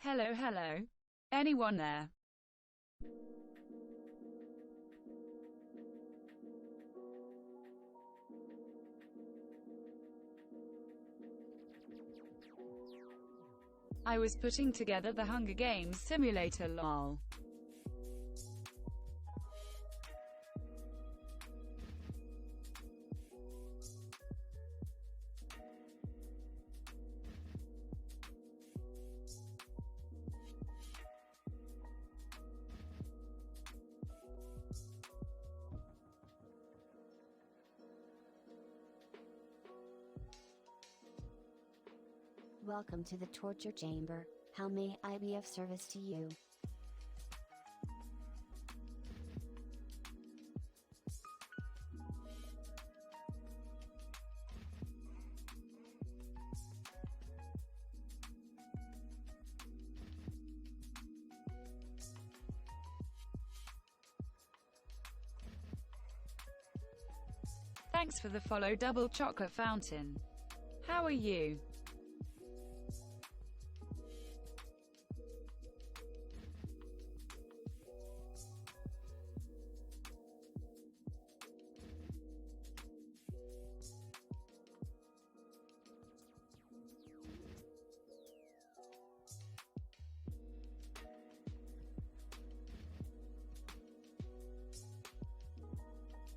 Hello, hello. Anyone there? I was putting together the Hunger Games simulator lol. Welcome to the torture chamber. How may I be of service to you? Thanks for the follow, double chocolate fountain. How are you?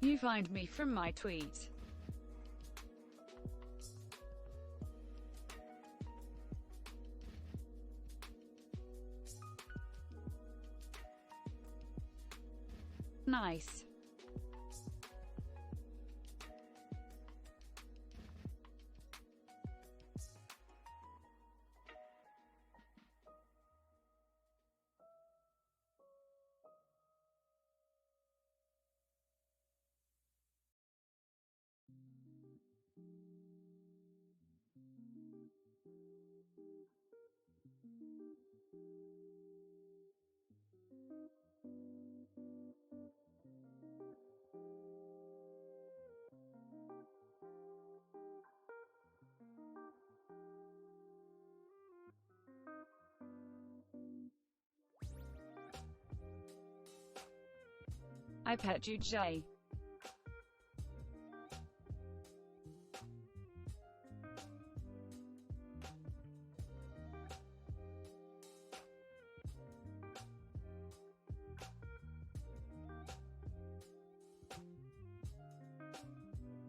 You find me from my tweet. Nice. I pet you, Jay.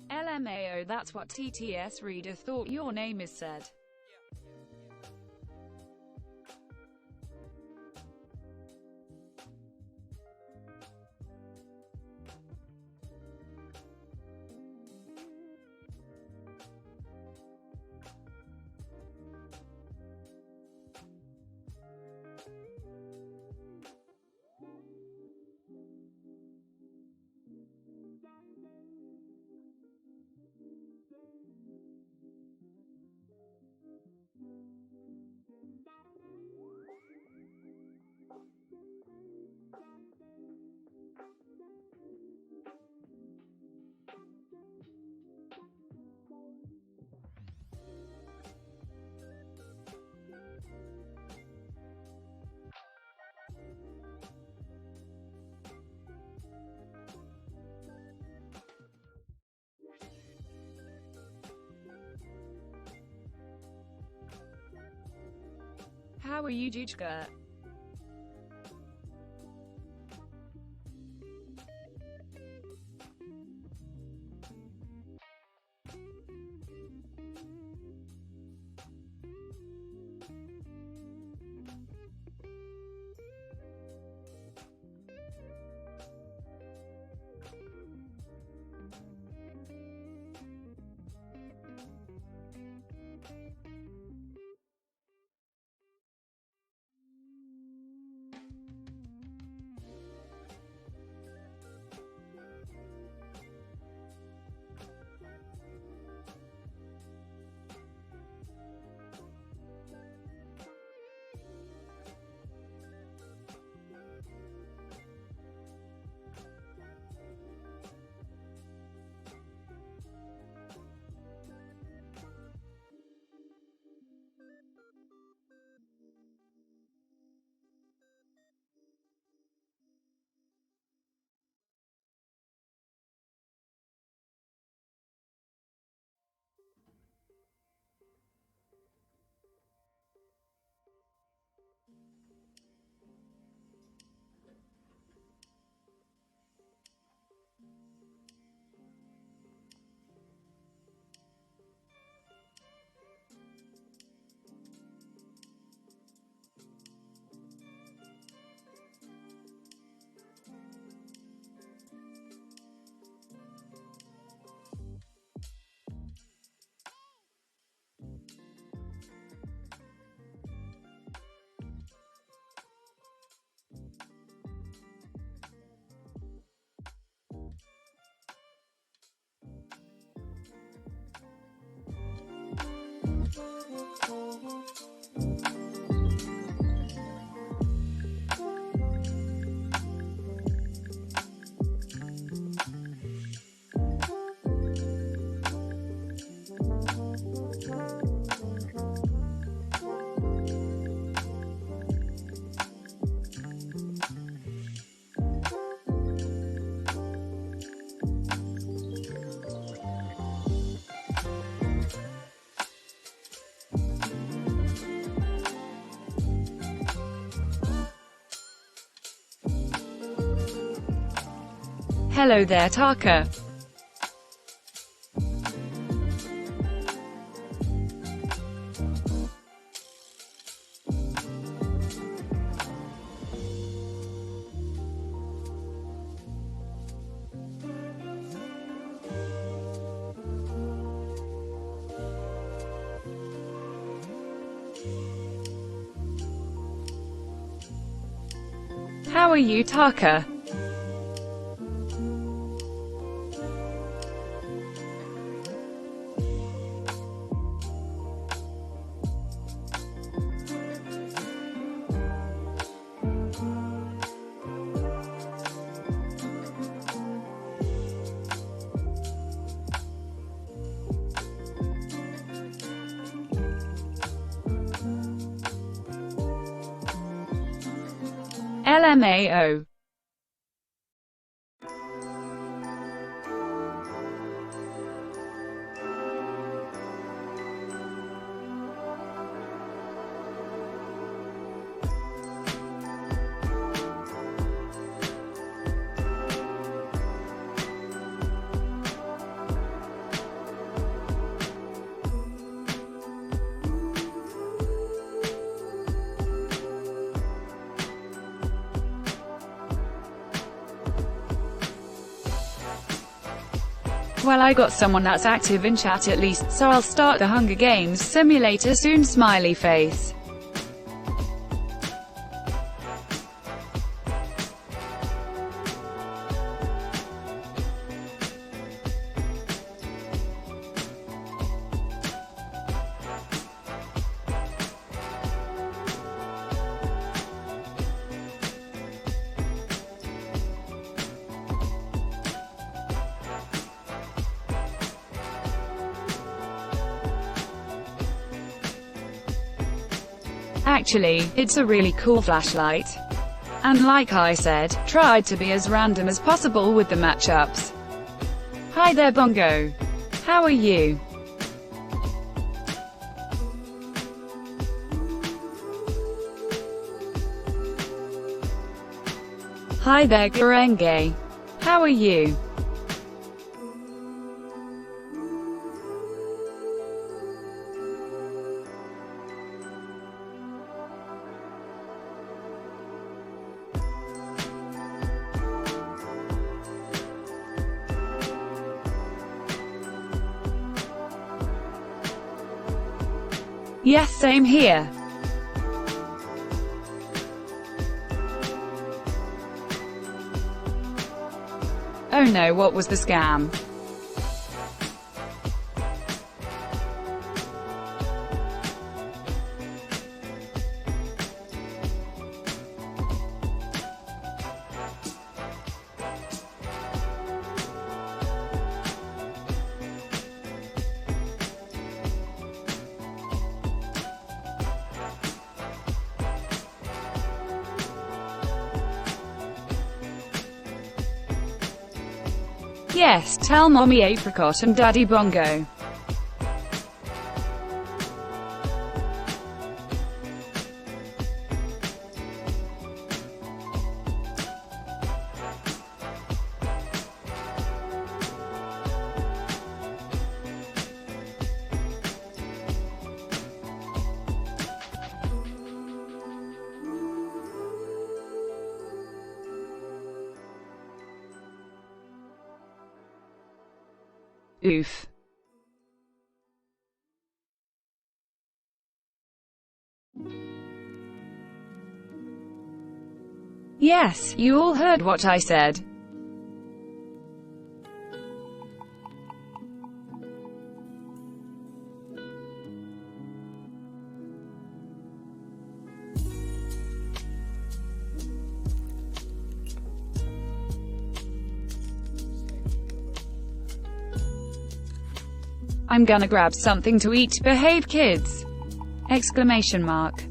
LMAO, that's what TTS reader thought your name is said. How are you, Juchka? Hello there, Taka. How are you, Taka? LMAO. Well, I got someone that's active in chat at least, so I'll start the Hunger Games simulator soon, smiley face. Actually, it's a really cool flashlight. And like I said, tried to be as random as possible with the matchups. Hi there, Bongo. How are you? Hi there, Garenge. How are you? Yes, same here. Oh no, what was the scam? Yes, tell Mommy Apricot and Daddy Bongo. Oof. Yes, you all heard what I said. I'm gonna grab something to eat. Behave, kids! Exclamation mark.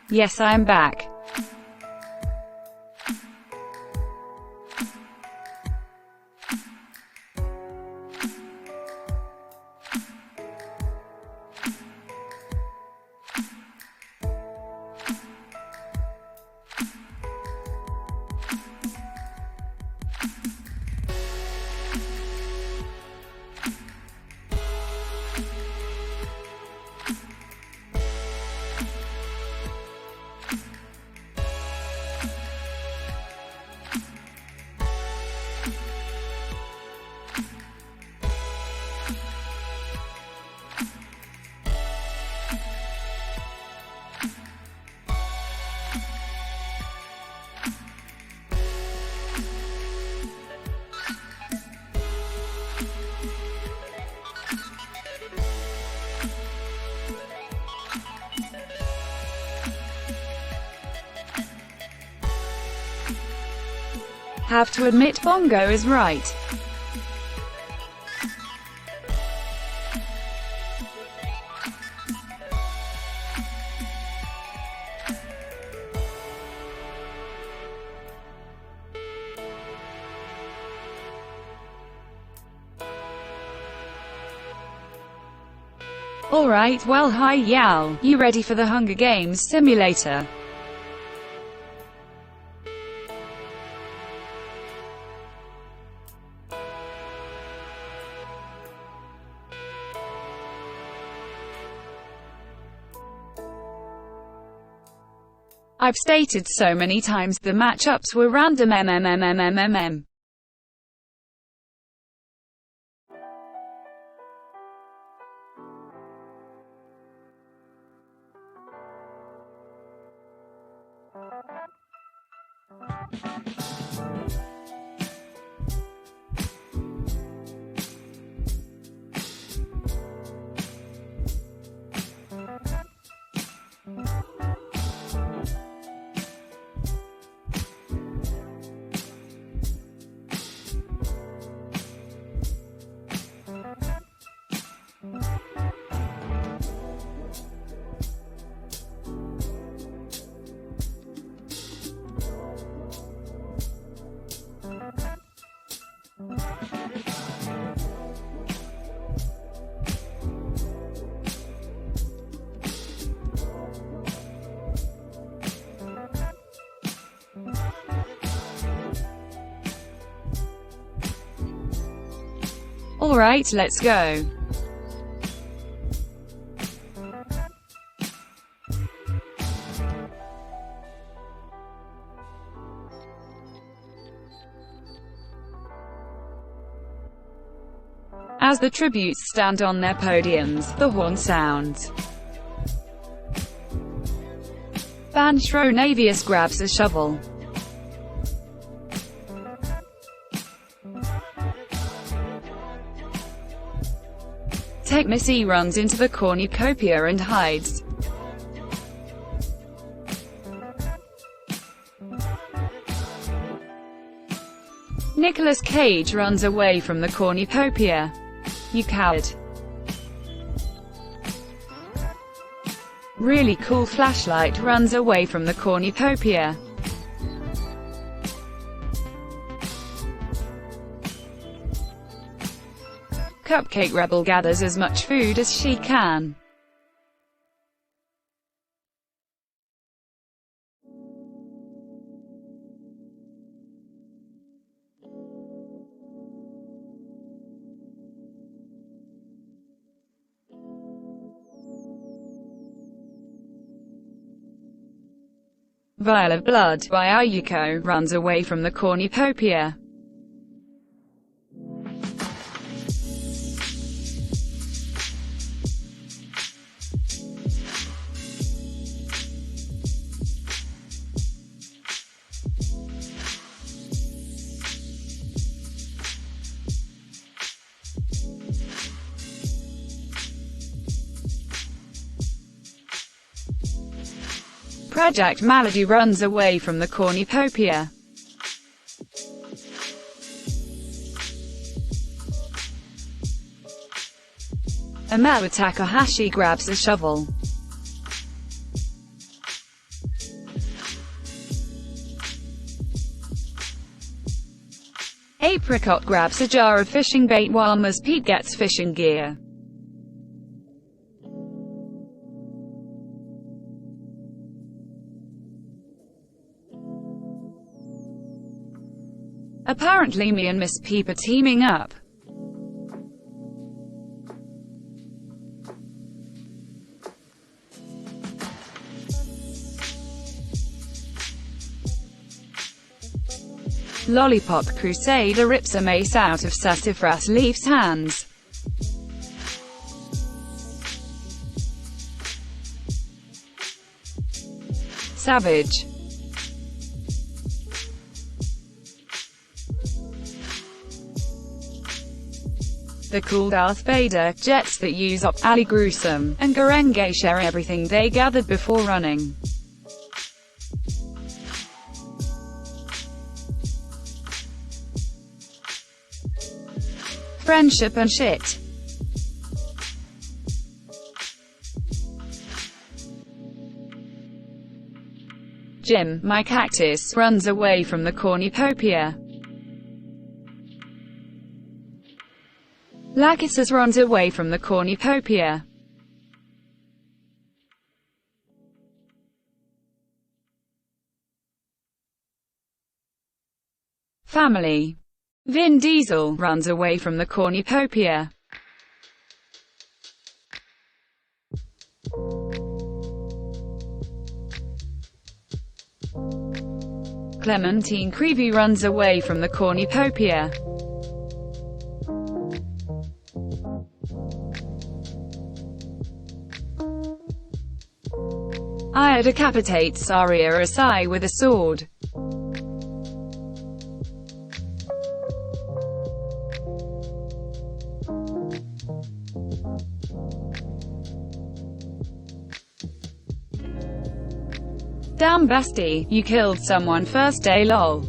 Yes, I am back. Have to admit Bongo is right. Alright, well, hi Yao, you ready for the Hunger Games simulator? I've stated so many times the matchups were random mmmmmmmm. Alright, let's go. As the tributes stand on their podiums, the horn sounds. Banshronavius grabs a shovel. Techmissy runs into the cornucopia and hides. Nicolas Cage runs away from the cornucopia. You coward. Really cool flashlight runs away from the cornucopia. Cupcake Rebel gathers as much food as she can. Vial of Blood by Ayuko runs away from the cornucopia. Project Malady runs away from the cornucopia. Amawa Takahashi grabs a shovel. Apricot grabs a jar of fishing bait while Ms. Pete gets fishing gear. Apparently me and Miss Peep are teaming up. Lollipop Crusader rips a mace out of Sassafras Leaf's hands. Savage. The cool Darth Vader jets that use up Ali Gruesome and Garenge share everything they gathered before running. Friendship and shit. Jim, my cactus, runs away from the cornucopia. Lachesis runs away from the cornucopia. Family. Vin Diesel runs away from the cornucopia. Clementine Creevy runs away from the cornucopia. Aya decapitates Arya Asai with a sword. Damn bestie, you killed someone first day lol.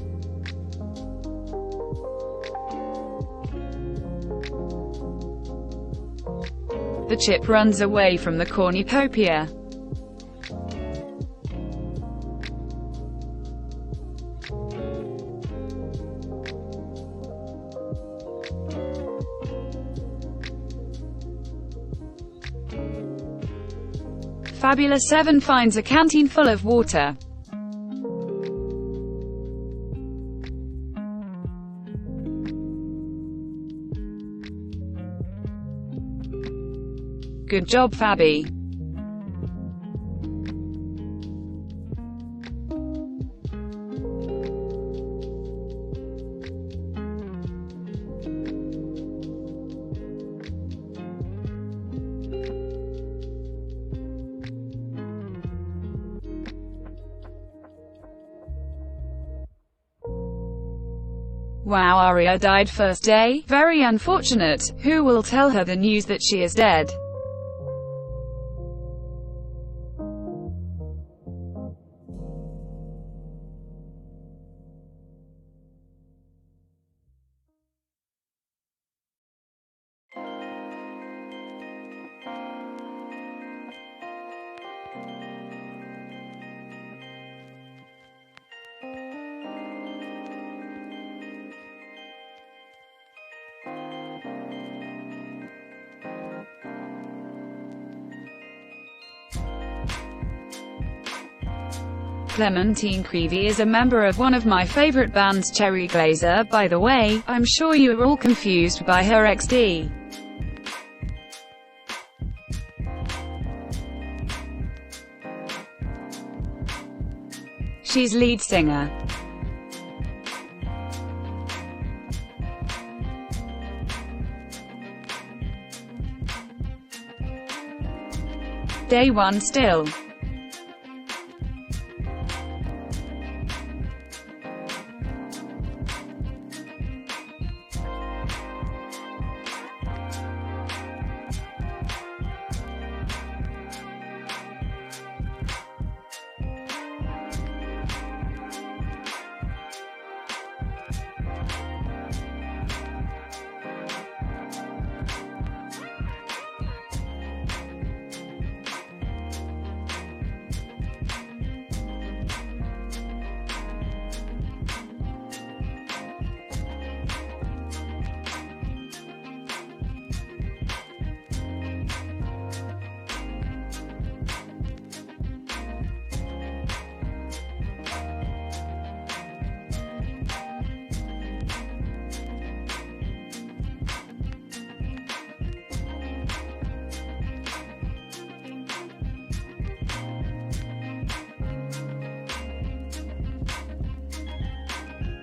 The chip runs away from the cornucopia. Fabulous 7 finds a canteen full of water. Good job, Fabi. Wow, Arya died first day? Very unfortunate. Who will tell her the news that she is dead? Clementine Creevy is a member of one of my favorite bands, Cherry Glazer. By the way, I'm sure you are all confused by her XD. She's lead singer. Day 1 still.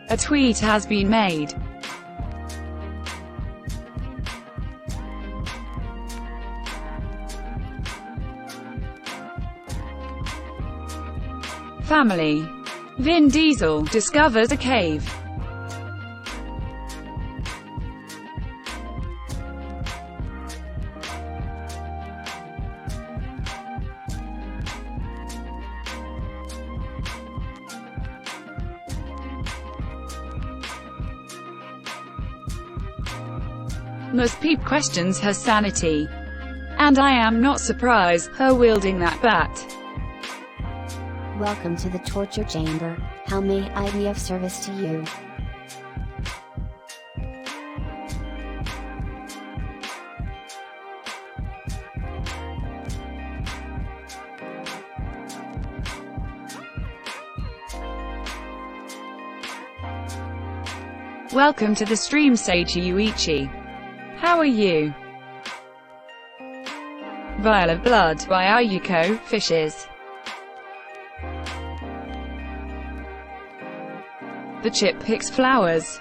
A tweet has been made. Family. Vin Diesel discovers a cave. Ms. Peep questions her sanity. And I am not surprised, her wielding that bat. Welcome to the torture chamber. How may I be of service to you? Welcome to the stream, Seichi Yuichi. How are you? Vial of Blood by Ayuko, Fishes. The chip picks flowers.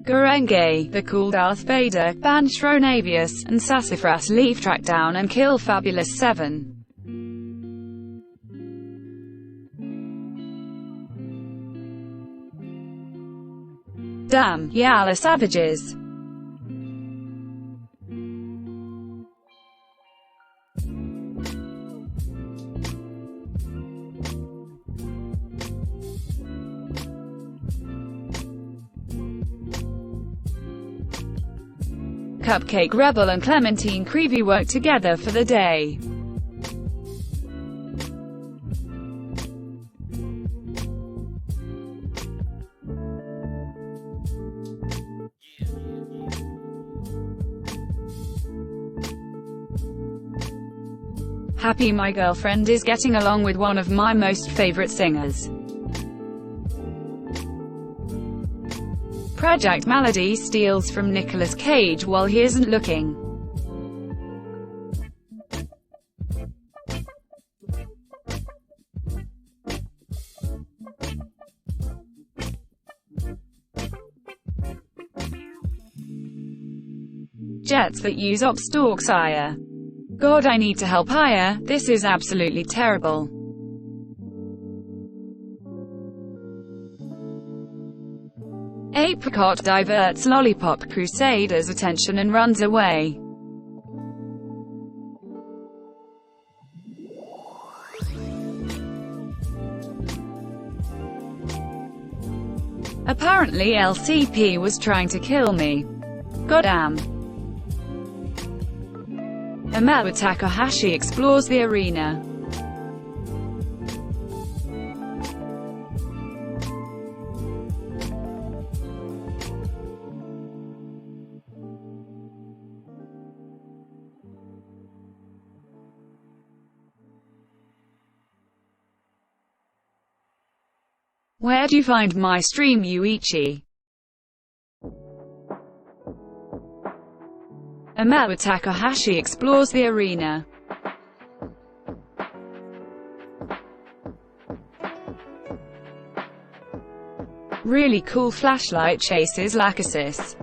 Gurenge, the cool Darth Vader, ban Shronavius, and Sassafras Leaf track down and kill Fabulous 7. Damn, Yala savages. Cupcake Rebel and Clementine Creevy work together for the day. Happy my girlfriend is getting along with one of my most favorite singers. Project Malady steals from Nicolas Cage while he isn't looking. Jets that use op stalks Aya. God, I need to help Aya, this is absolutely terrible. Apricot diverts Lollipop Crusader's attention and runs away. Apparently LCP was trying to kill me. Goddamn. Amewa Takahashi explores the arena. Where'd you find my stream, Yuichi? Amewa Takahashi explores the arena. Really cool flashlight chases Lachesis.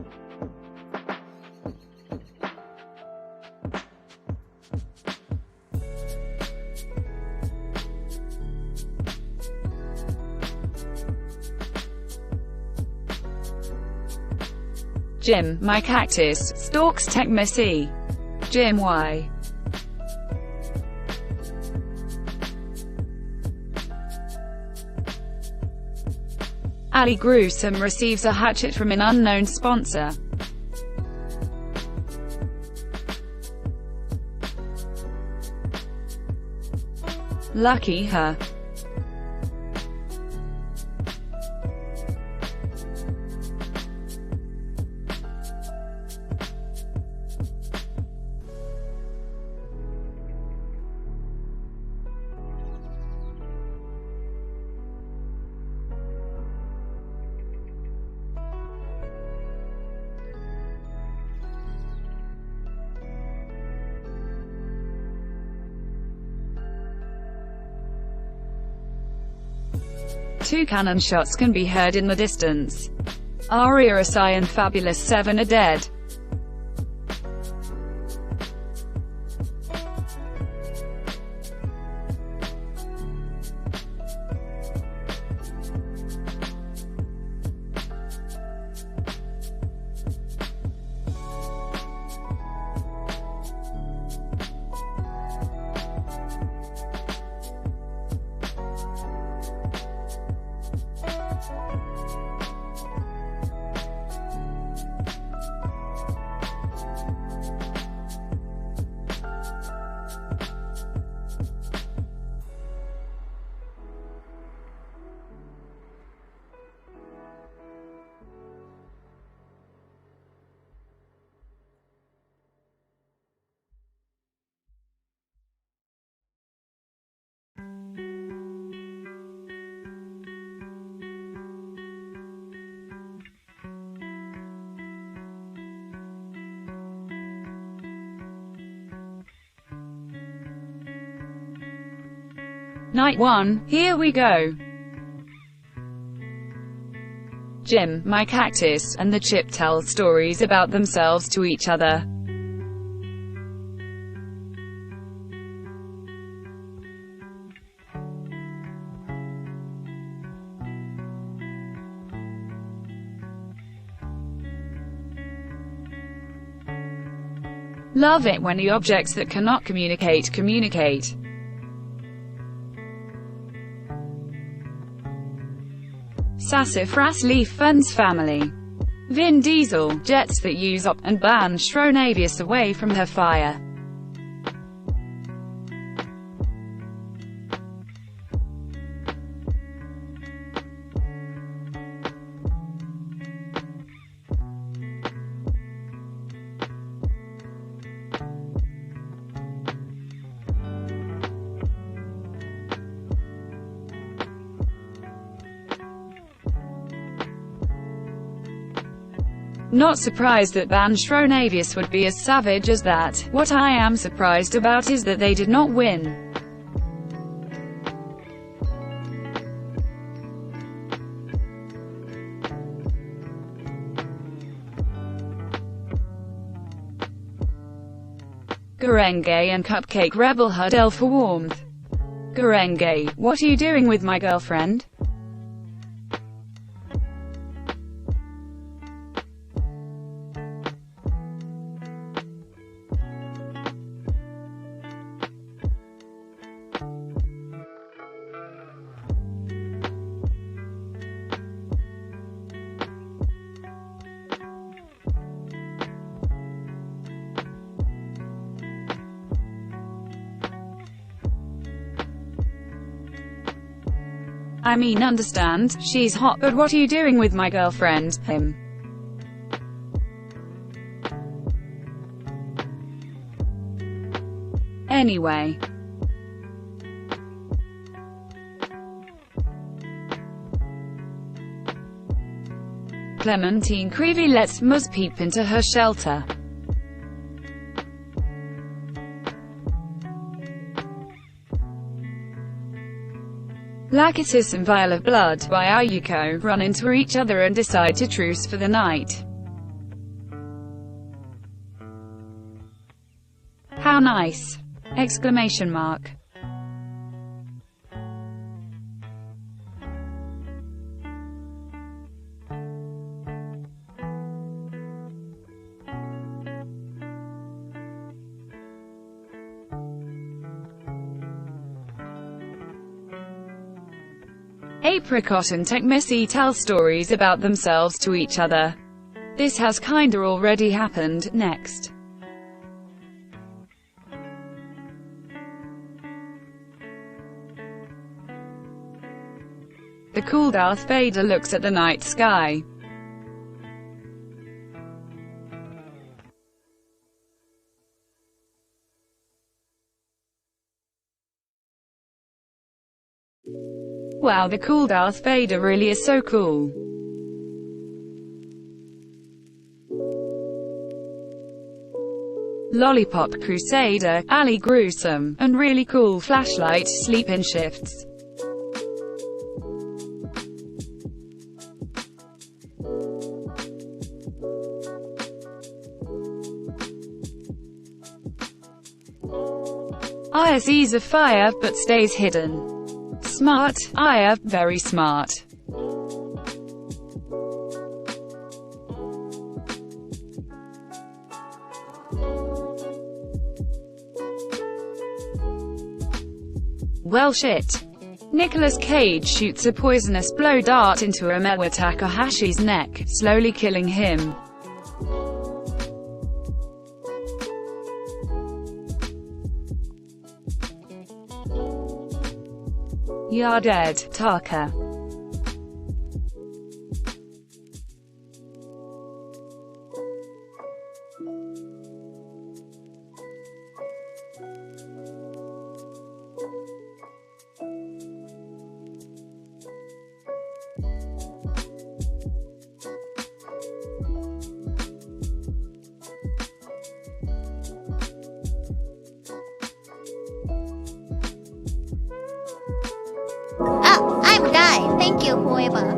Jim, my cactus, stalks Tecmasi. Jim, why? Ali Gruesome receives a hatchet from an unknown sponsor. Lucky her. 2 cannon shots can be heard in the distance. Aria Asai and Fabulous 7 are dead. Night 1, here we go. Jim, my cactus, and the chip tell stories about themselves to each other. Love it when the objects that cannot communicate communicate. Sassafras Leaf Fun's family. Vin Diesel, jets that use op, and ban Shronavius away from her fire. Not surprised that Ban Shronavius would be as savage as that. What I am surprised about is that they did not win. Garenge and Cupcake Rebel huddle for warmth. Garenge, what are you doing with my girlfriend? I mean, understand, she's hot, but what are you doing with my girlfriend, him? Anyway. Clementine Creevy lets Muzz peep into her shelter. Lakitus and Vial of Blood by Ayuko run into each other and decide to truce for the night. How nice! Exclamation mark. Apricot and Techmissy tell stories about themselves to each other. This has kinda already happened. Next. The cool Darth Vader looks at the night sky. Wow, the cool Darth Vader really is so cool. Lollipop Crusader, Ali Gruesome, and really cool flashlight sleep-in shifts. Aya sees a fire, but stays hidden. Smart, Aya, very smart. Well shit. Nicolas Cage shoots a poisonous blow dart into Omewa Takahashi's neck, slowly killing him. You're dead, Taka. Oh, I'm Guy. Thank you, whoever.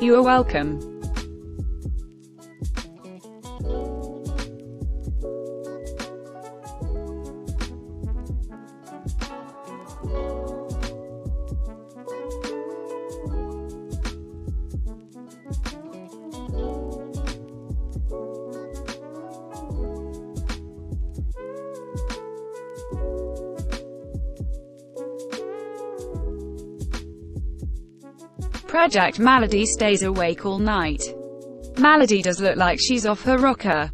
You are welcome. Project Malady stays awake all night. Malady does look like she's off her rocker.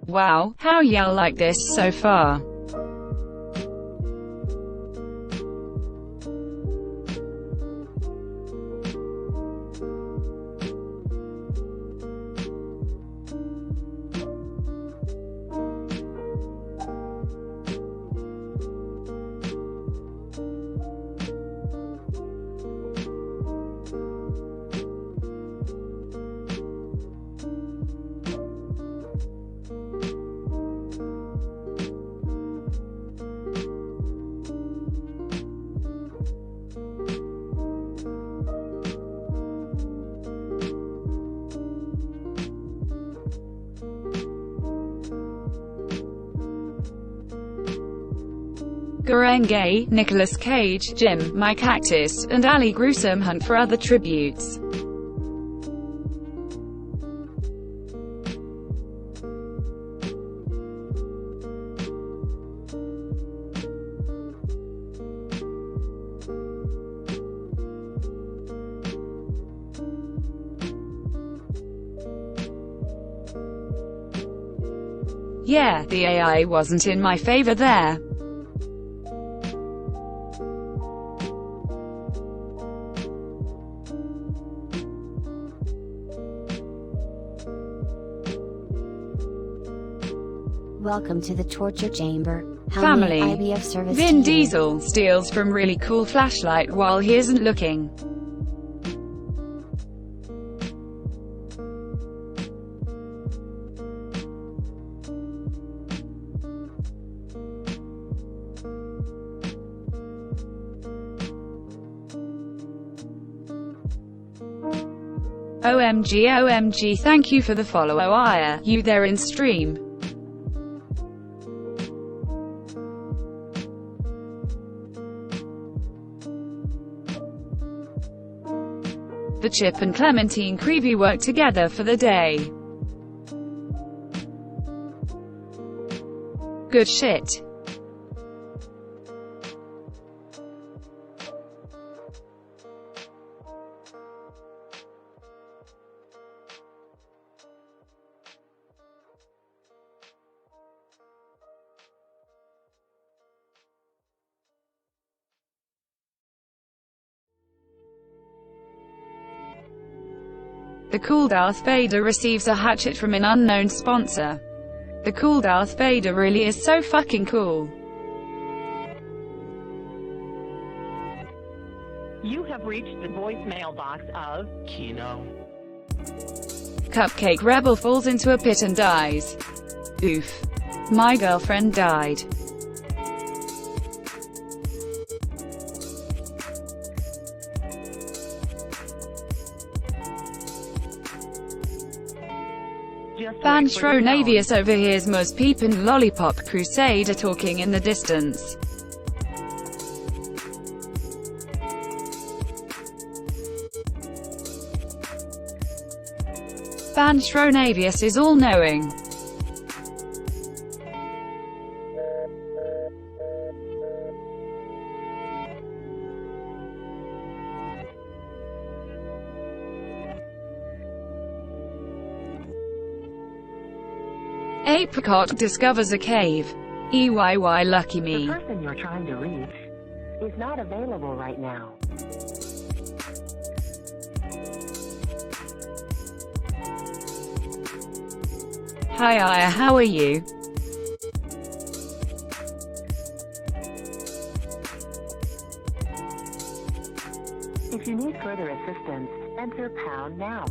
Wow, how y'all like this so far? Garenge, Nicolas Cage, Jim, My Cactus, and Ali Gruesome hunt for other tributes. Yeah, the AI wasn't in my favor there. Welcome to the torture chamber. How Family. may I be of service Vin to you? Diesel steals from really cool flashlight while he isn't looking. OMG OMG, thank you for the follow. Aya, you there in stream? The Chip and Clementine Creevy work together for the day. Good shit. The cool Darth Vader receives a hatchet from an unknown sponsor. The cool Darth Vader really is so fucking cool. You have reached the voicemail box of Kino. Cupcake Rebel falls into a pit and dies. Oof. My girlfriend died. Van Schronavius overhears most peepin' lollipop crusader talking in the distance. Van Schronavius is all-knowing. Apricot discovers a cave. EYY lucky me. The person you're trying to reach is not available right now. Hi Aya, how are you? If you need further assistance, enter pound now.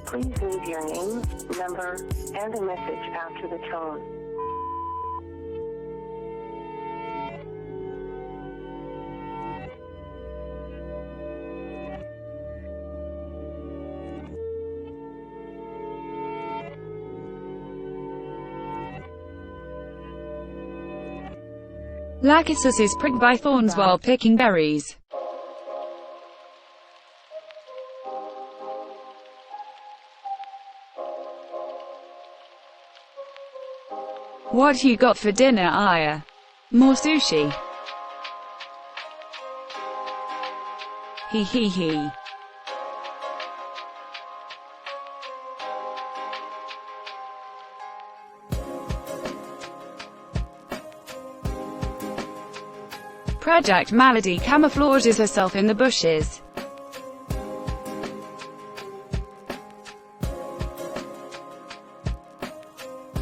Please leave your name, number, and a message after the tone. Lachesis is pricked by thorns while picking berries. What you got for dinner, Aya? More sushi. Hee hee hee. Project Malady camouflages herself in the bushes.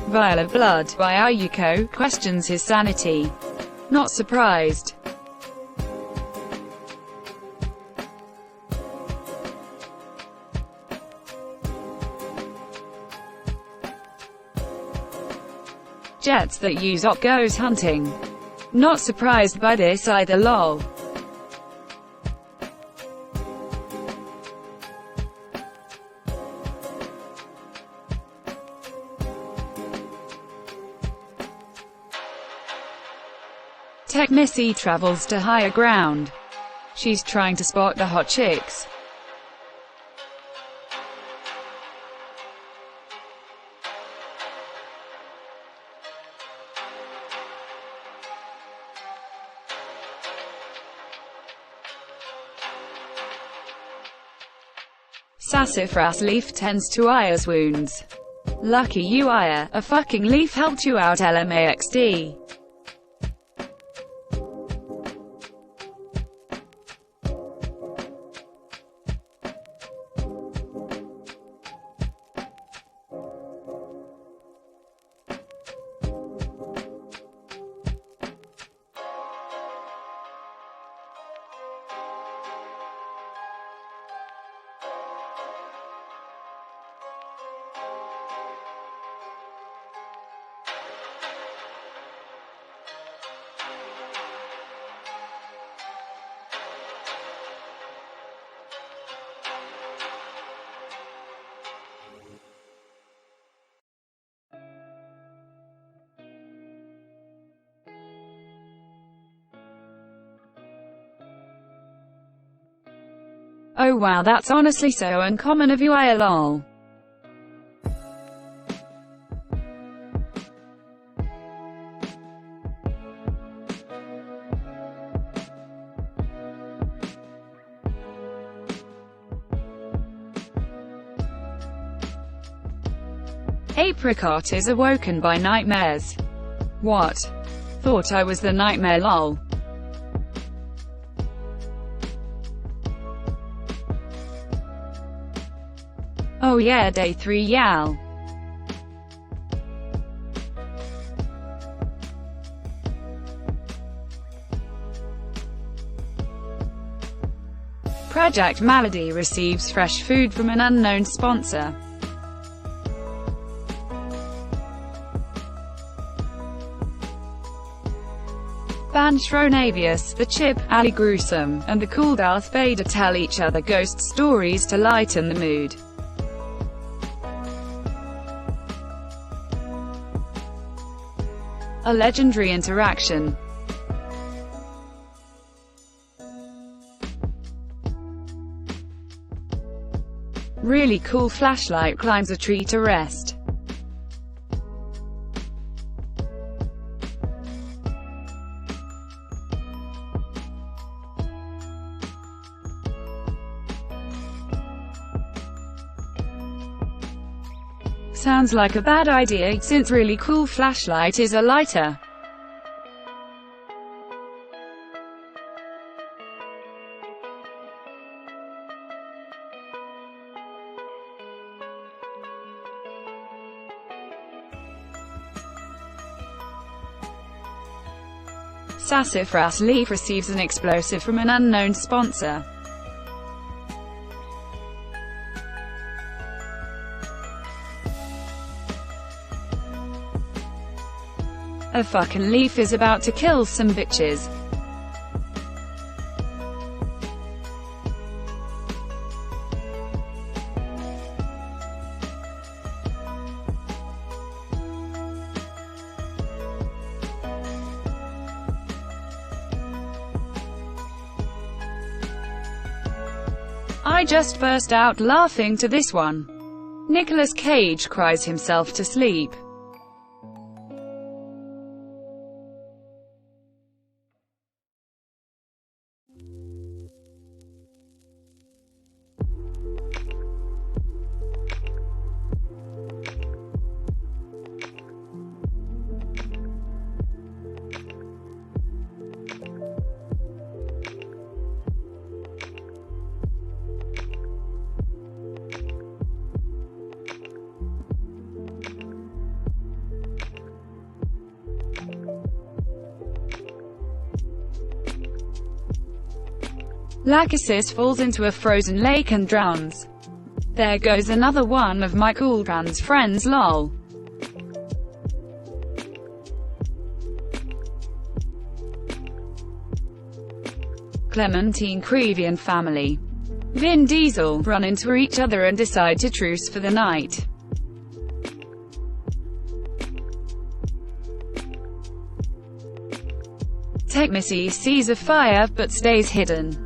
Vial of Blood by Ayuko questions his sanity. Not surprised. Jets that use op goes hunting. Not surprised by this either, lol. Tech Missy travels to higher ground. She's trying to spot the hot chicks. Sassafras leaf tends to Aya's wounds. Lucky you, Aya, a fucking leaf helped you out, LMAXD. Oh wow, that's honestly so uncommon of you, Aya, lol. Apricot is awoken by nightmares. What? Thought I was the nightmare, lol. Oh yeah, day 3 yal. Project Malady receives fresh food from an unknown sponsor. Ban Shronavius, the Chip, Ali Gruesome, and the cool Darth Vader tell each other ghost stories to lighten the mood. A legendary interaction. Really cool flashlight climbs a tree to rest. Sounds like a bad idea, since really cool flashlight is a lighter. Sassafras leaf receives an explosive from an unknown sponsor. A fucking leaf is about to kill some bitches. I just burst out laughing to this one. Nicolas Cage cries himself to sleep. Lachesis falls into a frozen lake and drowns. There goes another one of my cool trans friends, lol. Clementine Creevy and family Vin Diesel run into each other and decide to truce for the night. Tech Missy sees a fire but stays hidden.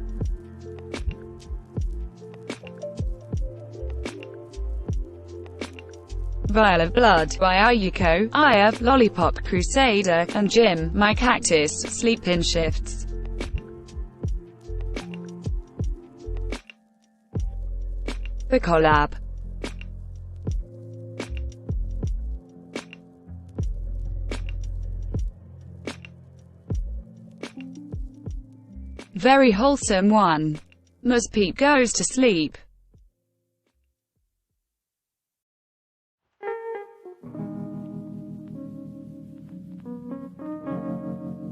Vial of Blood by Ayuko, Aya, Lollipop Crusader, and Jim, My Cactus, sleep in shifts. The collab. Very wholesome one. Mus Peep goes to sleep.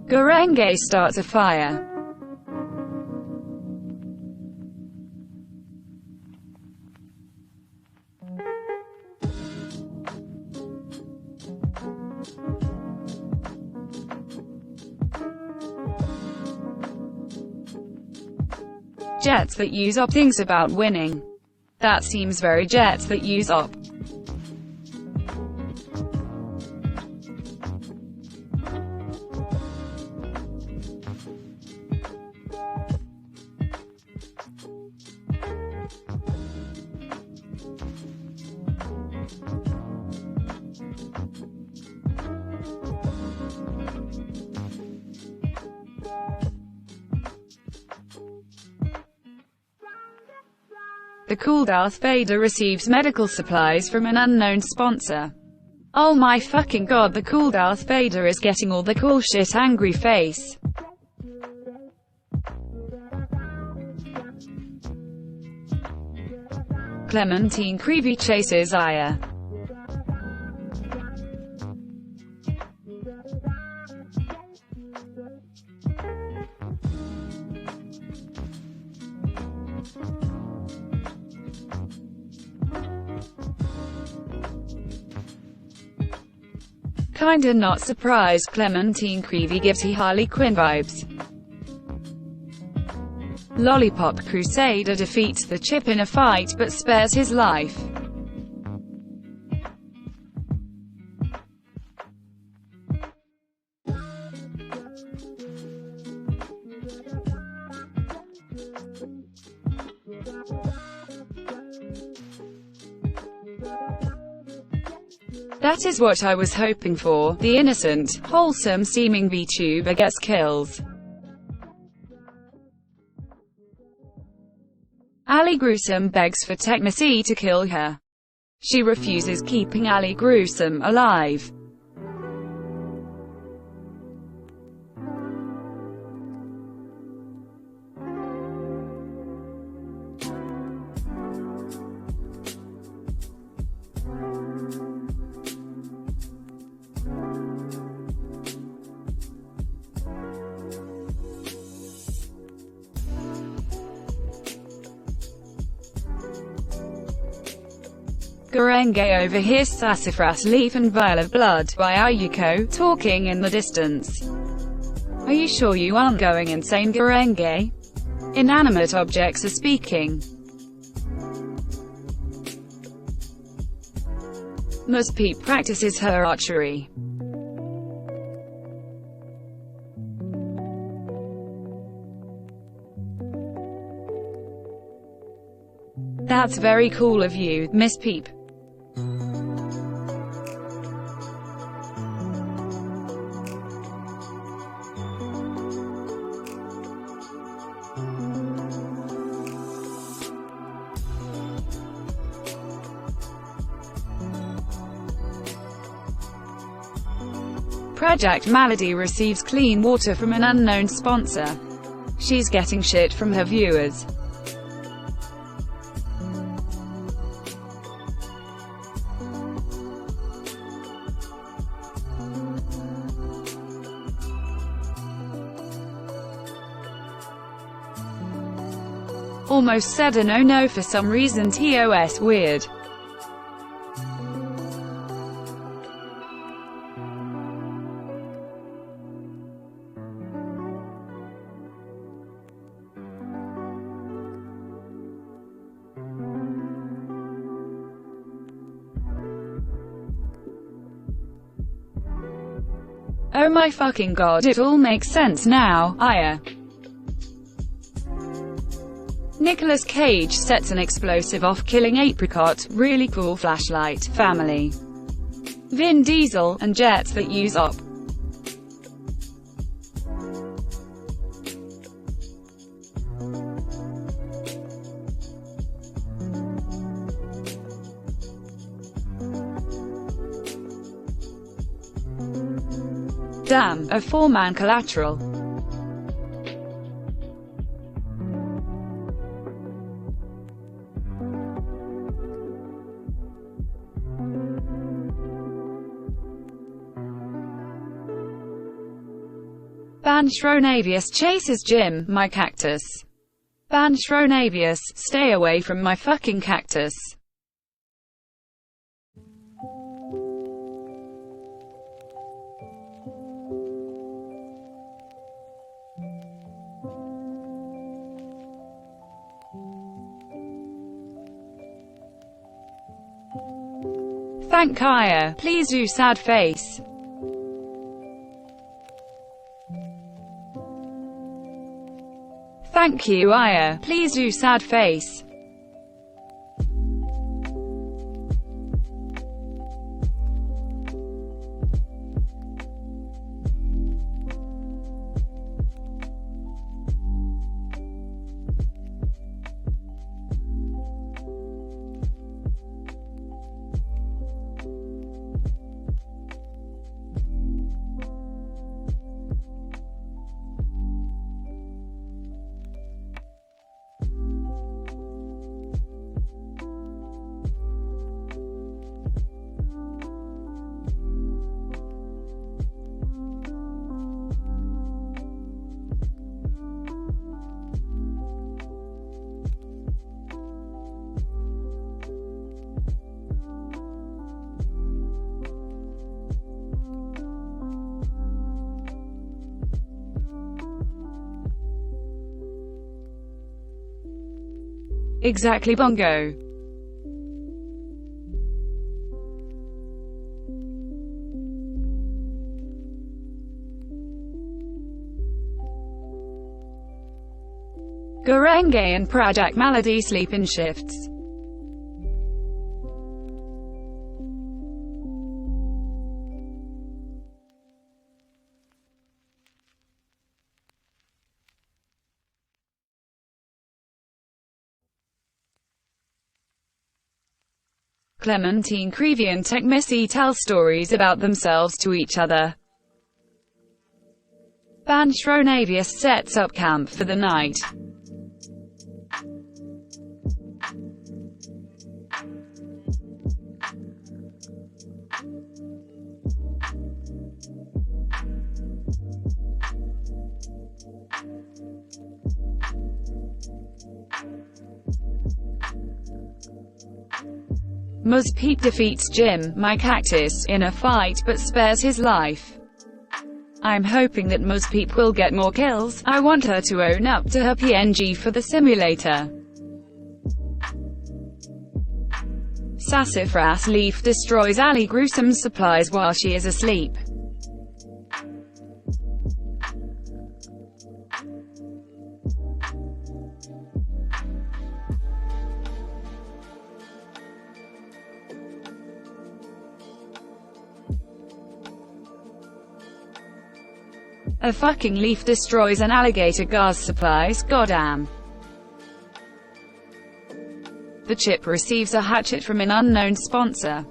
Gorenge starts a fire. Jets that use op thinks about winning. That seems very Jets that use op. The cool Darth Vader receives medical supplies from an unknown sponsor. Oh my fucking god, the cool Darth Vader is getting all the cool shit, angry face. Clementine Creevy chases Aya. Kinda not surprised Clementine Creevy gives he Harley Quinn vibes. Lollipop Crusader defeats the Chip in a fight but spares his life. That is what I was hoping for. The innocent, wholesome seeming VTuber gets kills. Ali Gruesome begs for Technacy to kill her. She refuses, keeping Ali Gruesome alive. Gurenge overhears Sassafras Leaf and Vial of Blood by Ayuko talking in the distance. Are you sure you aren't going insane, Gurenge? Inanimate objects are speaking. Muspeep practices her archery. That's very cool of you, Miss Peep. Project Malady receives clean water from an unknown sponsor. She's getting shit from her viewers. Almost said a no for some reason. TOS weird. Oh my fucking god, it all makes sense now, Aya. Nicolas Cage sets an explosive off, killing Apricot. Really cool flashlight. Family. Vin Diesel, and jets that use up. Damn, a four-man collateral. Banshronavius chases Jim, my cactus. Banshronavius, stay away from my fucking cactus. Thank Kaya, please do sad face. Thank you Aya, please do sad face. Exactly bongo. Gurenge and Pradyak Malady sleep in shifts. Clementine Creevy and Tekmisi tell stories about themselves to each other. Banshronavius sets up camp for the night. Muzpete defeats Jim, my cactus, in a fight but spares his life. I'm hoping that Muzpete will get more kills. I want her to own up to her PNG for the simulator. Sassafras Leaf destroys Ali Gruesome's supplies while she is asleep. A fucking leaf destroys an alligator gas supplies, goddamn. The chip receives a hatchet from an unknown sponsor.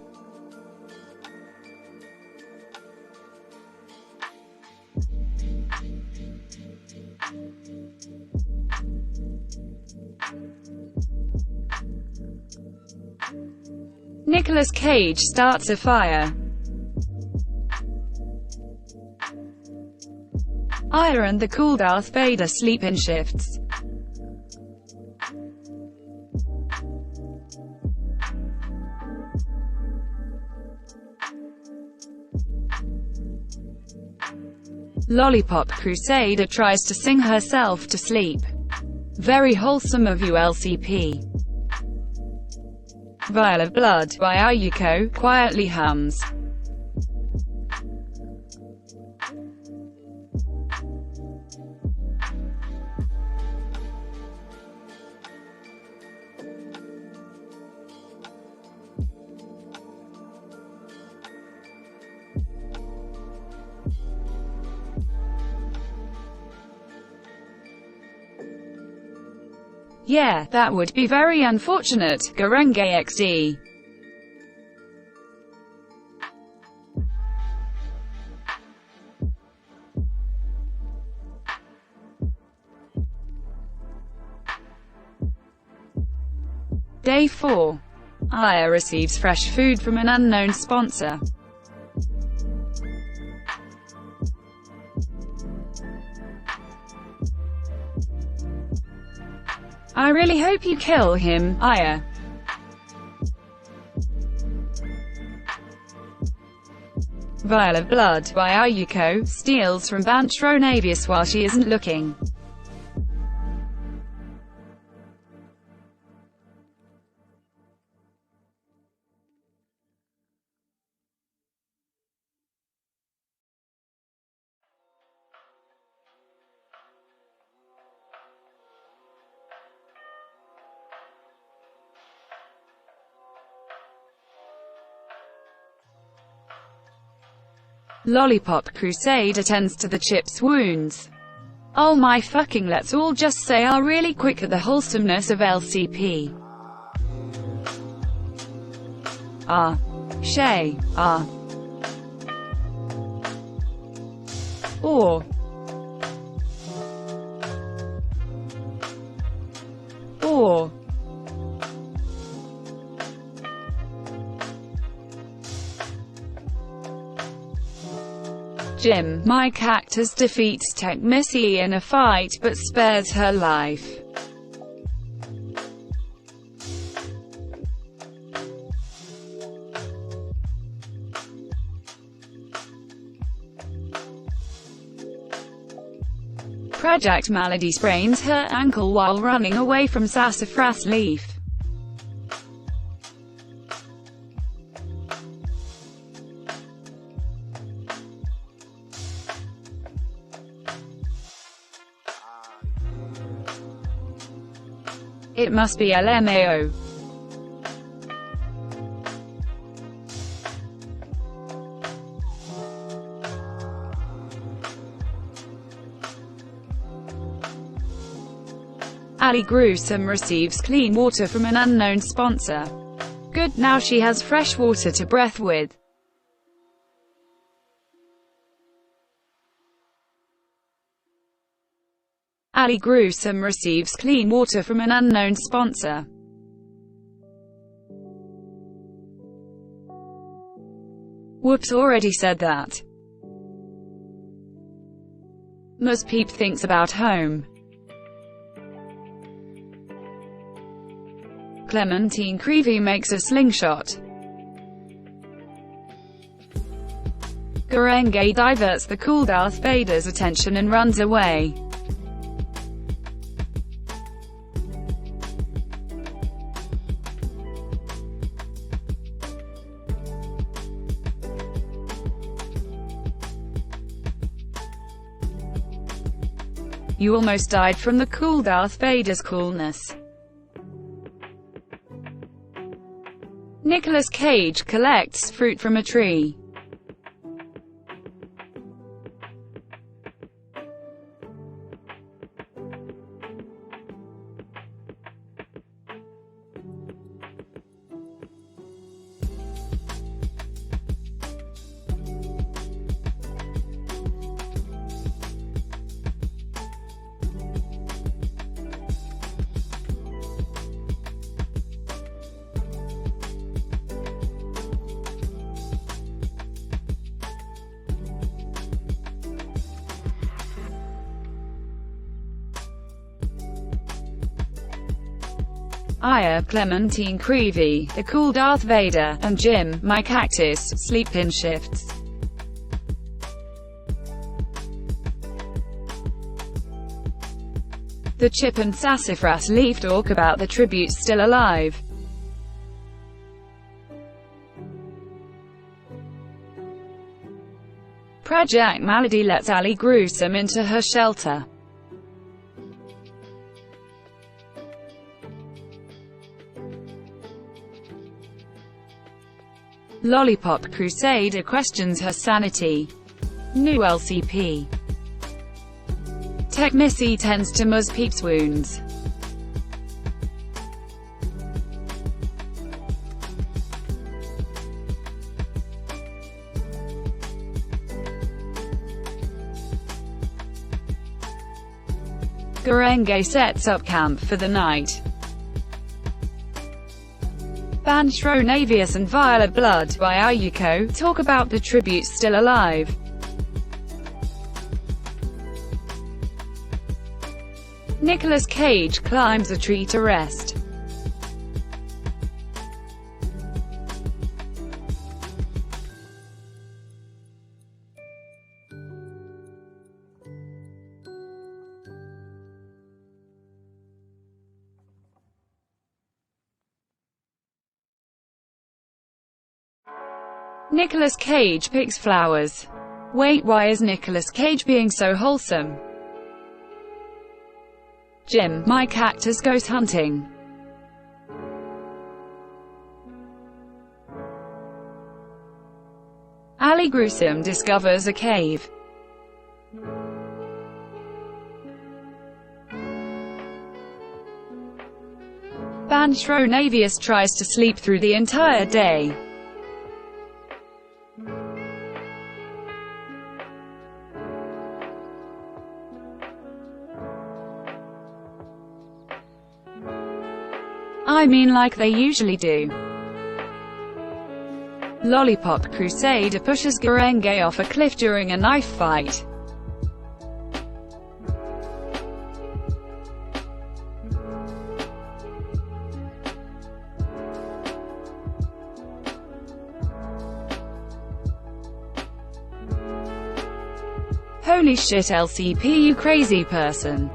Nicolas Cage starts a fire. Aya and the cool Darth Vader sleep in shifts. Lollipop Crusader tries to sing herself to sleep. Very wholesome of you, LCP. Vial of Blood by Ayuko quietly hums. Yeah, that would be very unfortunate, Gurenge XD. Day 4. Aya receives fresh food from an unknown sponsor. I really hope you kill him, Aya. Vial of Blood by Ayuko steals from Banshronavius while she isn't looking. Lollipop Crusade attends to the chip's wounds. Oh my fucking, let's all just say are really quick at the wholesomeness of LCP. Shay, or Jim, my cactus defeats Tekmisi in a fight but spares her life. Project Malady sprains her ankle while running away from Sassafras Leaf. It must be LMAO. Ali Gruesome receives clean water from an unknown sponsor. Good, now she has fresh water to breathe with. Ali Gruesome receives clean water from an unknown sponsor. Whoops, already said that. Ms. Peep thinks about home. Clementine Creevy makes a slingshot. Gurenge diverts the cool Darth Vader's attention and runs away. You almost died from the cool Darth Vader's coolness. Nicolas Cage collects fruit from a tree. Aya, Clementine Creevy, the cool Darth Vader, and Jim, my cactus, sleep in shifts. The Chip and Sassafras Leaf talk about the tributes still alive. Project Malady lets Ali Gruesome into her shelter. Lollipop Crusader questions her sanity. New LCP. Tech Missy tends to Ms. Peep's wounds. Gurenge sets up camp for the night. Band Shronavius and Violet Blood by Ayuko talk about the tributes still alive. Nicolas Cage climbs a tree to rest. Nicolas Cage picks flowers. Wait, why is Nicolas Cage being so wholesome? Jim, my cactus, goes hunting. Ali Gruesome discovers a cave. Band Shronavius tries to sleep through the entire day. I mean, like they usually do. Lollipop Crusader pushes Gurenge off a cliff during a knife fight. Holy shit LCP, you crazy person.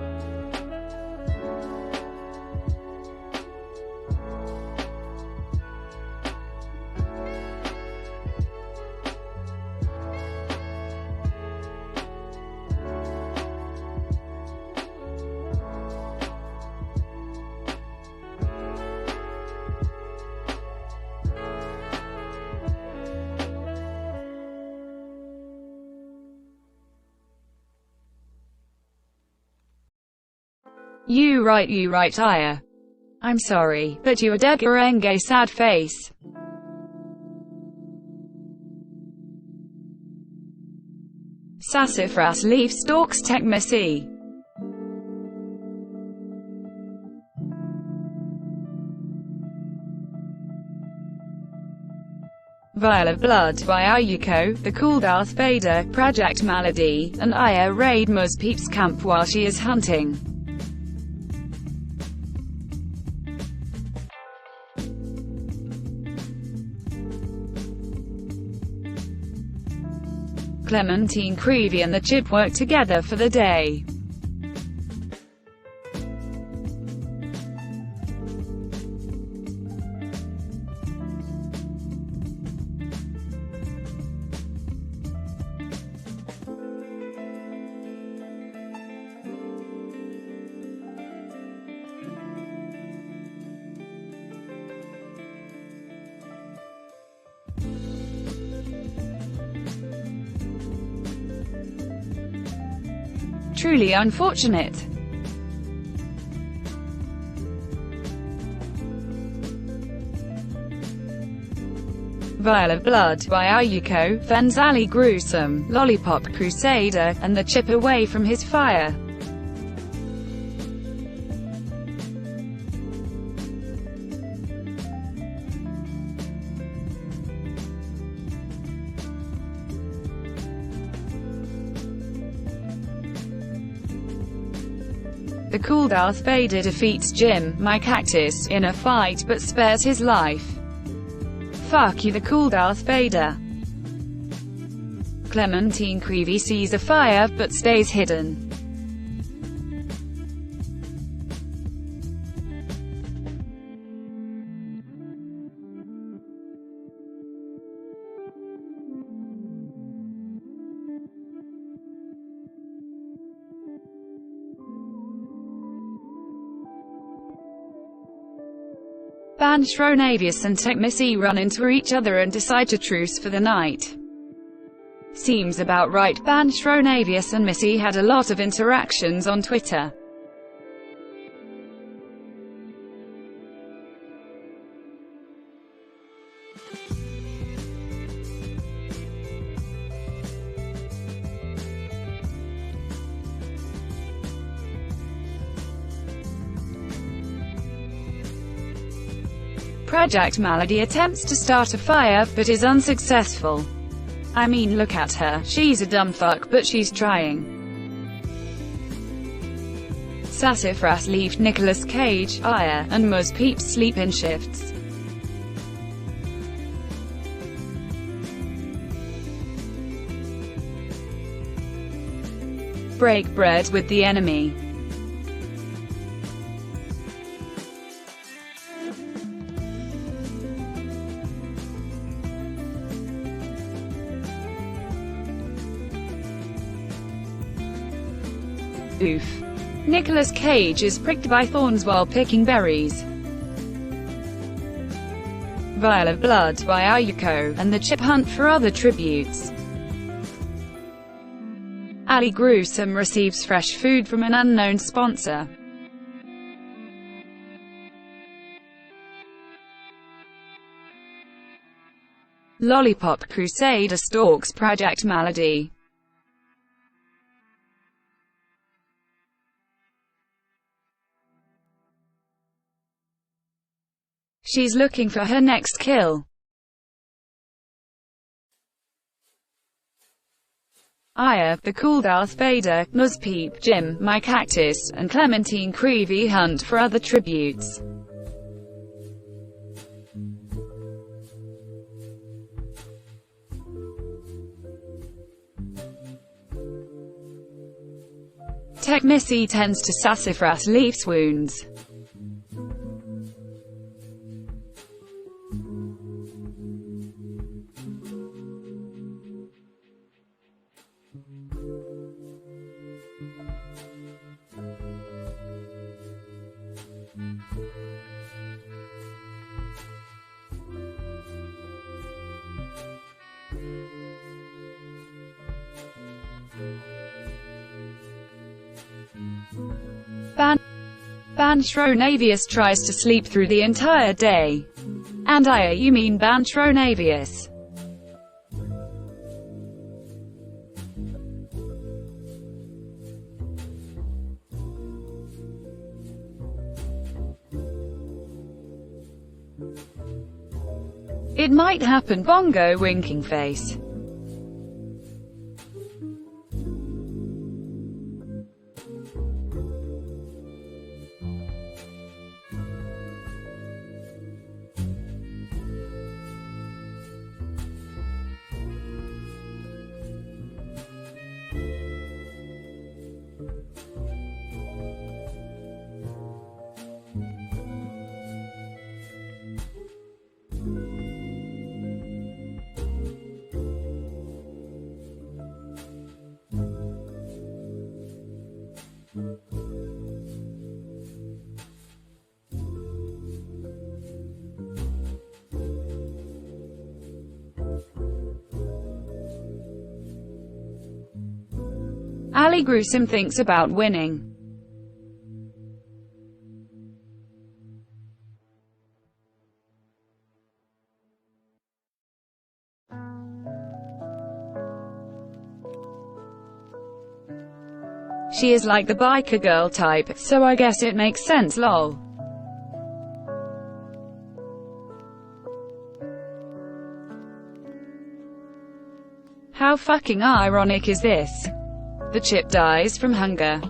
You right, Aya. I'm sorry, but you are dead Garenge, sad face. Sassafras leaf stalks tech missy. Vial of Blood by Ayuko, the cool Darth Vader, Project Malady, and Aya raid Muz Peep's camp while she is hunting. Clementine Creevy and the Chip work together for the day. Truly unfortunate. Vial of Blood by Ayuko fends Ali Gruesome, Lollipop Crusader, and the Chip away from his fire. The cool Darth Vader defeats Jim, my cactus, in a fight but spares his life. Fuck you, the cool Darth Vader. Clementine Creevy sees a fire but stays hidden. Ban Shronavius and Tech Missy run into each other and decide to truce for the night. Seems about right. Ban Shronavius and Missy had a lot of interactions on Twitter. Project Malady attempts to start a fire, but is unsuccessful. I mean, look at her, she's a dumb fuck, but she's trying. Sassafras Leaf, Nicolas Cage, Aya, and Muz Peeps sleep in shifts. Break bread with the enemy. Oof. Nicolas Cage is pricked by thorns while picking berries. Vial of Blood by Ayuko, and the Chip hunt for other tributes. Ali Gruesome receives fresh food from an unknown sponsor. Lollipop Crusader stalks Project Malady. She's looking for her next kill. Aya, the cool Darth Vader, Muz Peep, Jim, my cactus, and Clementine Creevy hunt for other tributes. Technici tends to sassafras leaf wounds. Banchronavius tries to sleep through the entire day. And you mean Banchronavius. It might happen, bongo winking face. Ali Gruesome thinks about winning. She is like the biker girl type, so I guess it makes sense, lol. How fucking ironic is this? The chip dies from hunger.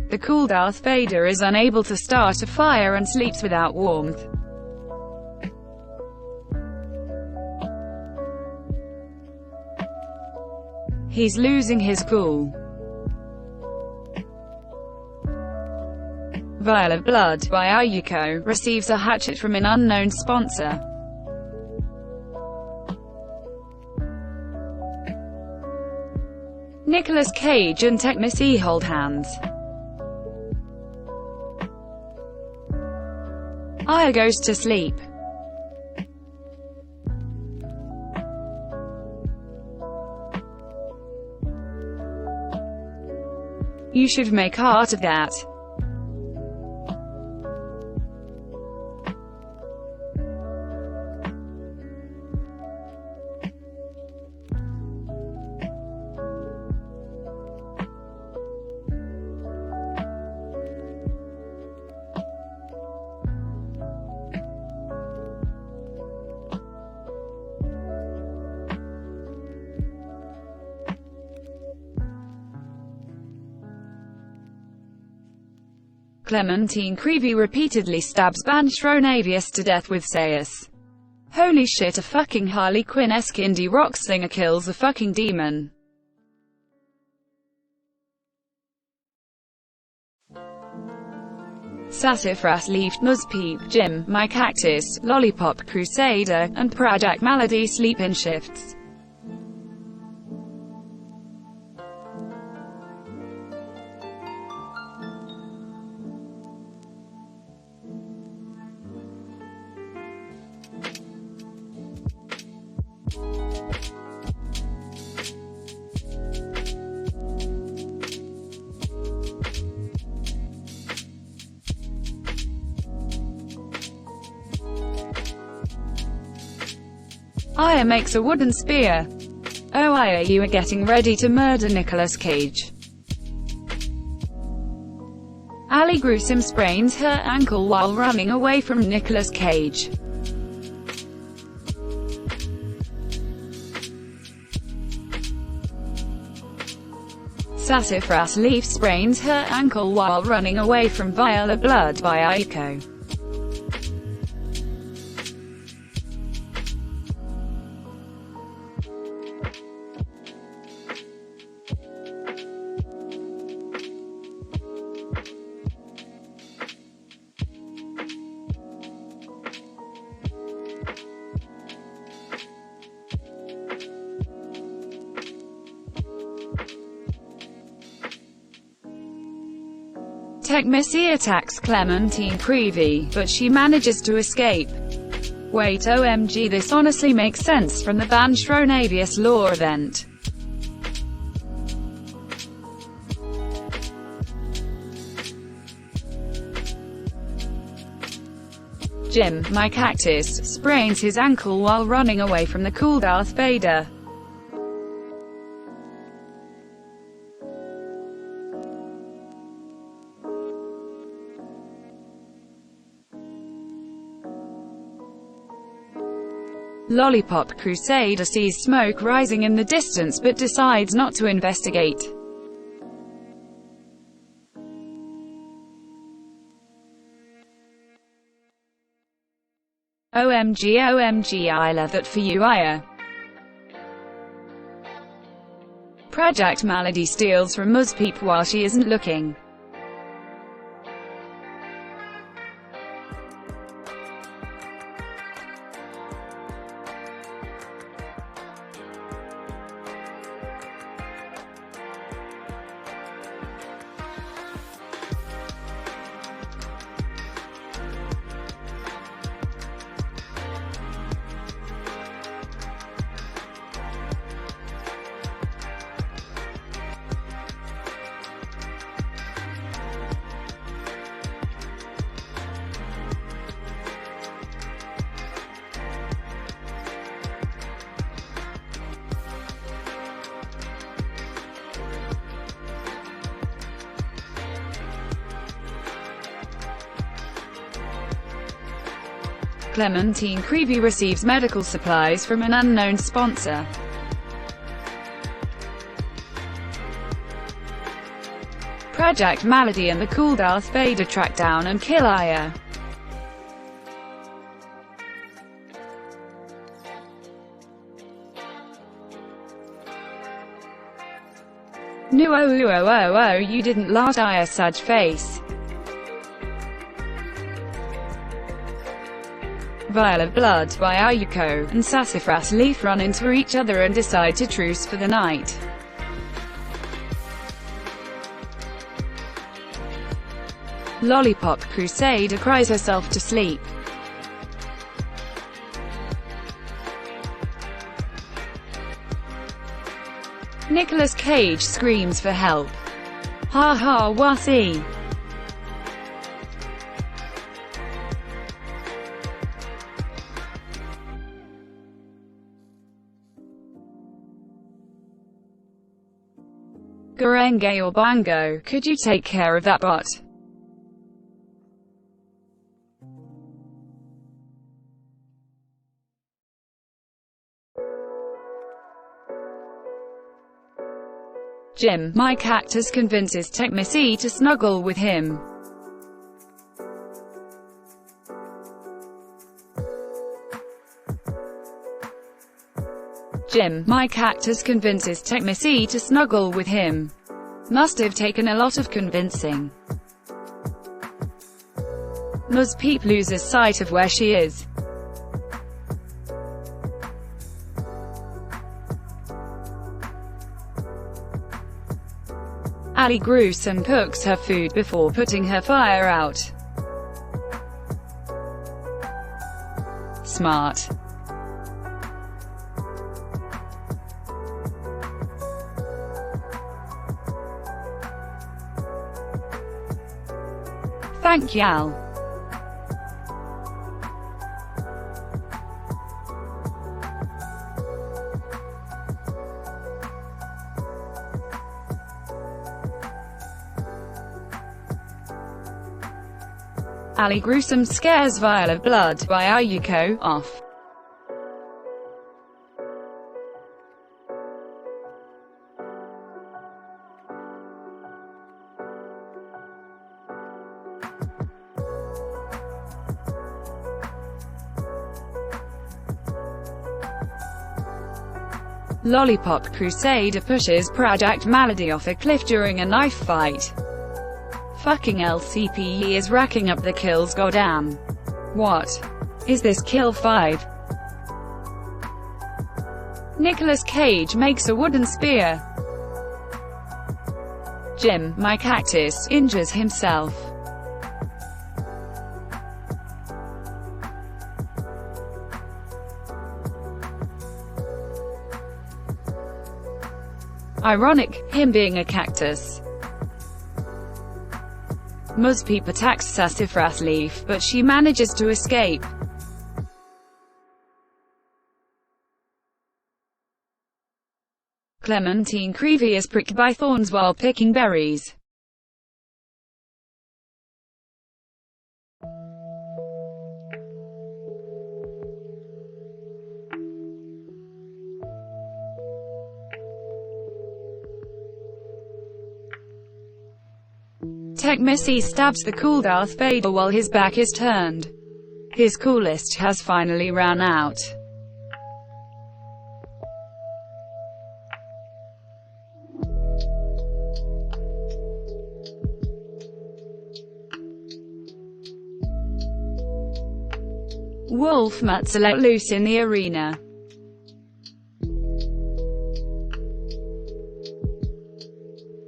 The cool Darth Vader is unable to start a fire and sleeps without warmth. He's losing his cool. Vial of Blood by Ayuko receives a hatchet from an unknown sponsor. Nicolas Cage and Technici hold hands. Aya goes to sleep. You should make art of that. Clementine Creevy repeatedly stabs Banchronavius to death with Sayus. Holy shit, a fucking Harley Quinn-esque indie rock singer kills a fucking demon. Sassafras Leaf, Muzzpeep, Jim, My Cactus, Lollipop Crusader, and Project Malady sleep in shifts. Aya makes a wooden spear. Oh Aya, you are getting ready to murder Nicolas Cage. Ali Gruesome sprains her ankle while running away from Nicolas Cage. Sassafras Leaf sprains her ankle while running away from Vial of Blood by Ayuko. Tech Missy attacks Clementine Creevy, but she manages to escape. Wait, OMG, this honestly makes sense from the Banshronavius Law event. Jim, my cactus, sprains his ankle while running away from the cool Darth Vader. Lollipop Crusader sees smoke rising in the distance but decides not to investigate. OMG, OMG, I love that for you, Aya. Project Malady steals from Muzzpeep while she isn't looking. Clementine Creevy receives medical supplies from an unknown sponsor. Project Malady and the cool Darth Vader track down and kill Aya. No, oh, you didn't last, Aya, Sudge face. Vial of Blood by Ayuko and Sassafras Leaf run into each other and decide to truce for the night. Lollipop Crusader cries herself to sleep. Nicolas Cage screams for help. Ha ha, wussy. Garenge or Bango, could you take care of that bot? Jim, my cactus, convinces Tech Missy to snuggle with him. Jim, my cactus, convinces Tech Missy to snuggle with him. Must have taken a lot of convincing. Muzzpeep loses sight of where she is. Ali Gruesome cooks her food before putting her fire out. Smart. Thank you, Al. Ali Gruesome scares Vial of Blood by Ayuko off. Lollipop Crusader pushes Project Malady off a cliff during a knife fight. Fucking LCPE is racking up the kills, goddamn. What? Is this kill 5? Nicolas Cage makes a wooden spear. Jim, my cactus, injures himself. Ironic, him being a cactus. Muzpeep attacks Sassafras Leaf, but she manages to escape. Clementine Creevy is pricked by thorns while picking berries. Tech Missy stabs the cool Darth Vader while his back is turned. His coolest has finally ran out. Wolf Mutts are let loose in the arena.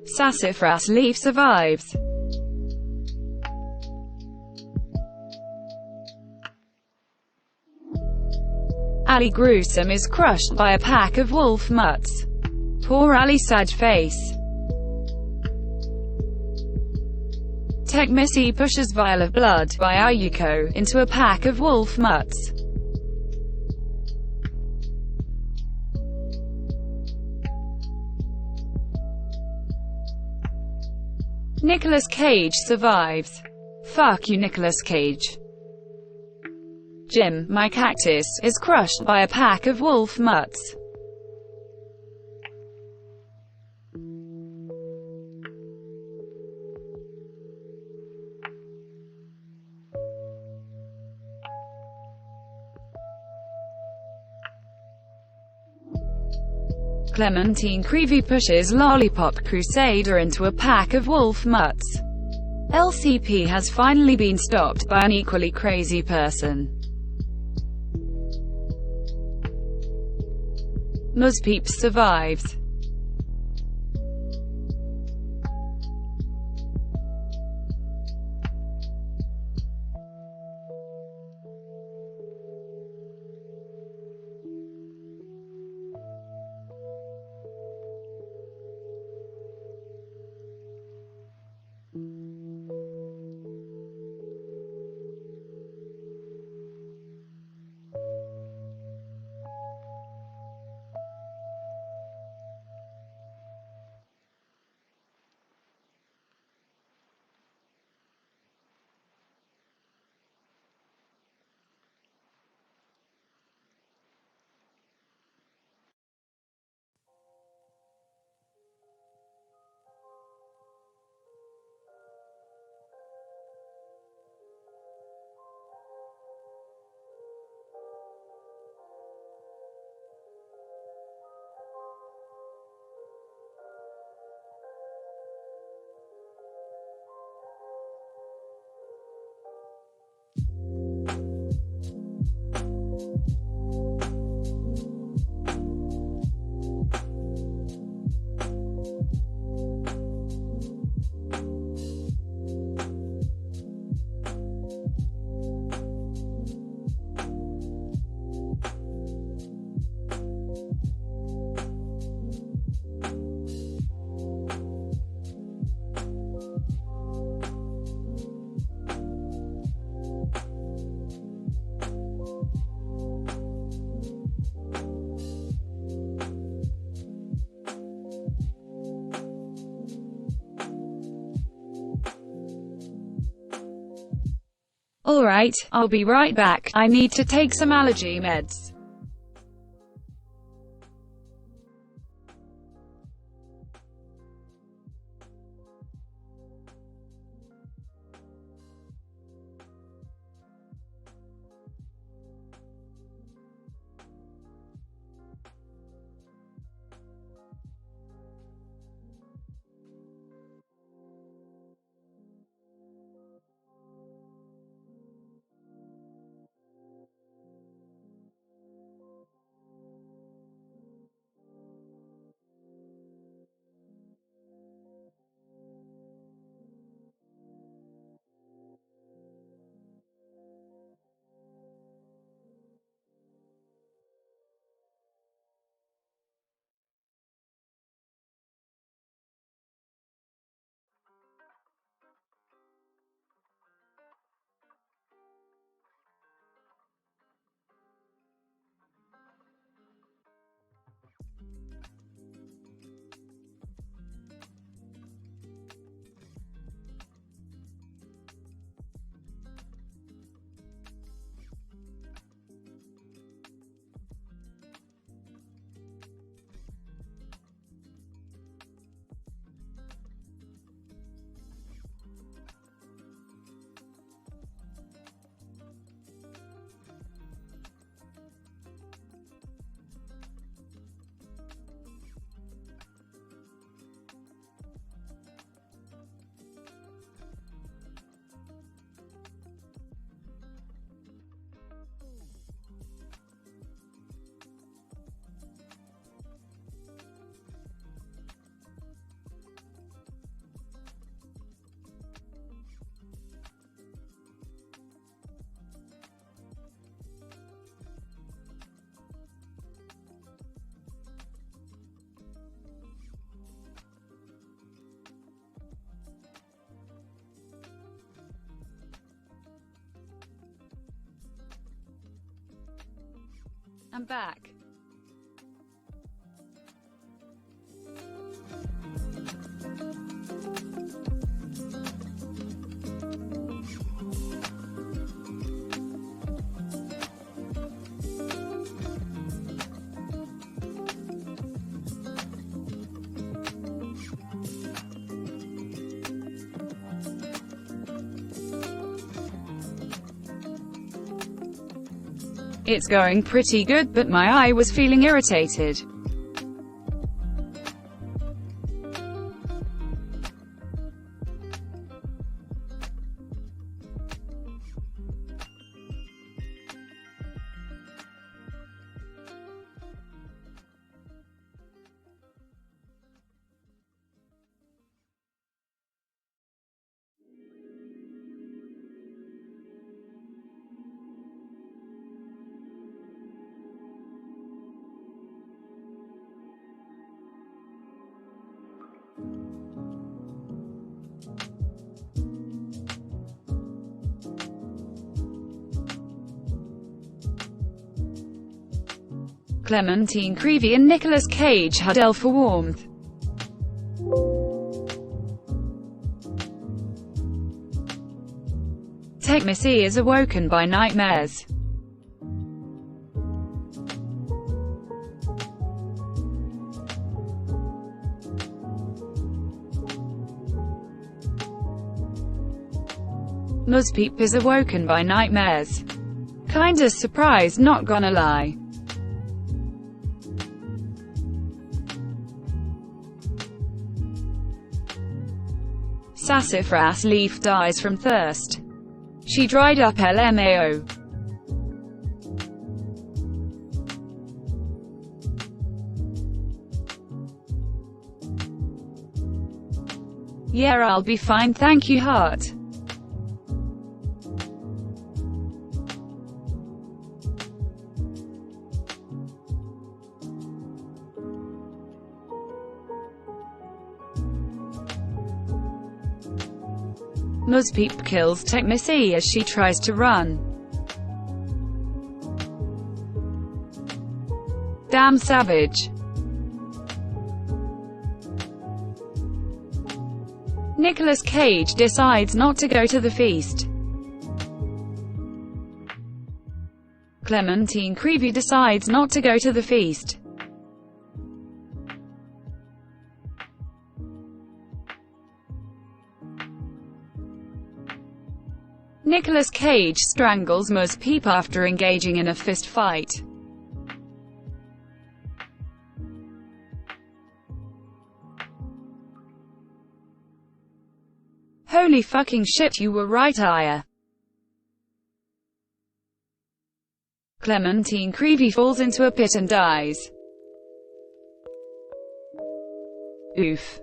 Sassafras Leaf survives. Ali Gruesome is crushed by a pack of wolf mutts. Poor Ali sad face. Tech Missy pushes Vial of Blood by Ayuko into a pack of wolf mutts. Nicolas Cage survives. Fuck you, Nicolas Cage. Jim, my cactus, is crushed by a pack of wolf mutts. Clementine Creevy pushes Lollipop Crusader into a pack of wolf mutts. LCP has finally been stopped by an equally crazy person. Muzpeep survives. Alright, I'll be right back. I need to take some allergy meds. I'm back. It's going pretty good, but my eye was feeling irritated. Clementine Creevy and Nicolas Cage huddle for warmth. Tech Missy is awoken by nightmares. Nuzpeep is awoken by nightmares. Kinda surprised, not gonna lie. Sassafras Leaf dies from thirst. She dried up LMAO. Yeah, I'll be fine, thank you, heart. Nuzpeep kills Tech Missy as she tries to run. Damn savage. Nicolas Cage decides not to go to the feast. Clementine Creevy decides not to go to the feast. Nicolas Cage strangles Nuzpeep after engaging in a fist fight. Holy fucking shit, you were right, Aya. Clementine Creevy falls into a pit and dies. Oof.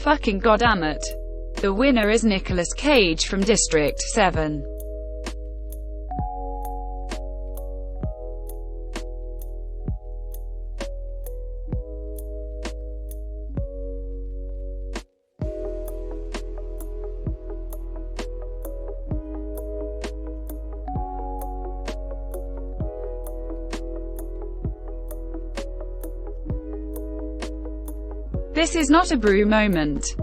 Fucking goddammit. The winner is Nicolas Cage from District 7. This is not a brew moment.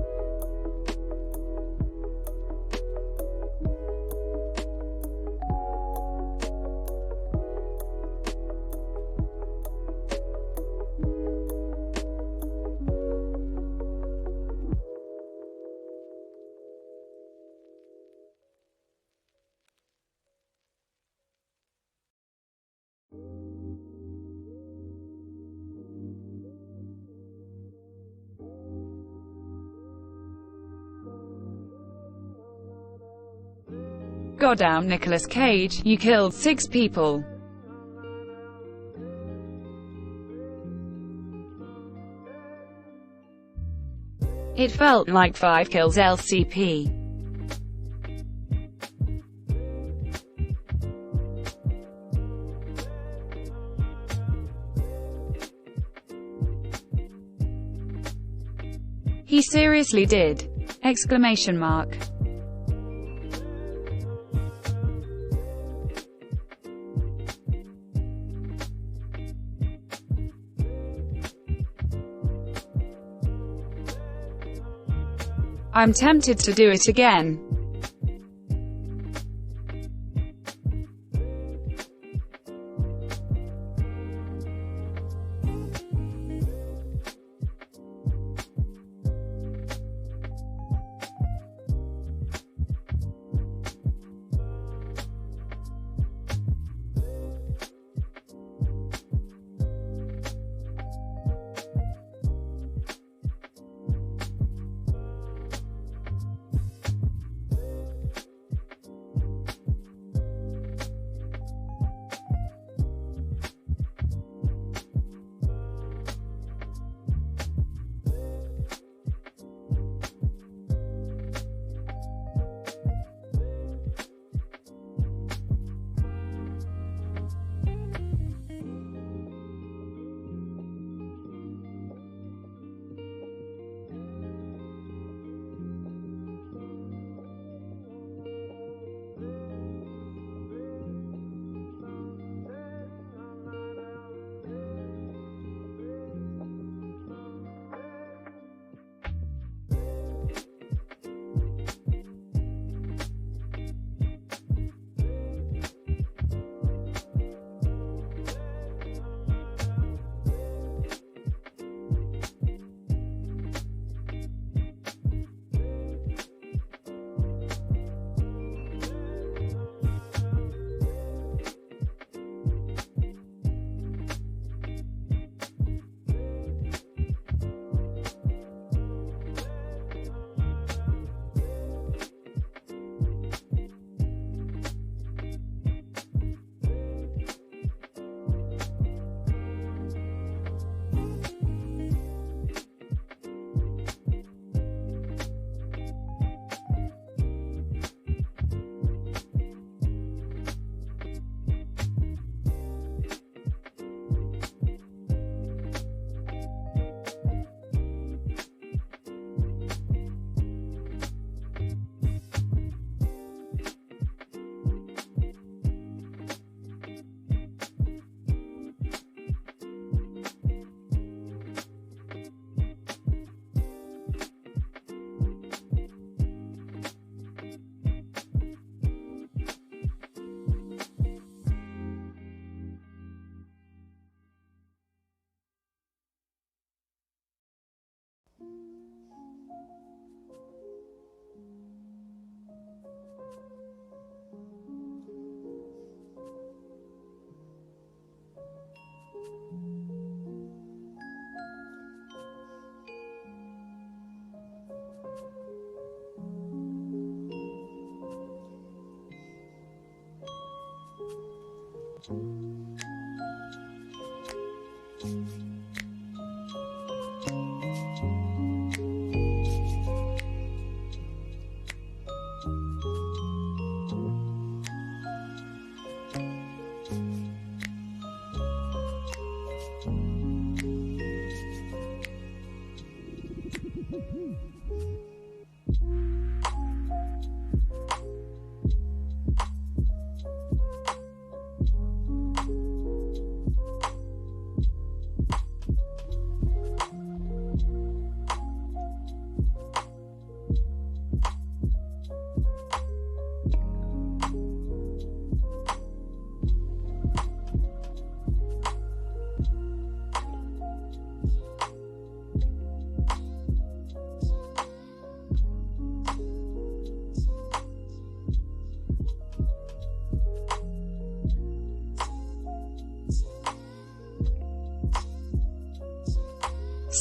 Goddamn Nicolas Cage, you killed 6 people. It felt like 5 kills LCP. He seriously did! Exclamation mark. I'm tempted to do it again.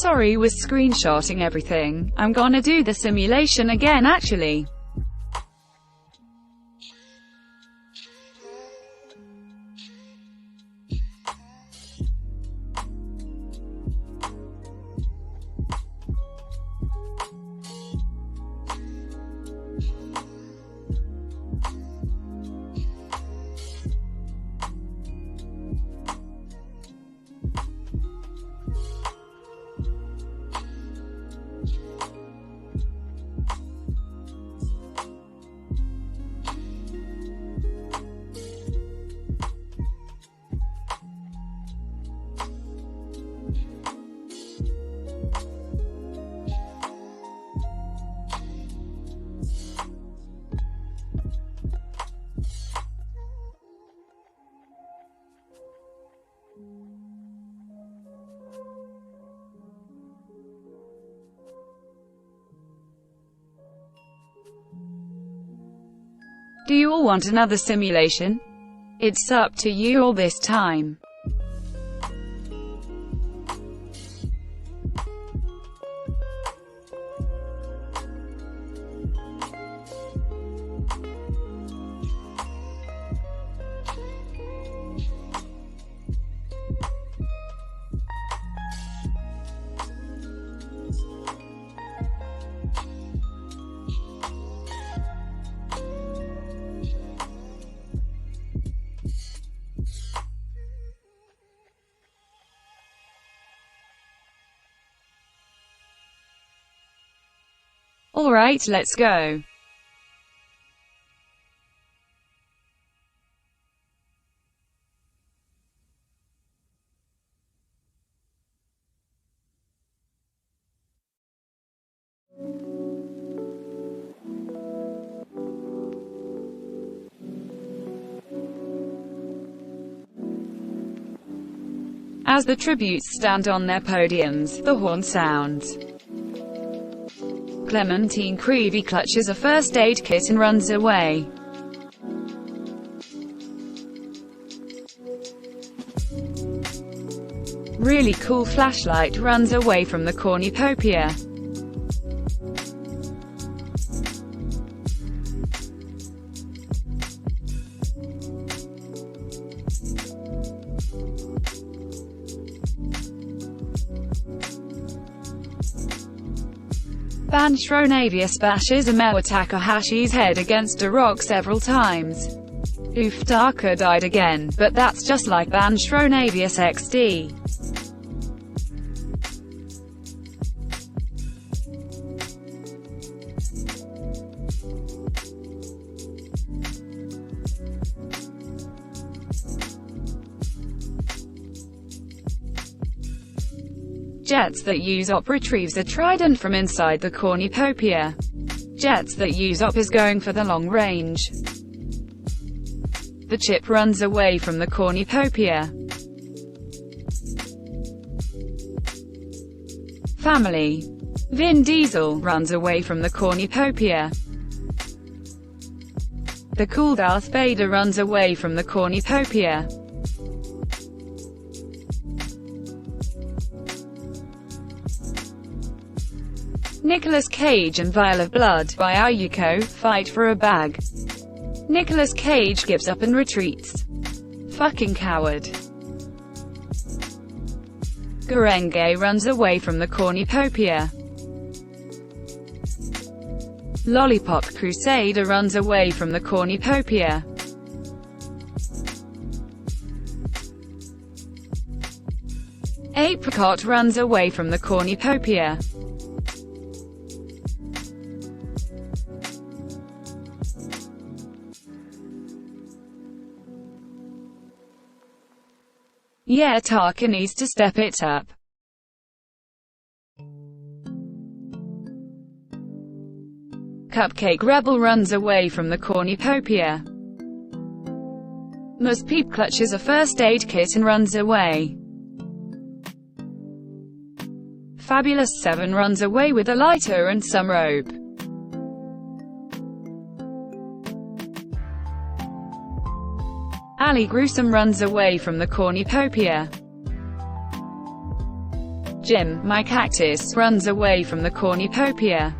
Sorry, was screenshotting everything. I'm gonna do the simulation again actually. Do you all want another simulation? It's up to you all this time. Alright, let's go. As the tributes stand on their podiums, the horn sounds. Clementine Creevy clutches a first aid kit and runs away. Really cool flashlight runs away from the cornucopia. Banshronavius bashes Ameo Takahashi's head against a rock several times. Limpodica died again, but that's just like Banshronavius XD. Jets that use op retrieves a trident from inside the cornucopia. Jets that use op is going for the long range. The chip runs away from the cornucopia. Family. Vin Diesel runs away from the cornucopia. The cool Darth Vader runs away from the cornucopia. Nicolas Cage and Vial of Blood by Ayuko fight for a bag. Nicolas Cage gives up and retreats. Fucking coward. Gurenge runs away from the cornucopia. Lollipop Crusader runs away from the cornucopia. Apricot runs away from the cornucopia. Yeah, Taka needs to step it up. Cupcake Rebel runs away from the cornucopia. Mus Peep clutches a first aid kit and runs away. Fabulous 7 runs away with a lighter and some rope. Ali Gruesome runs away from the cornucopia. Jim, my cactus, runs away from the cornucopia.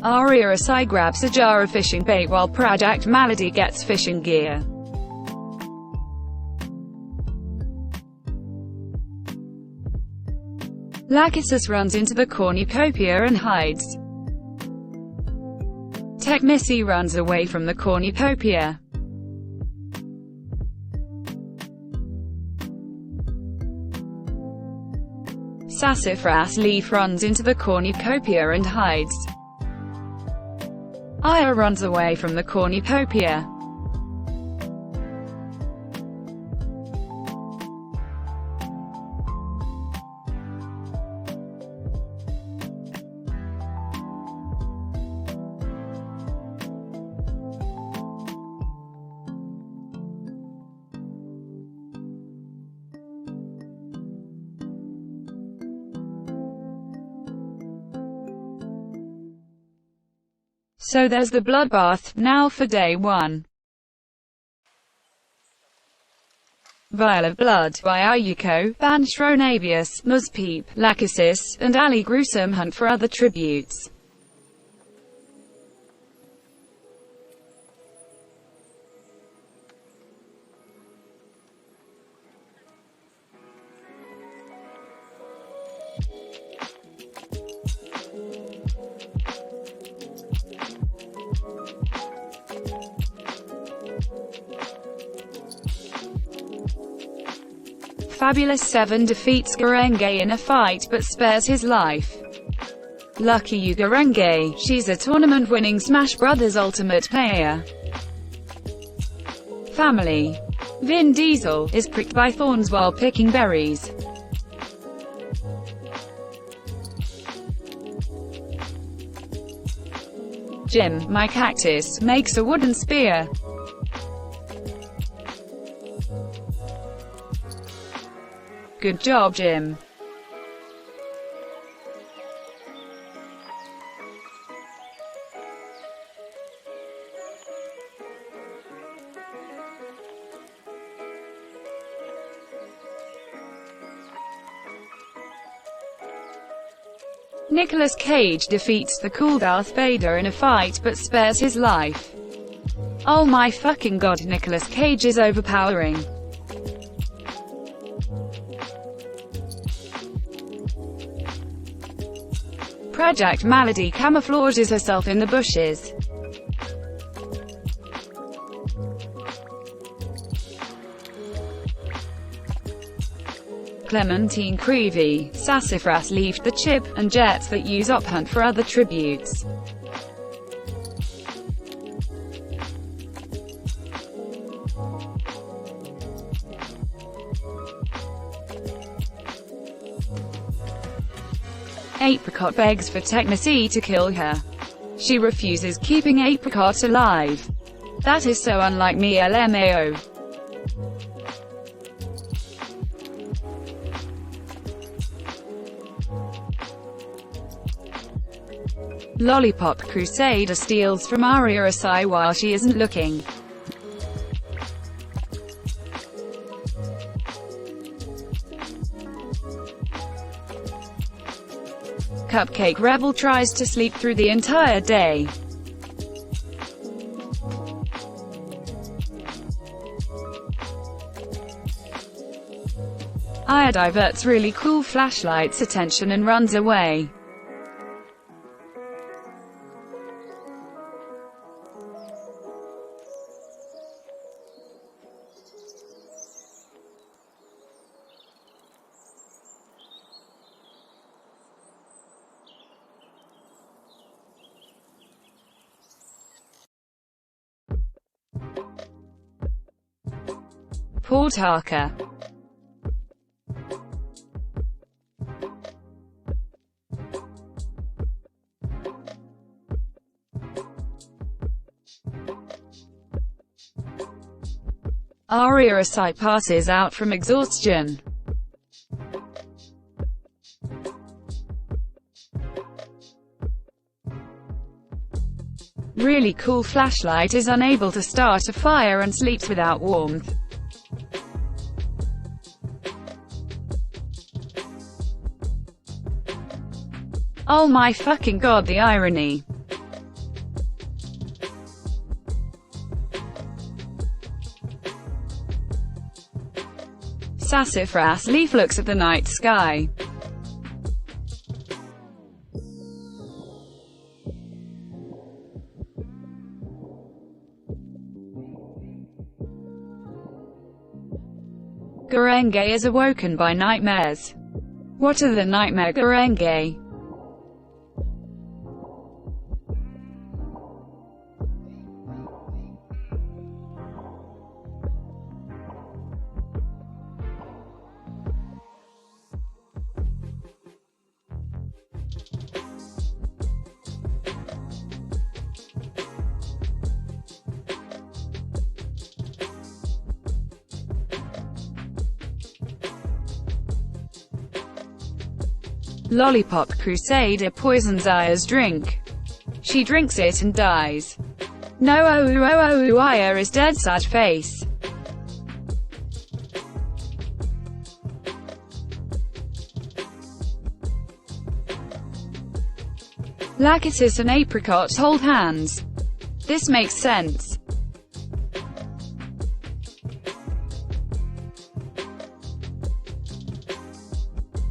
Arya Asai grabs a jar of fishing bait while Project Malady gets fishing gear. Lachesis runs into the cornucopia and hides. Tecmissy runs away from the cornucopia. Sassafras Leaf runs into the cornucopia and hides. Aya runs away from the cornucopia. So there's the bloodbath, now for day 1. Vial of Blood, by Ayuko, Banshronabius, Muzpeep, Lachesis, and Ali Gruesome hunt for other tributes. Fabulous 7 defeats Garenge in a fight but spares his life. Lucky you Garenge, she's a tournament-winning Smash Bros. Ultimate player. Family. Vin Diesel is pricked by thorns while picking berries. Jim, my cactus, makes a wooden spear. Good job, Jim. Nicolas Cage defeats the cool Darth Vader in a fight but spares his life. Oh my fucking god, Nicolas Cage is overpowering. Project Malady camouflages herself in the bushes. Clementine Creevy, Sassafras Leaf the Chip, and Jets that use Op hunt for other tributes. Apricot begs for Tecmissy to kill her. She refuses, keeping Apricot alive. That is so unlike me, LMAO. Lollipop Crusader steals from Arya Asai while she isn't looking. Cupcake Rebel tries to sleep through the entire day. Aya diverts really cool flashlight's attention and runs away. Portaka. Arya Asai passes out from exhaustion. Really cool flashlight is unable to start a fire and sleeps without warmth. Oh my fucking god, the irony. Sassafras Leaf looks at the night sky. Gurenge is awoken by nightmares. What are the nightmare Gurenge? Lollipop Crusader poisons Aya's drink. She drinks it and dies. No, Aya is dead, sad face. Lachesis and Apricot hold hands. This makes sense.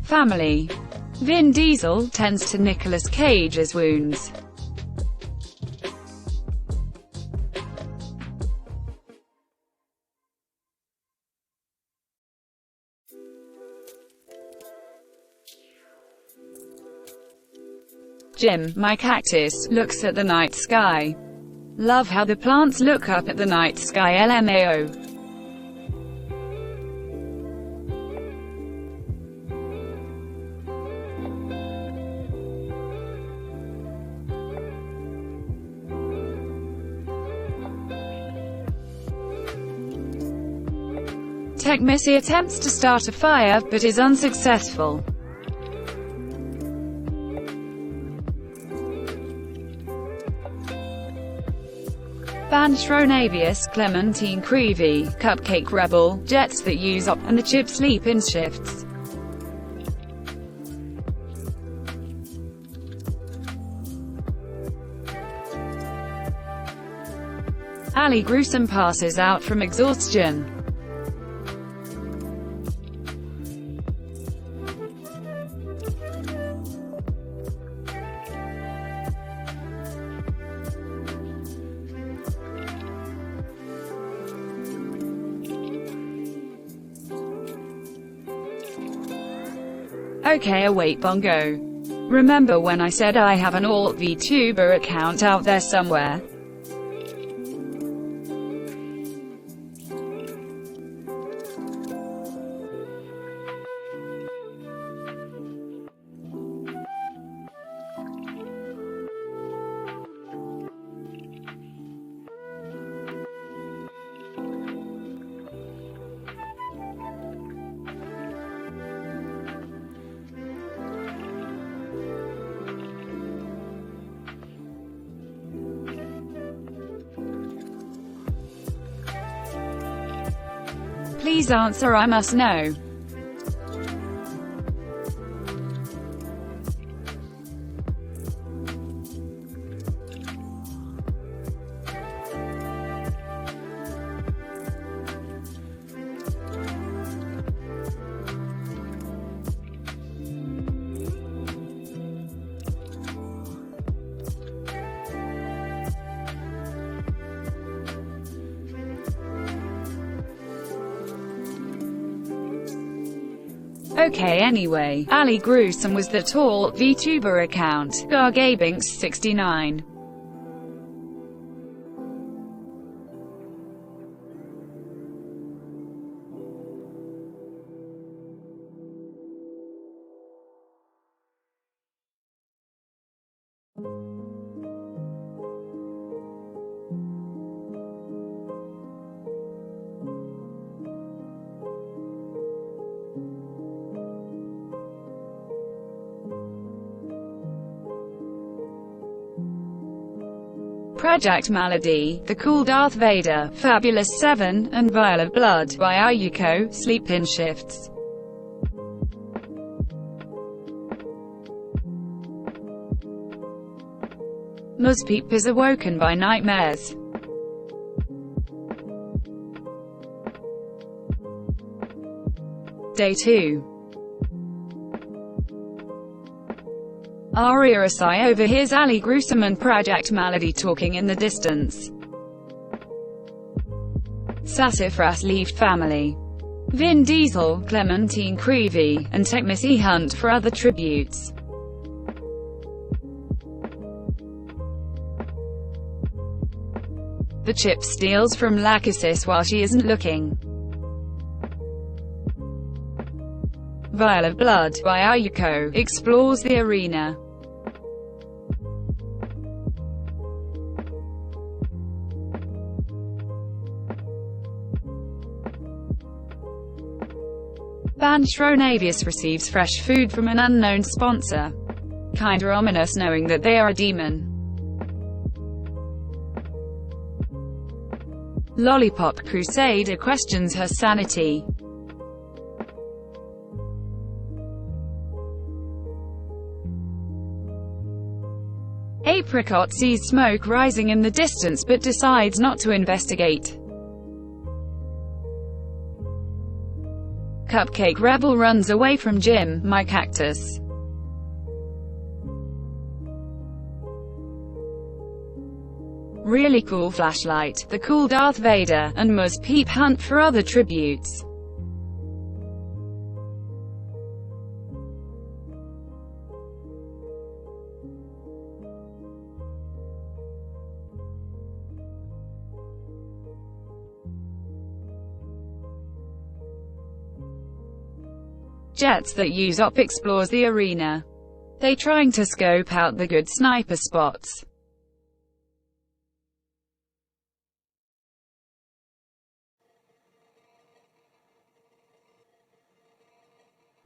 Family. Vin Diesel tends to Nicolas Cage's wounds. Jim, my cactus, looks at the night sky. Love how the plants look up at the night sky. LMAO. Tech Missy attempts to start a fire, but is unsuccessful. Banshronavius, Clementine Creevy, Cupcake Rebel, jets that use up, and the chip sleep in shifts. Ali Gruesome passes out from exhaustion. Okay, wait, Bongo. Remember when I said I have an alt VTuber account out there somewhere? Please answer, I must know. Okay, anyway, Ali Gruesome was the tall VTuber account, Gargabinks69. Project Malady, The Cool Darth Vader, Fabulous 7, and Vial of Blood by Ayuko, sleep in shifts. Muzpeep is awoken by nightmares. Day 2. Arya Asai overhears Ali Gruesome and Project Malady talking in the distance. Sassafras Leaf family. Vin Diesel, Clementine Creevy, and Tech Missy hunt for other tributes. The Chip steals from Lachesis while she isn't looking. Vial of Blood by Ayuko explores the arena. Band Shronavius receives fresh food from an unknown sponsor. Kinda ominous knowing that they are a demon. Lollipop Crusader questions her sanity. Apricot sees smoke rising in the distance but decides not to investigate. Cupcake Rebel runs away from Jim, my cactus. Really cool flashlight, the cool Darth Vader, and Muzpeep hunt for other tributes. Jets that use op explores the arena. They trying to scope out the good sniper spots.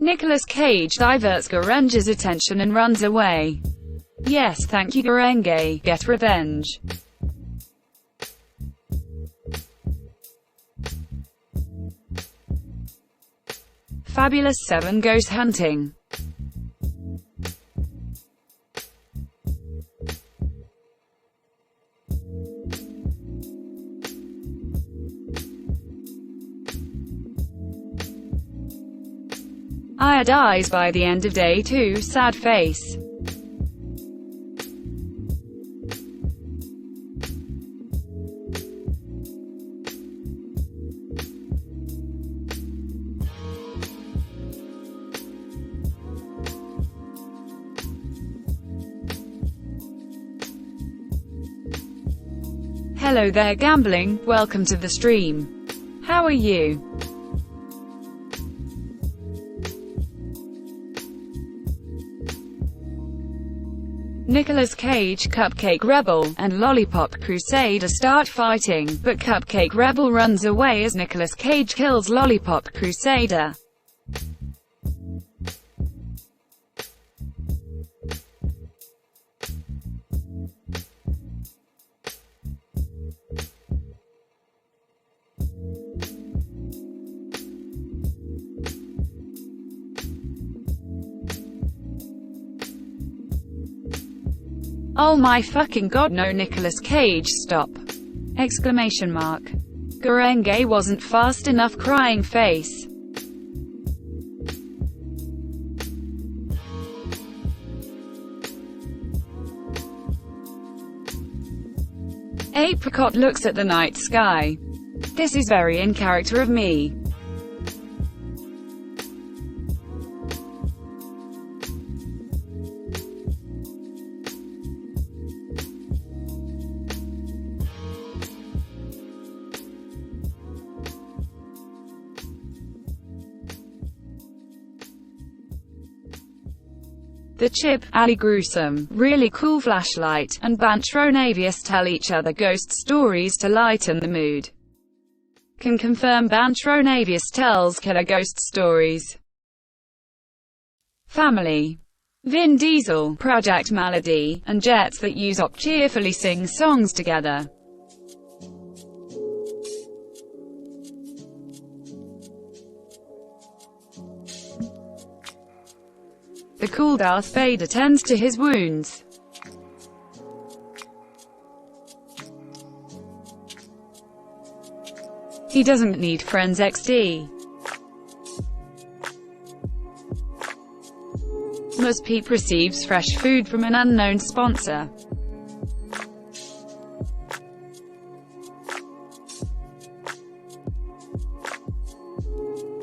Nicolas Cage diverts Garange's attention and runs away. Yes, thank you Garenge, get revenge. Fabulous 7 goes hunting. Aya dies by the end of day 2, sad face. Hello there gambling, welcome to the stream. How are you? Nicolas Cage, Cupcake Rebel, and Lollipop Crusader start fighting, but Cupcake Rebel runs away as Nicolas Cage kills Lollipop Crusader. Oh my fucking god, no, Nicolas Cage, stop! Exclamation mark. Garenge wasn't fast enough, crying face. Apricot looks at the night sky. This is very in character of me. The Chip, Ali Gruesome, Really Cool Flashlight, and Banchronavius tell each other ghost stories to lighten the mood. Can confirm Banchronavius tells killer ghost stories. Family. Vin Diesel, Project Malady, and Jets that use op cheerfully sing songs together. The cool Darth Vader tends to his wounds. He doesn't need friends XD. Peep receives fresh food from an unknown sponsor.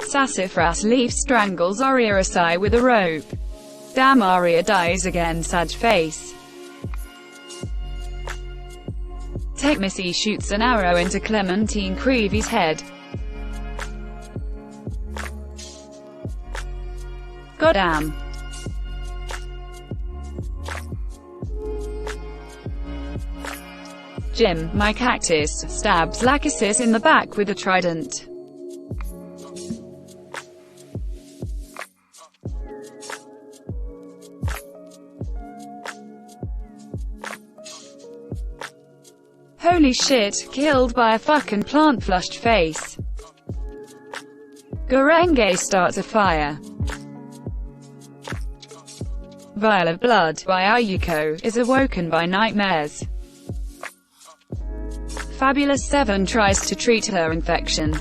Sassafras Leaf strangles Aria Asai with a rope. Damn, Aria dies again, sad face. Take Missy shoots an arrow into Clementine Creevy's head. Goddamn. Jim, my cactus, stabs Lachesis in the back with a trident. Holy shit, killed by a fucking plant flushed face. Gorenge starts a fire. Vial of Blood by Ayuko is awoken by nightmares. Fabulous 7 tries to treat her infection.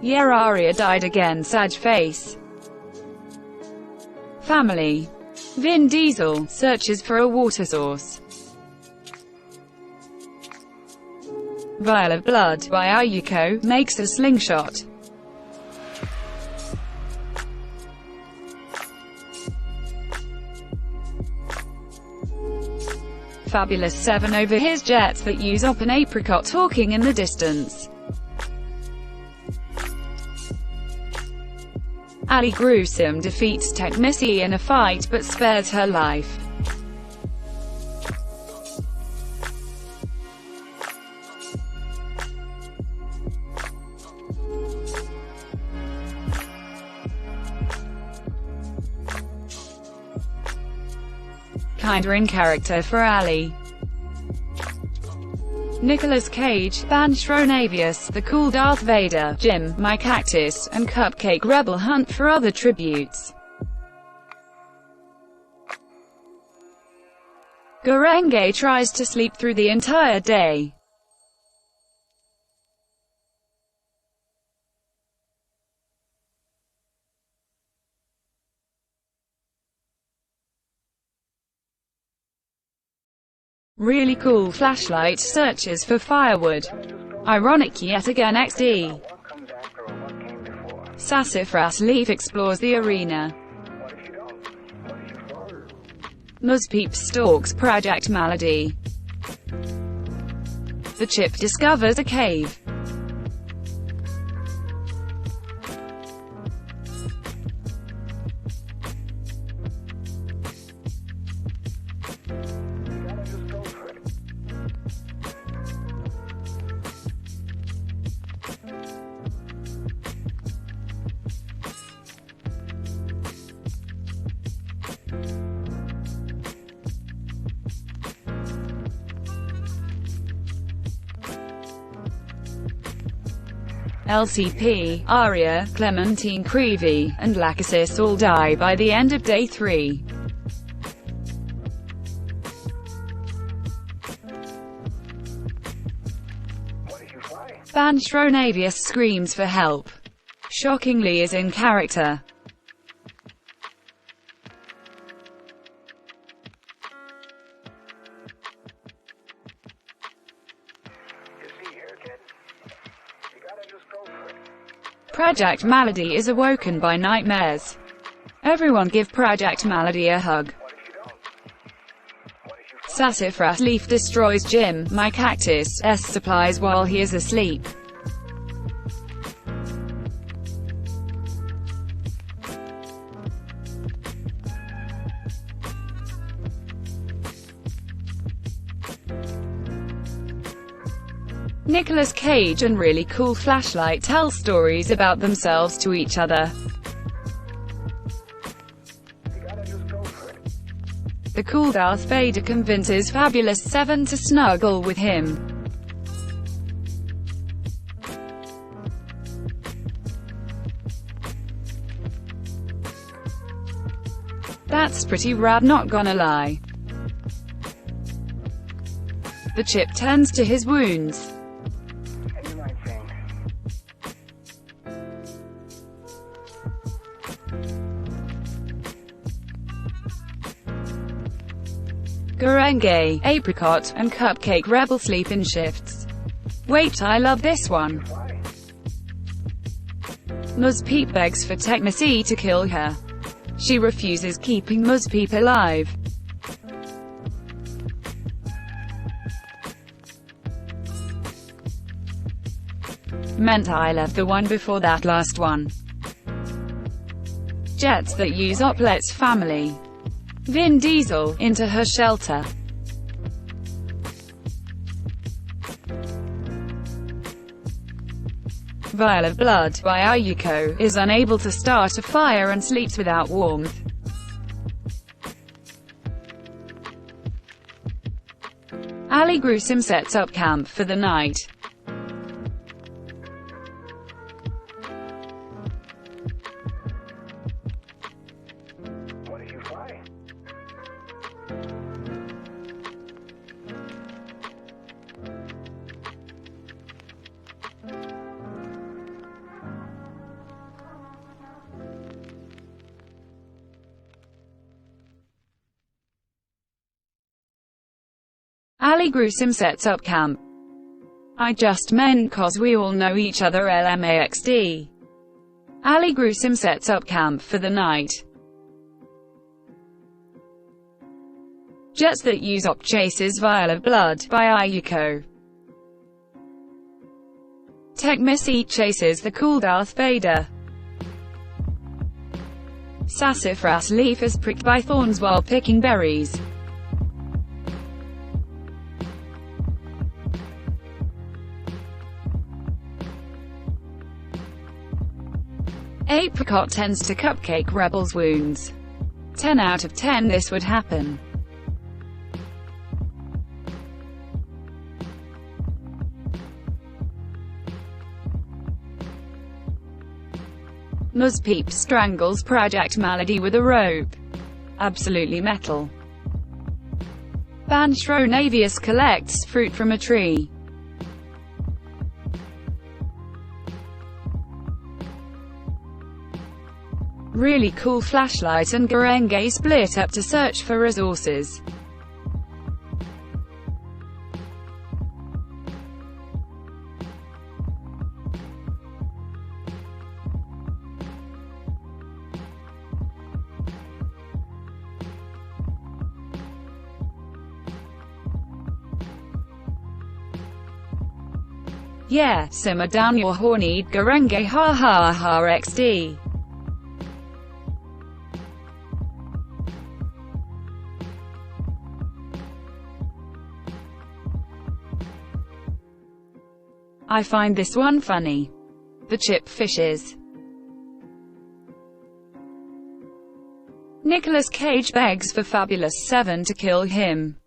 Yeah, Aria died again, sad face. Family. Vin Diesel searches for a water source. Vial of Blood by Ayuko makes a slingshot. Fabulous 7 overhears jets that use up an apricot talking in the distance. Ali Gruesome defeats Tech Missy in a fight but spares her life. Kinda in character for Ali. Nicolas Cage, Banshronavius, the cool Darth Vader, Jim, my cactus, and Cupcake Rebel hunt for other tributes. Gorenge tries to sleep through the entire day. Really cool flashlight searches for firewood. Ironic yet again XD. Sassafras Leaf explores the arena. Nuzpeep stalks Project Malady. The chip discovers a cave. LCP, Aria, Clementine Creevy, and Lachesis all die by the end of day 3. Banshronavius screams for help. Shockingly is in character. Project Malady is awoken by nightmares. Everyone give Project Malady a hug. Sassafras Leaf destroys Jim, my cactus, supplies while he is asleep. Nicolas Cage and Really Cool Flashlight tell stories about themselves to each other. The cool Darth Vader convinces Fabulous 7 to snuggle with him. That's pretty rad, not gonna lie. The chip tends to his wounds. Gurenge, Apricot, and Cupcake Rebel sleep in shifts. Wait, I love this one. Muzpeep begs for Technacy to kill her. She refuses, keeping Muzpeep alive. Meant I left the one before that last one. Jets that use Oplet's family. Vin Diesel, into her shelter. Vial of Blood, by Ayuko, is unable to start a fire and sleeps without warmth. Ali Gruesome sets up camp for the night. Ali Gruesome sets up camp. I just meant cause we all know each other LMAXD. Ali Gruesome sets up camp for the night. Jets that use Op chases Vial of Blood, by Ayuko. Tech Missy chases the cool Darth Vader. Sassafras Leaf is pricked by thorns while picking berries. Apricot tends to Cupcake Rebel's wounds. 10 out of 10 this would happen. Muzpeep strangles Project Malady with a rope. Absolutely metal. Banshronavius collects fruit from a tree. Really cool flashlight and Gurenge split up to search for resources. Yeah, simmer down your horny Gurenge, ha ha ha xd. I find this one funny. The chip fishes. Nicolas Cage begs for Fabulous 7 to kill him.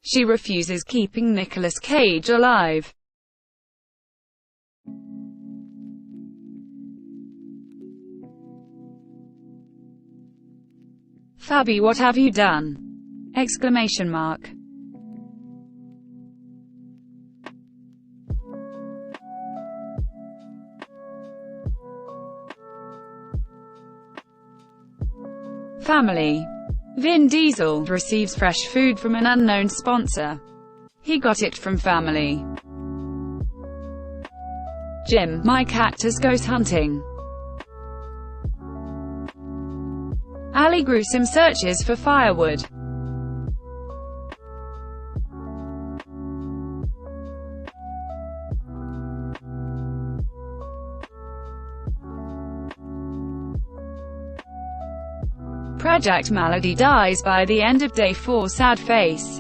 She refuses, keeping Nicolas Cage alive. Fabi, what have you done? Exclamation mark. Family. Vin Diesel receives fresh food from an unknown sponsor. He got it from family. Jim, my cactus goes hunting. Ali Gruesome searches for firewood. Project Malady dies by the end of day 4. Sad face.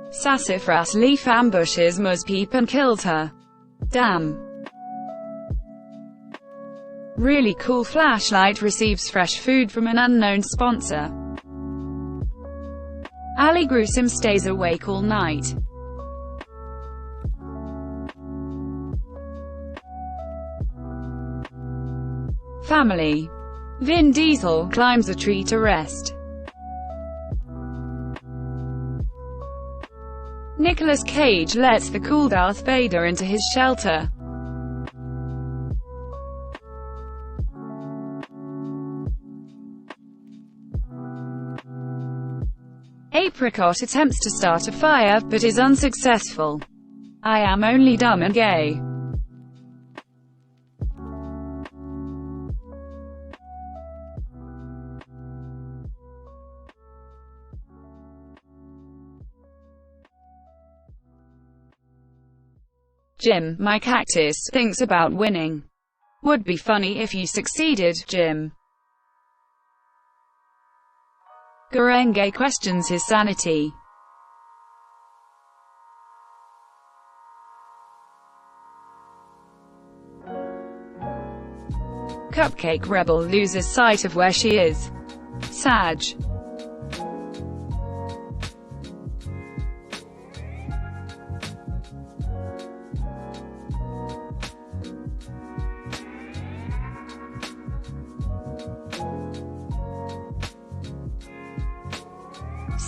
Sassafras Leaf ambushes Muzpeep and kills her. Damn. Really cool flashlight receives fresh food from an unknown sponsor. Ali Gruesome stays awake all night. Family. Vin Diesel climbs a tree to rest. Nicolas Cage lets the cool Darth Vader into his shelter. Apricot attempts to start a fire, but is unsuccessful. I am only dumb and gay. Jim, my cactus, thinks about winning. Would be funny if you succeeded, Jim. Gurenge questions his sanity. Cupcake Rebel loses sight of where she is. Sag.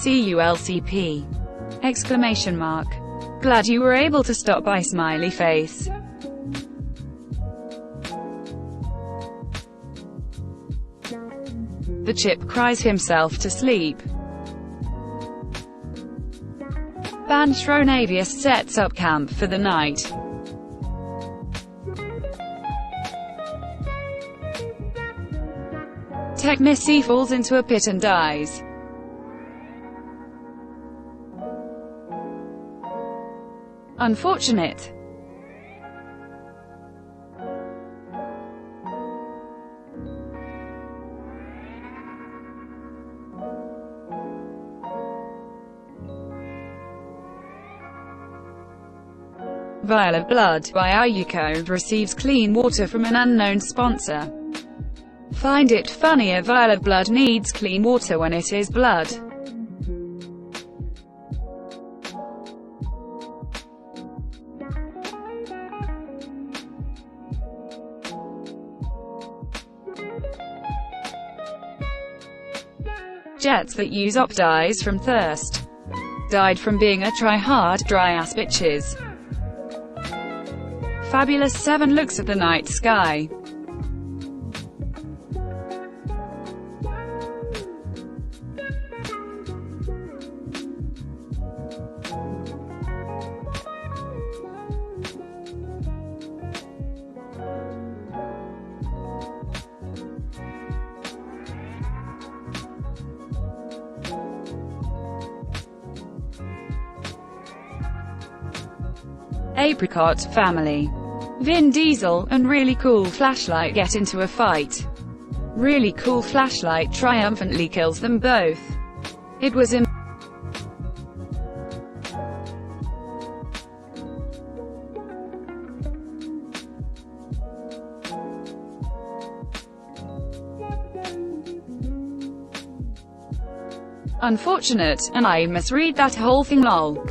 CULCP! Exclamation mark. Glad you were able to stop by, smiley face. The chip cries himself to sleep. Banshronavius sets up camp for the night. Techmissy falls into a pit and dies. Unfortunate. Vial of Blood by Ayuko receives clean water from an unknown sponsor. Find it funny a vial of blood needs clean water when it is blood. Jets that use op dies from thirst. Died from being a try-hard, dry-ass bitches. Fabulous 7 looks at the night sky. Apricot family. Vin Diesel and really cool flashlight get into a fight. Really cool flashlight triumphantly kills them both. It was unfortunate, and I misread that whole thing, lol.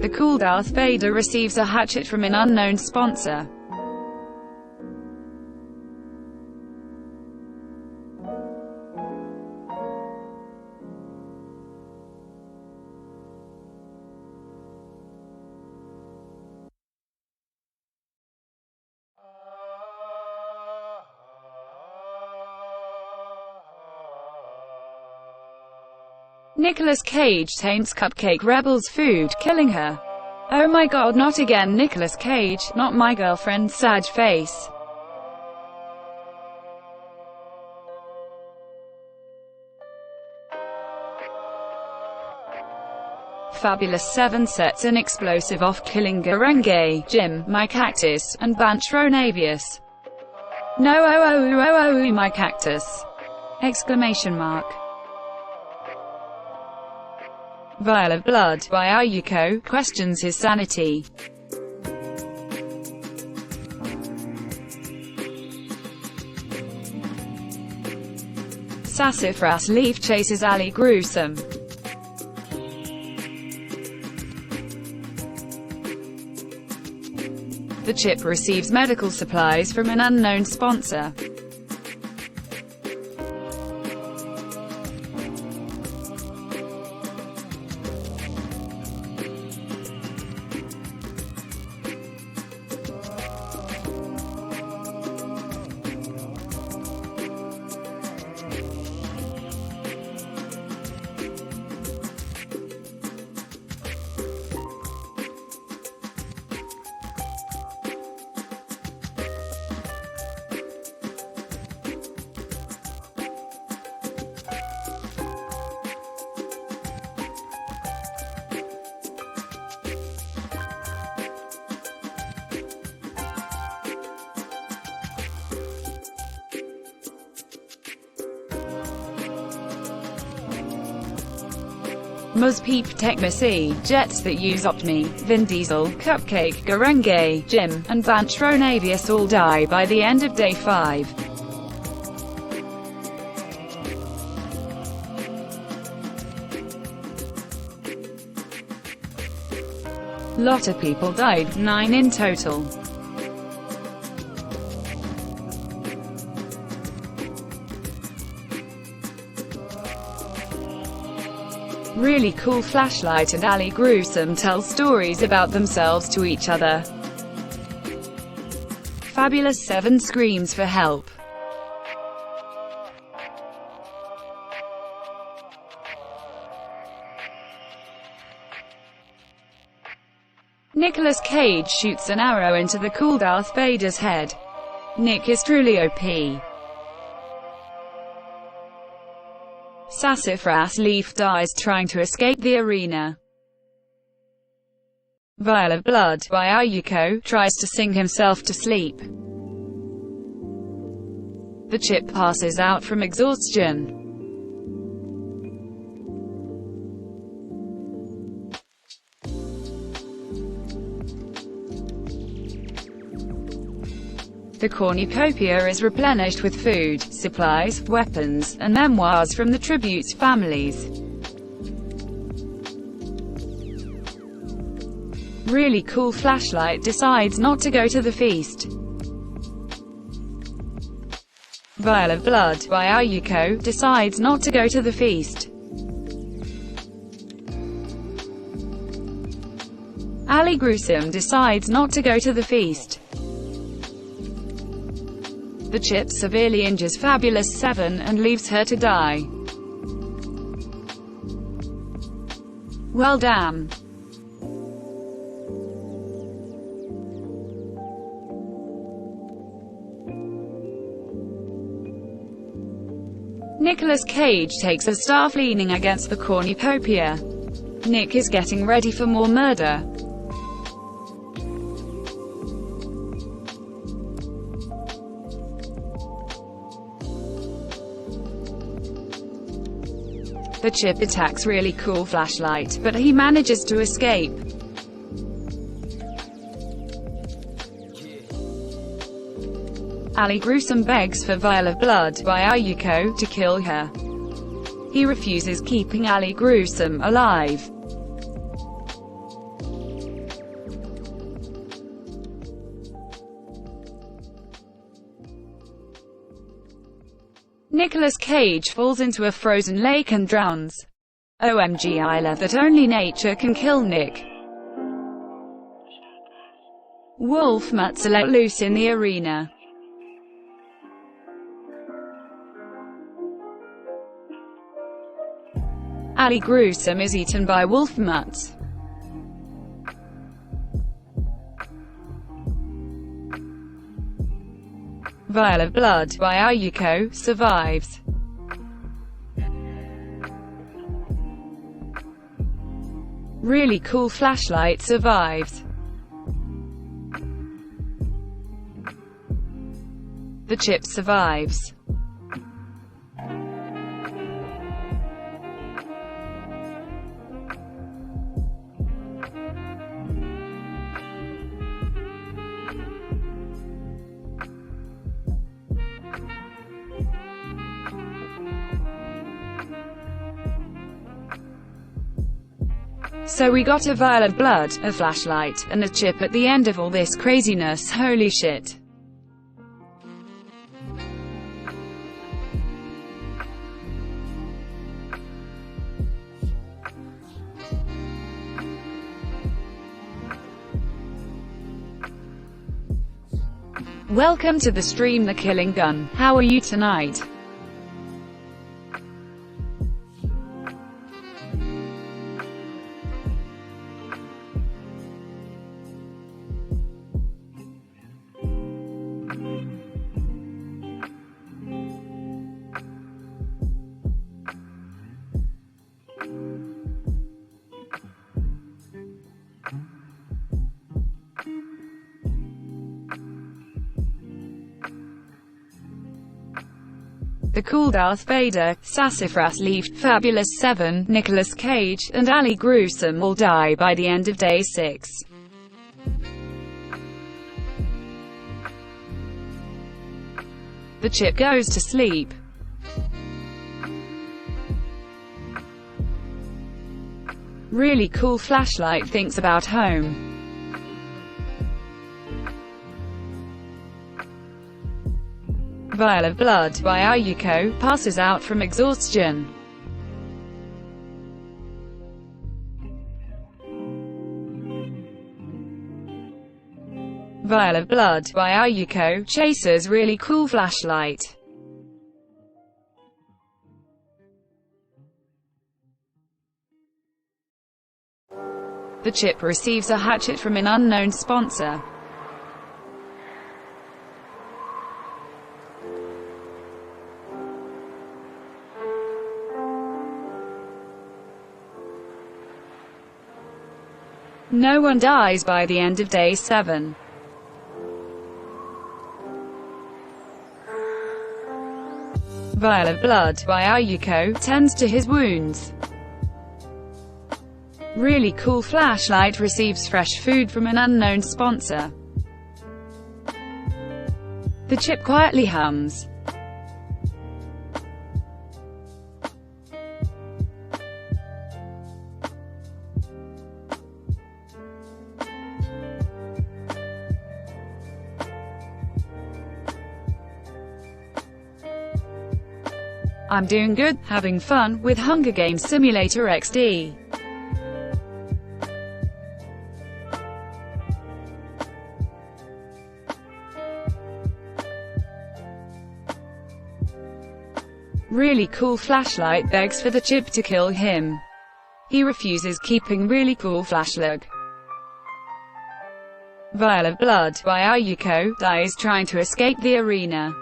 The cool Darth Vader receives a hatchet from an unknown sponsor. Nicolas Cage taints Cupcake Rebel's food, killing her. Oh my god, not again Nicolas Cage, not my girlfriend, sad face. Fabulous 7 sets an explosive off, killing Gurenge, Jim, my cactus, and Banshronavius. No, oh, my cactus! Exclamation mark. Vial of Blood by Ayuko questions his sanity. Sassafras Leaf chases Ali Gruesome. The chip receives medical supplies from an unknown sponsor. Muzz Peep Techmacy, jets that use Optmi, Vin Diesel, Cupcake, Garenge, Jim, and Banchronavius all die by the end of day 5. Lot of people died, 9 in total. Really cool flashlight and Ali Gruesome tell stories about themselves to each other. Fabulous 7 screams for help. Nicolas Cage shoots an arrow into the cool Darth Vader's head. Nick is truly OP. Sassafras Leaf dies trying to escape the arena. Vial of Blood by Ayuko tries to sing himself to sleep. The chip passes out from exhaustion. The cornucopia is replenished with food, supplies, weapons, and memoirs from the tributes' families. Really cool flashlight decides not to go to the feast. Vial of Blood by Ayuko decides not to go to the feast. Ali Gruesome decides not to go to the feast. The chip severely injures Fabulous 7 and leaves her to die. Well damn. Nicolas Cage takes a staff leaning against the cornucopia. Nick is getting ready for more murder. The chip attacks really cool flashlight, but he manages to escape. Ali Gruesome begs for Vial of Blood by Ayuko to kill her. He refuses, keeping Ali Gruesome alive. Nicolas Cage falls into a frozen lake and drowns. OMG, I love that only nature can kill Nick. Wolf mutts are let loose in the arena. Ali Gruesome is eaten by wolf mutts. Vial of Blood by Ayuko survives. Really cool flashlight survives. The chip survives. So we got a vial of blood, a flashlight, and a chip at the end of all this craziness. Holy shit. Welcome to the stream The Killing Gun. How are you tonight? The cool Darth Vader, Sassafras Leaf, Fabulous 7, Nicolas Cage, and Ali Gruesome all die by the end of day 6. The chip goes to sleep. Really cool flashlight thinks about home. Vial of blood by Ayuko passes out from exhaustion. Vial of blood by Ayuko chases really cool flashlight. The chip receives a hatchet from an unknown sponsor. No one dies by the end of day 7. Vial of blood by Ayuko tends to his wounds. Really cool flashlight receives fresh food from an unknown sponsor. The chip quietly hums. I'm doing good, having fun with Hunger Games Simulator XD. Really cool flashlight begs for the chip to kill him. He refuses, keeping really cool flashlight. Vial of blood by Ayuko dies trying to escape the arena.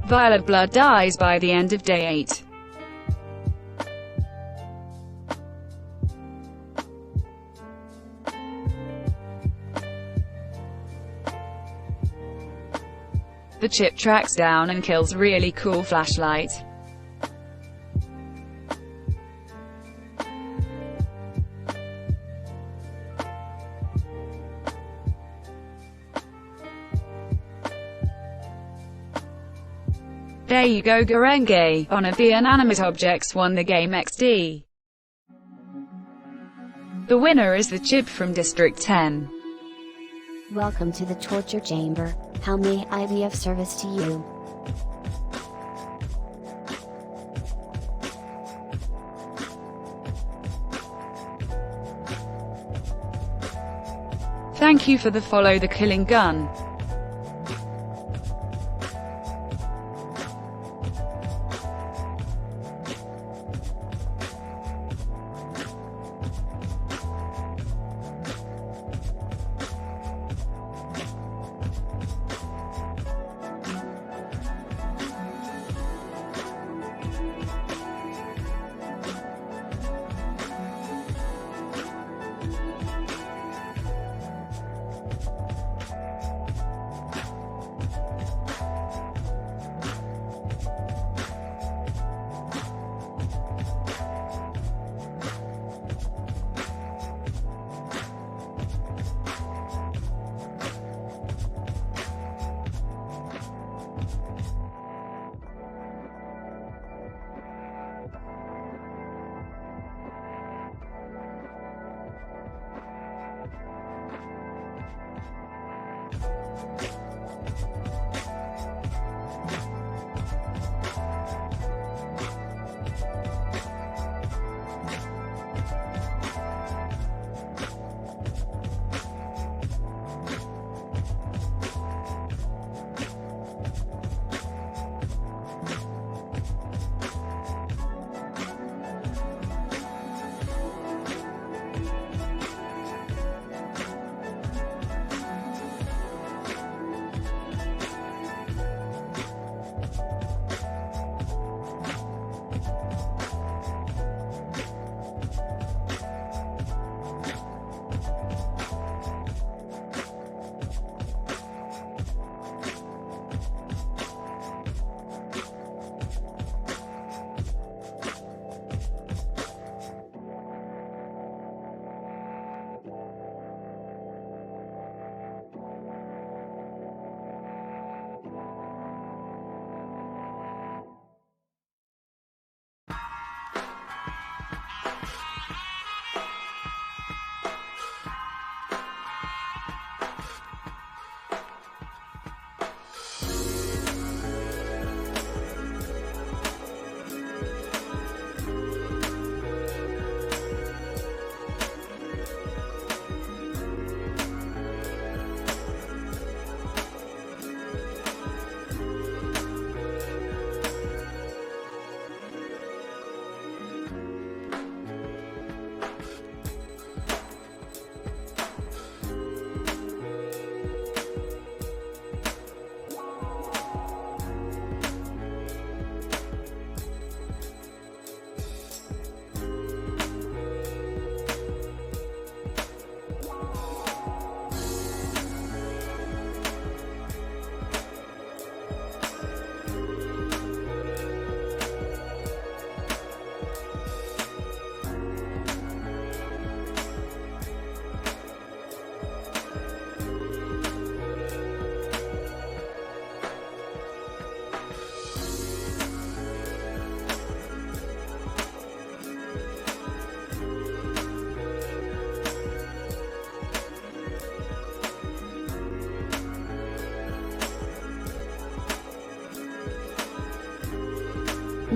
Vial of blood dies by the end of day 8. The chip tracks down and kills really cool flashlight. There you go, Garenge. Honor the inanimate objects won the game XD. The winner is the chip from District 10. Welcome to the torture chamber. How may I be of service to you? Thank you for the follow the killing gun.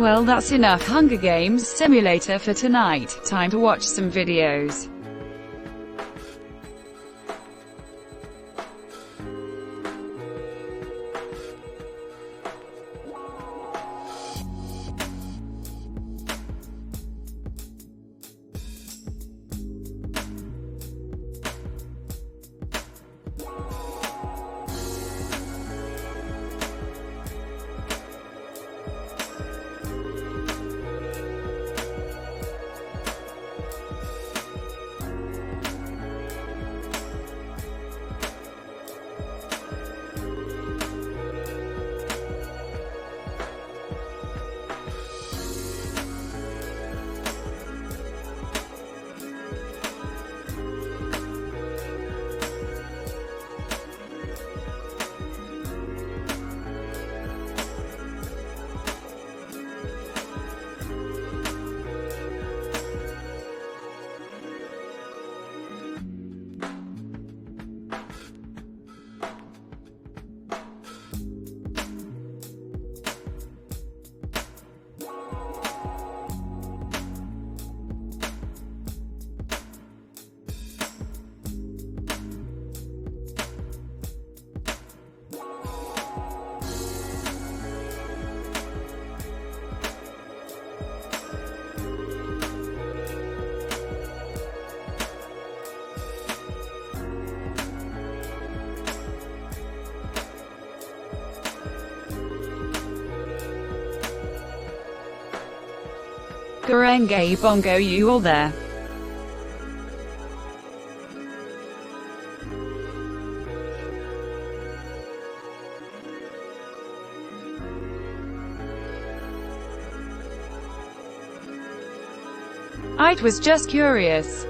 Well, that's enough Hunger Games simulator for tonight. Time to watch some videos. Garenge bongo, you all there? I was just curious.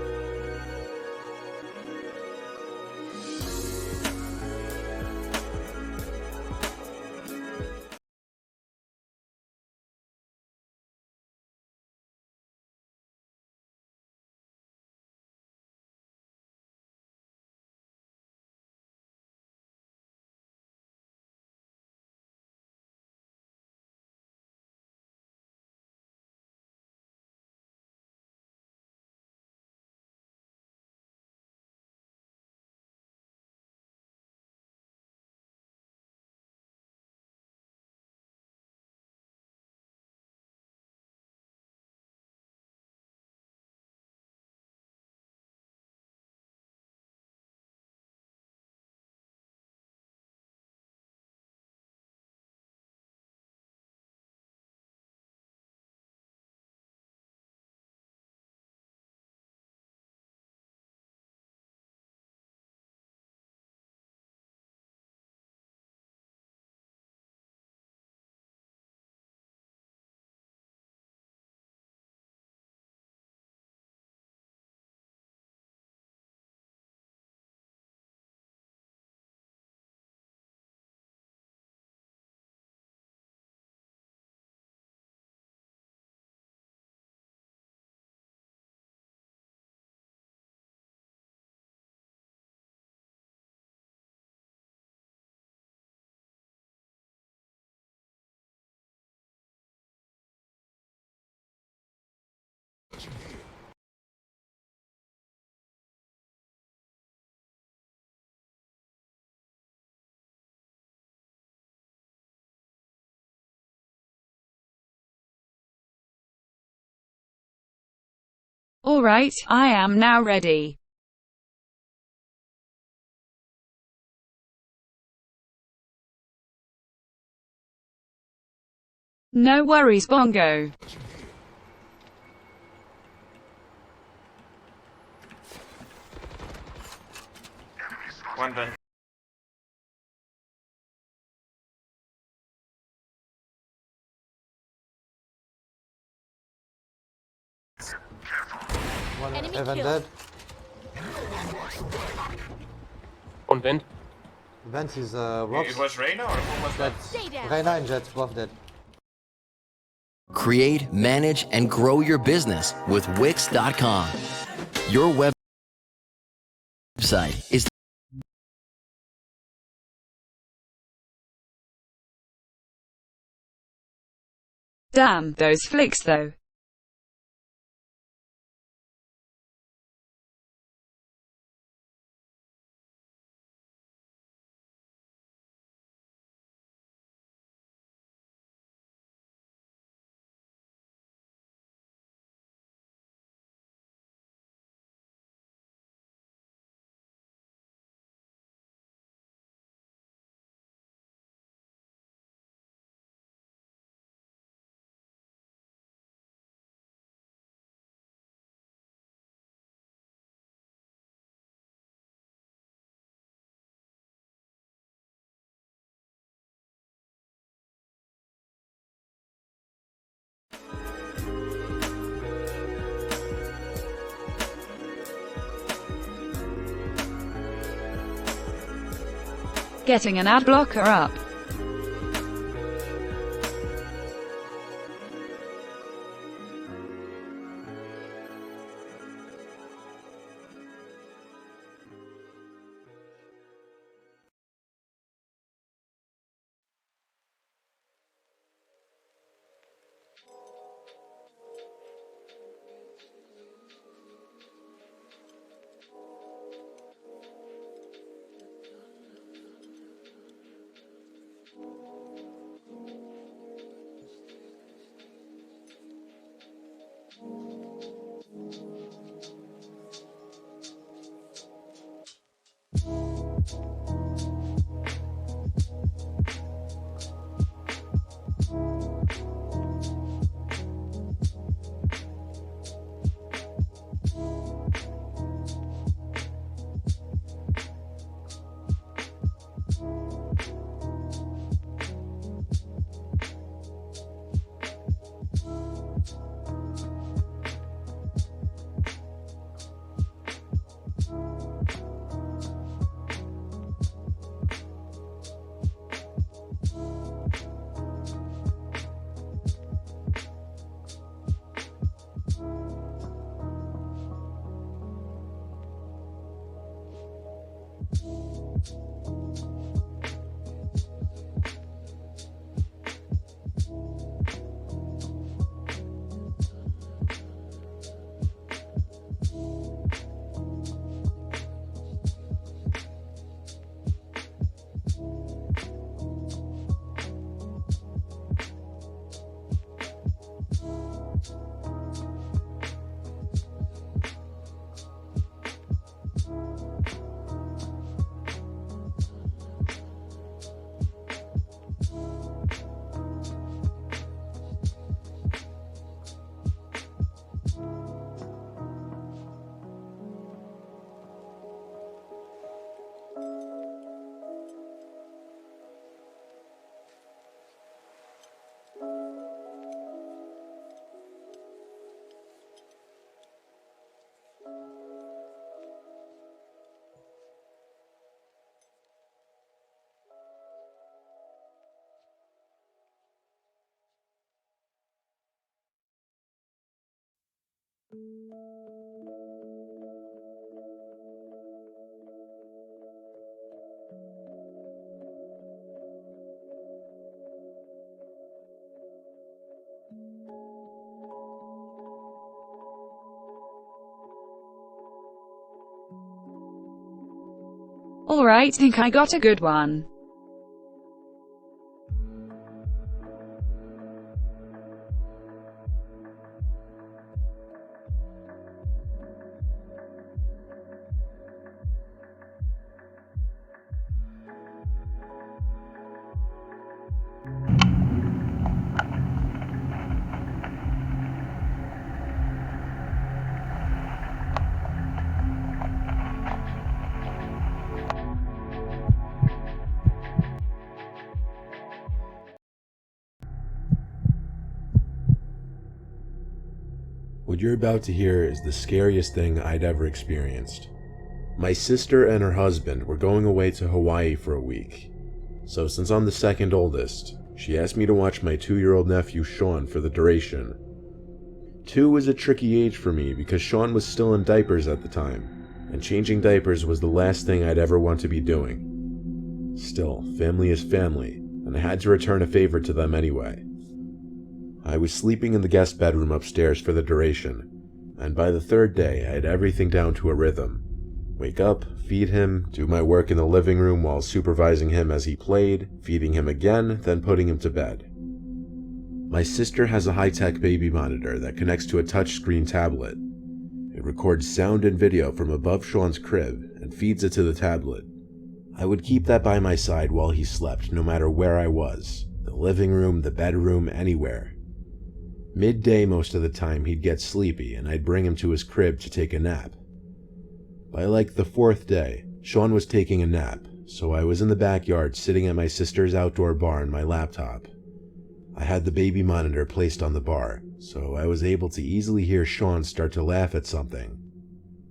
Alright, I am now ready. No worries, Bongo. One vent. One Enemy Evan kill. dead. One vent. Vent is It Rox. was Reyna or who was that? That's Stay down. Reyna and Jet, both dead. Create, manage, and grow your business with Wix.com. Your website is Damn, those flicks though. Getting an ad blocker up. Alright, think I got a good one. What you're about to hear is the scariest thing I'd ever experienced. My sister and her husband were going away to Hawaii for a week. So since I'm the second oldest, she asked me to watch my 2-year-old nephew Sean for the duration. 2 was a tricky age for me because Sean was still in diapers at the time, and changing diapers was the last thing I'd ever want to be doing. Still, family is family, and I had to return a favor to them anyway. I was sleeping in the guest bedroom upstairs for the duration, and by the 3rd day I had everything down to a rhythm. Wake up, feed him, do my work in the living room while supervising him as he played, feeding him again, then putting him to bed. My sister has a high-tech baby monitor that connects to a touchscreen tablet. It records sound and video from above Sean's crib and feeds it to the tablet. I would keep that by my side while he slept, no matter where I was, the living room, the bedroom, anywhere. Midday most of the time he'd get sleepy and I'd bring him to his crib to take a nap. By like the 4th day, Sean was taking a nap, so I was in the backyard sitting at my sister's outdoor bar on my laptop. I had the baby monitor placed on the bar, so I was able to easily hear Sean start to laugh at something.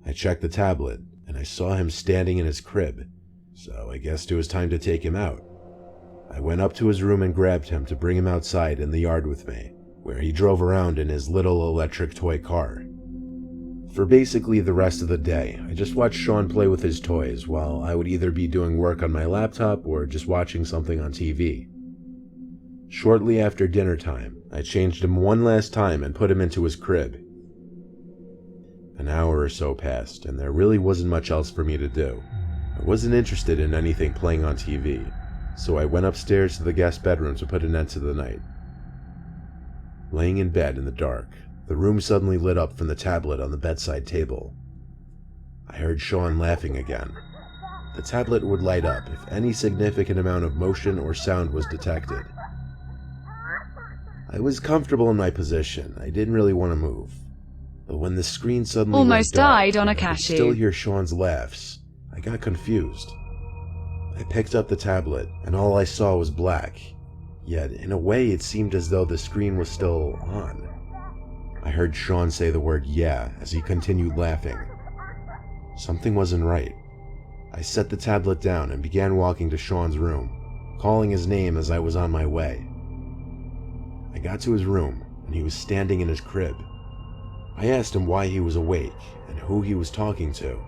I checked the tablet, and I saw him standing in his crib, so I guessed it was time to take him out. I went up to his room and grabbed him to bring him outside in the yard with me, where he drove around in his little electric toy car. For basically the rest of the day, I just watched Sean play with his toys while I would either be doing work on my laptop or just watching something on TV. Shortly after dinner time, I changed him one last time and put him into his crib. An hour or so passed, and there really wasn't much else for me to do. I wasn't interested in anything playing on TV, so I went upstairs to the guest bedroom to put an end to the night. Laying in bed in the dark, the room suddenly lit up from the tablet on the bedside table. I heard Sean laughing again. The tablet would light up if any significant amount of motion or sound was detected. I was comfortable in my position. I didn't really want to move. But when the screen suddenly almost went dark, died on a I could cashew. still hear Sean's laughs. I got confused. I picked up the tablet, and all I saw was black. Yet, in a way, it seemed as though the screen was still on. I heard Sean say the word "yeah" as he continued laughing. Something wasn't right. I set the tablet down and began walking to Sean's room, calling his name as I was on my way. I got to his room, and he was standing in his crib. I asked him why he was awake and who he was talking to.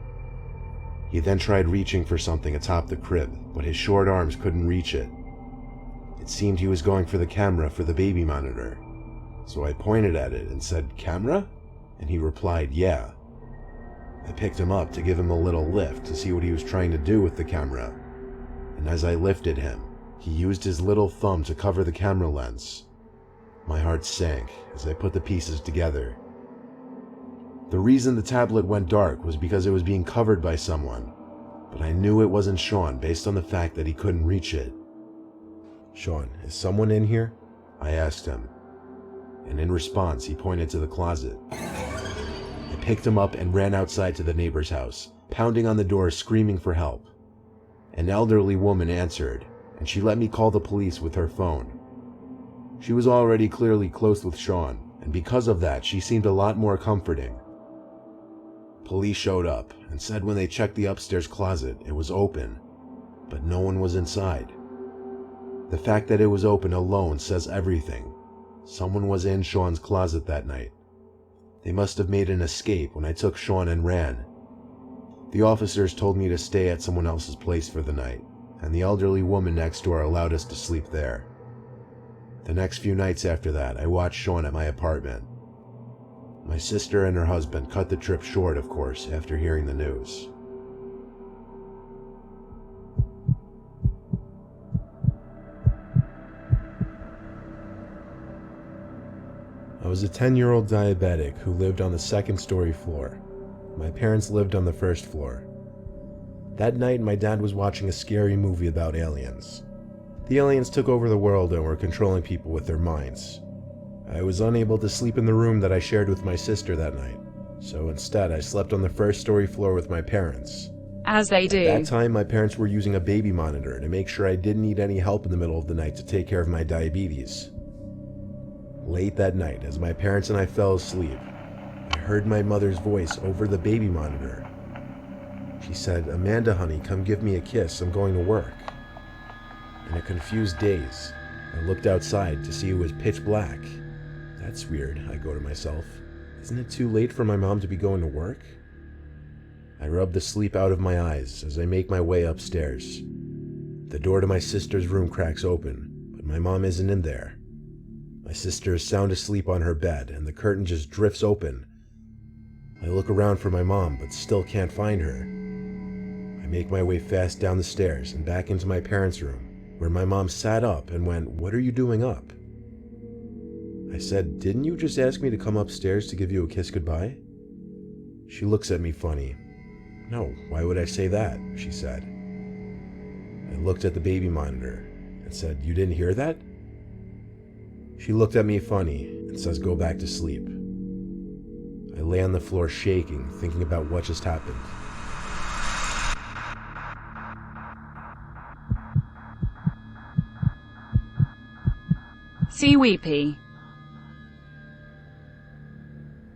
He then tried reaching for something atop the crib, but his short arms couldn't reach it. It seemed he was going for the camera for the baby monitor. So I pointed at it and said, "Camera?" And he replied, "Yeah." I picked him up to give him a little lift to see what he was trying to do with the camera. And as I lifted him, he used his little thumb to cover the camera lens. My heart sank as I put the pieces together. The reason the tablet went dark was because it was being covered by someone, but I knew it wasn't Sean based on the fact that he couldn't reach it. "Sean, is someone in here?" I asked him, and in response he pointed to the closet. I picked him up and ran outside to the neighbor's house, pounding on the door screaming for help. An elderly woman answered, and she let me call the police with her phone. She was already clearly close with Sean, and because of that, she seemed a lot more comforting. Police showed up and said when they checked the upstairs closet, it was open, but no one was inside. The fact that it was open alone says everything. Someone was in Sean's closet that night. They must have made an escape when I took Sean and ran. The officers told me to stay at someone else's place for the night, and the elderly woman next door allowed us to sleep there. The next few nights after that, I watched Sean at my apartment. My sister and her husband cut the trip short, of course, after hearing the news. I was a 10-year-old diabetic who lived on the second-story floor. My parents lived on the first floor. That night, my dad was watching a scary movie about aliens. The aliens took over the world and were controlling people with their minds. I was unable to sleep in the room that I shared with my sister that night, so instead I slept on the first-story floor with my parents. As they do. At that time, my parents were using a baby monitor to make sure I didn't need any help in the middle of the night to take care of my diabetes. Late that night, as my parents and I fell asleep, I heard my mother's voice over the baby monitor. She said, "Amanda, honey, come give me a kiss. I'm going to work." In a confused daze, I looked outside to see it was pitch black. That's weird, I go to myself. Isn't it too late for my mom to be going to work? I rub the sleep out of my eyes as I make my way upstairs. The door to my sister's room cracks open, but my mom isn't in there. My sister is sound asleep on her bed, and the curtain just drifts open. I look around for my mom, but still can't find her. I make my way fast down the stairs and back into my parents' room, where my mom sat up and went, "What are you doing up?" I said, "Didn't you just ask me to come upstairs to give you a kiss goodbye?" She looks at me funny. "No, why would I say that?" she said. I looked at the baby monitor and said, "You didn't hear that?" She looked at me funny and says, "Go back to sleep." I lay on the floor shaking, thinking about what just happened. See Weepy.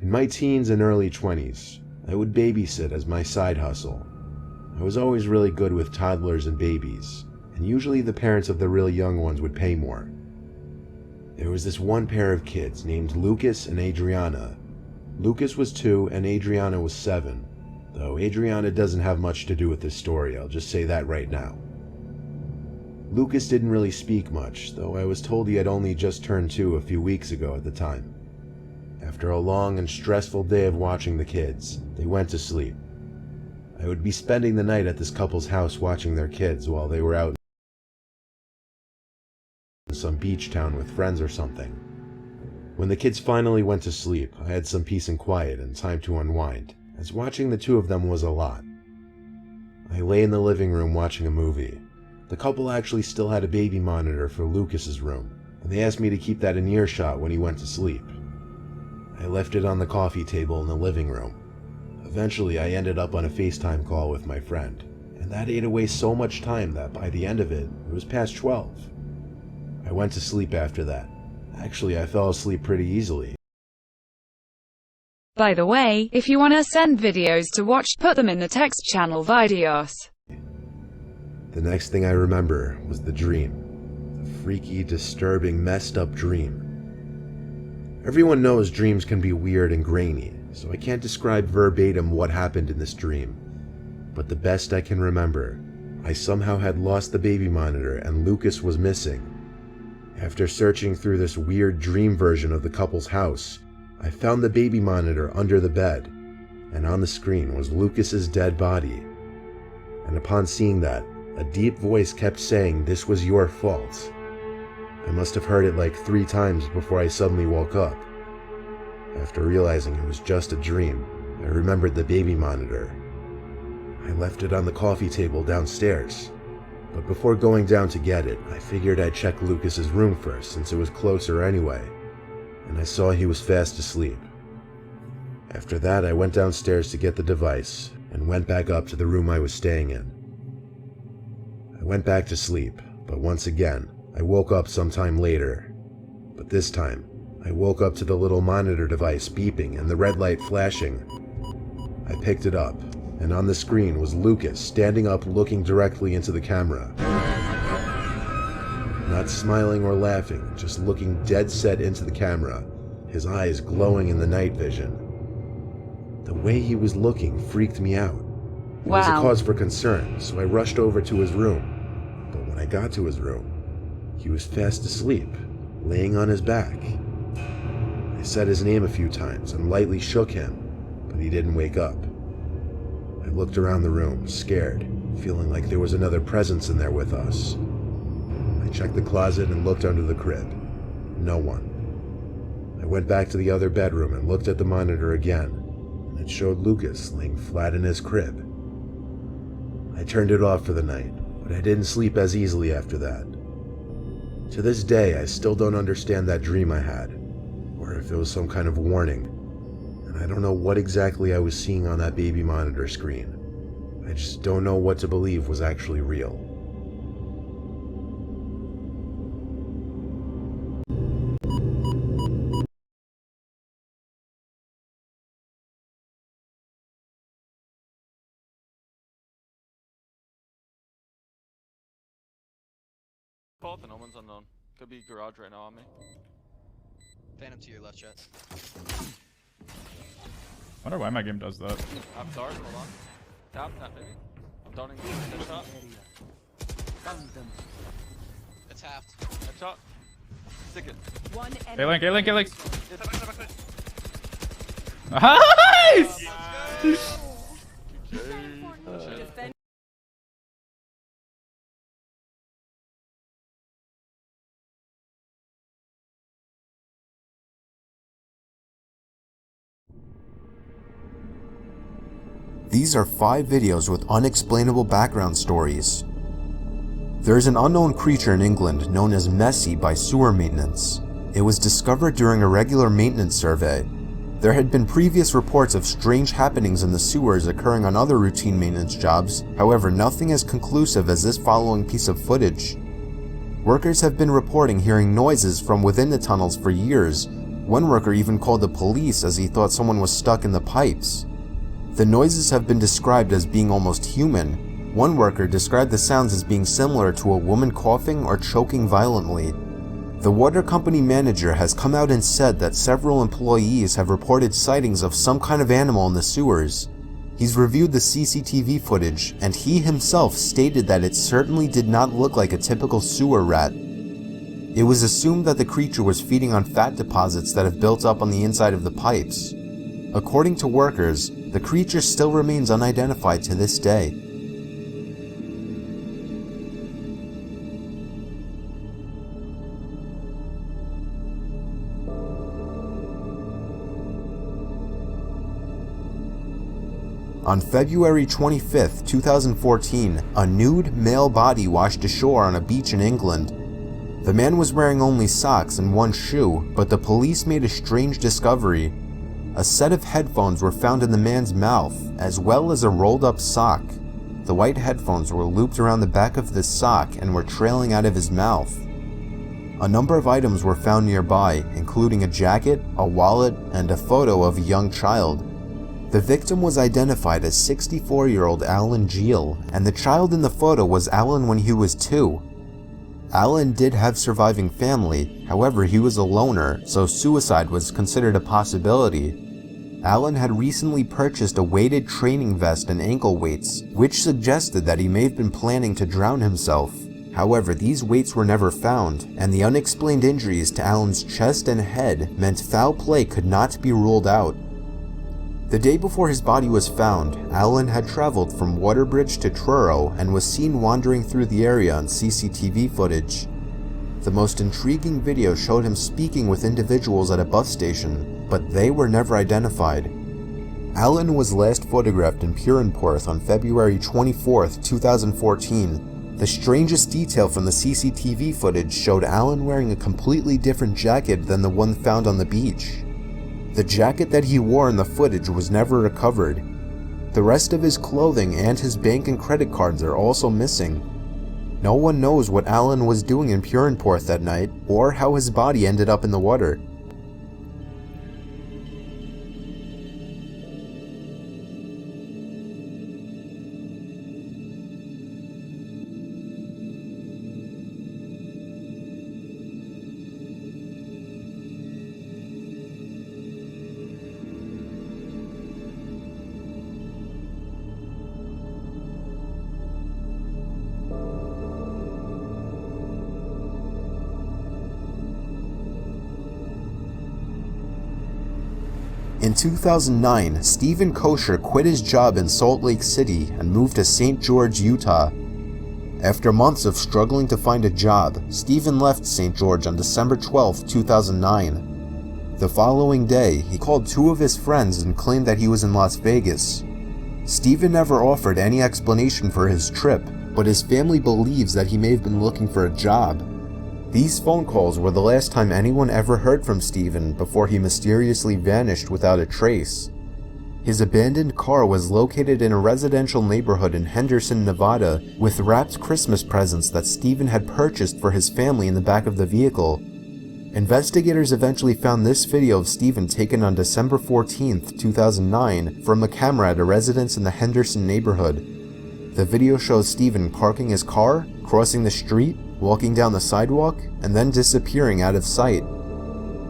In my teens and early 20s, I would babysit as my side hustle. I was always really good with toddlers and babies, and usually the parents of the really young ones would pay more. There was this one pair of kids named Lucas and Adriana. Lucas was 2 and Adriana was 7, though Adriana doesn't have much to do with this story, I'll just say that right now. Lucas didn't really speak much, though I was told he had only just turned 2 a few weeks ago at the time. After a long and stressful day of watching the kids, they went to sleep. I would be spending the night at this couple's house watching their kids while they were out in some beach town with friends or something. When the kids finally went to sleep, I had some peace and quiet and time to unwind, as watching the 2 of them was a lot. I lay in the living room watching a movie. The couple actually still had a baby monitor for Lucas's room, and they asked me to keep that in earshot when he went to sleep. I left it on the coffee table in the living room. Eventually, I ended up on a FaceTime call with my friend, and that ate away so much time that by the end of it, it was past 12. I went to sleep after that. Actually, I fell asleep pretty easily. By the way, if you wanna send videos to watch, put them in the text channel videos. The next thing I remember was the dream. The freaky, disturbing, messed up dream. Everyone knows dreams can be weird and grainy, so I can't describe verbatim what happened in this dream. But the best I can remember, I somehow had lost the baby monitor and Lucas was missing. After searching through this weird dream version of the couple's house, I found the baby monitor under the bed, and on the screen was Lucas's dead body. And upon seeing that, a deep voice kept saying, "This was your fault." I must have heard it like 3 times before I suddenly woke up. After realizing it was just a dream, I remembered the baby monitor. I left it on the coffee table downstairs, but before going down to get it, I figured I'd check Lucas's room first since it was closer anyway, and I saw he was fast asleep. After that, I went downstairs to get the device and went back up to the room I was staying in. I went back to sleep, but once again, I woke up sometime later. But this time, I woke up to the little monitor device beeping and the red light flashing. I picked it up, and on the screen was Lucas standing up looking directly into the camera. Not smiling or laughing, just looking dead set into the camera, his eyes glowing in the night vision. The way he was looking freaked me out. It was a cause for concern, so I rushed over to his room. But when I got to his room, he was fast asleep, laying on his back. I said his name a few times and lightly shook him, but he didn't wake up. I looked around the room, scared, feeling like there was another presence in there with us. I checked the closet and looked under the crib. No one. I went back to the other bedroom and looked at the monitor again, and it showed Lucas laying flat in his crib. I turned it off for the night, but I didn't sleep as easily after that. To this day, I still don't understand that dream I had, or if it was some kind of warning, and I don't know what exactly I was seeing on that baby monitor screen. I just don't know what to believe was actually real. Both and no one's unknown. Could be garage right now on me. Phantom to your left, Jet. I wonder why my game does that. I'm sorry, hold on. Tap, maybe. I'm downing headshot. It's halved. Headshot. Stick it. A-Link, A-Link, A-Link! Yeah, Nice! These are 5 videos with unexplainable background stories. There is an unknown creature in England known as Messi by sewer maintenance. It was discovered during a regular maintenance survey. There had been previous reports of strange happenings in the sewers occurring on other routine maintenance jobs, however nothing as conclusive as this following piece of footage. Workers have been reporting hearing noises from within the tunnels for years. One worker even called the police as he thought someone was stuck in the pipes. The noises have been described as being almost human. One worker described the sounds as being similar to a woman coughing or choking violently. The water company manager has come out and said that several employees have reported sightings of some kind of animal in the sewers. He's reviewed the CCTV footage, and he himself stated that it certainly did not look like a typical sewer rat. It was assumed that the creature was feeding on fat deposits that have built up on the inside of the pipes. According to workers, the creature still remains unidentified to this day. On February 25, 2014, a nude male body washed ashore on a beach in England. The man was wearing only socks and one shoe, but the police made a strange discovery. A set of headphones were found in the man's mouth, as well as a rolled-up sock. The white headphones were looped around the back of the sock and were trailing out of his mouth. A number of items were found nearby, including a jacket, a wallet, and a photo of a young child. The victim was identified as 64-year-old Alan Geel, and the child in the photo was Alan when he was 2. Alan did have surviving family, however he was a loner, so suicide was considered a possibility. Alan had recently purchased a weighted training vest and ankle weights, which suggested that he may have been planning to drown himself. However, these weights were never found, and the unexplained injuries to Alan's chest and head meant foul play could not be ruled out. The day before his body was found, Alan had traveled from Waterbridge to Truro and was seen wandering through the area on CCTV footage. The most intriguing video showed him speaking with individuals at a bus station, but they were never identified. Alan was last photographed in Purenporth on February 24, 2014. The strangest detail from the CCTV footage showed Alan wearing a completely different jacket than the one found on the beach. The jacket that he wore in the footage was never recovered. The rest of his clothing and his bank and credit cards are also missing. No one knows what Alan was doing in Purenporth that night, or how his body ended up in the water. In 2009, Stephen Kosher quit his job in Salt Lake City and moved to St. George, Utah. After months of struggling to find a job, Stephen left St. George on December 12, 2009. The following day, he called 2 of his friends and claimed that he was in Las Vegas. Stephen never offered any explanation for his trip, but his family believes that he may have been looking for a job. These phone calls were the last time anyone ever heard from Stephen before he mysteriously vanished without a trace. His abandoned car was located in a residential neighborhood in Henderson, Nevada, with wrapped Christmas presents that Stephen had purchased for his family in the back of the vehicle. Investigators eventually found this video of Stephen taken on December 14, 2009, from a camera at a residence in the Henderson neighborhood. The video shows Stephen parking his car, crossing the street, walking down the sidewalk and then disappearing out of sight.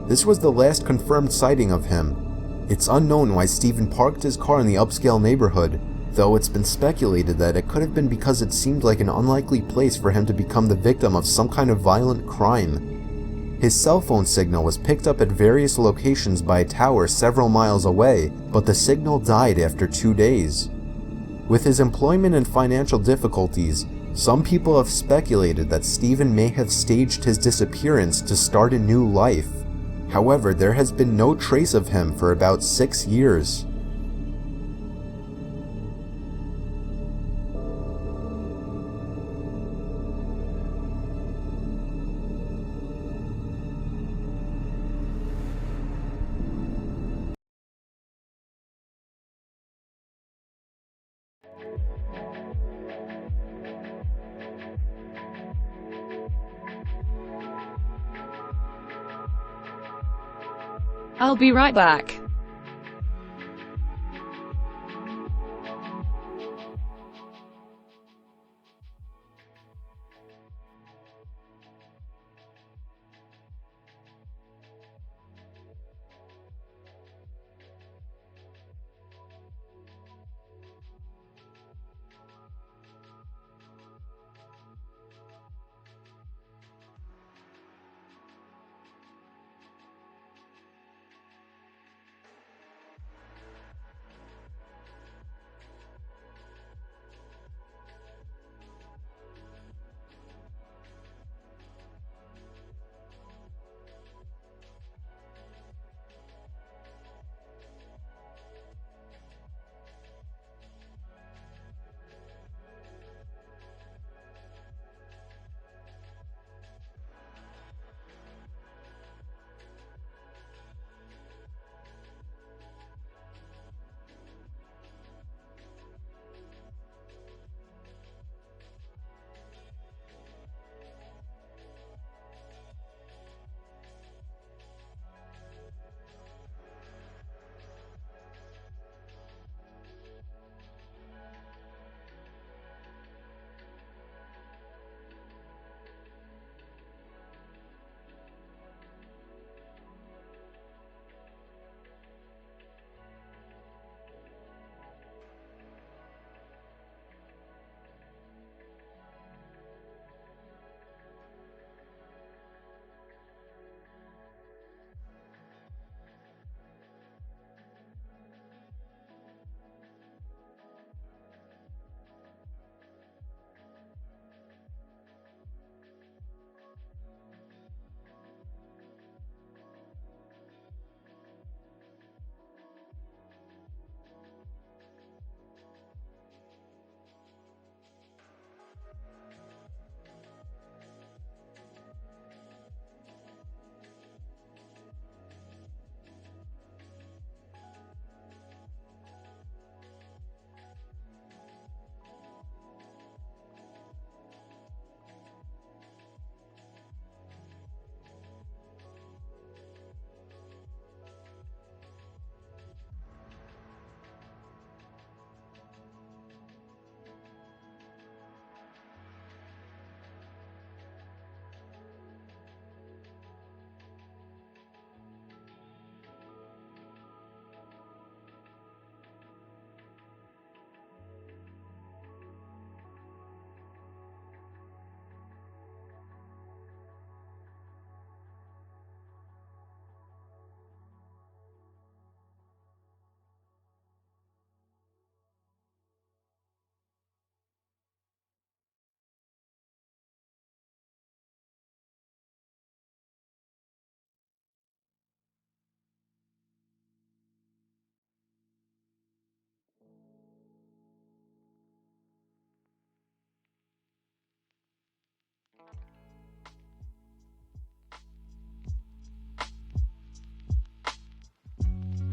This was the last confirmed sighting of him. It's unknown why Steven parked his car in the upscale neighborhood, though it's been speculated that it could have been because it seemed like an unlikely place for him to become the victim of some kind of violent crime. His cell phone signal was picked up at various locations by a tower several miles away, but the signal died after 2 days. With his employment and financial difficulties, some people have speculated that Steven may have staged his disappearance to start a new life. However, there has been no trace of him for about 6 years. I'll be right back.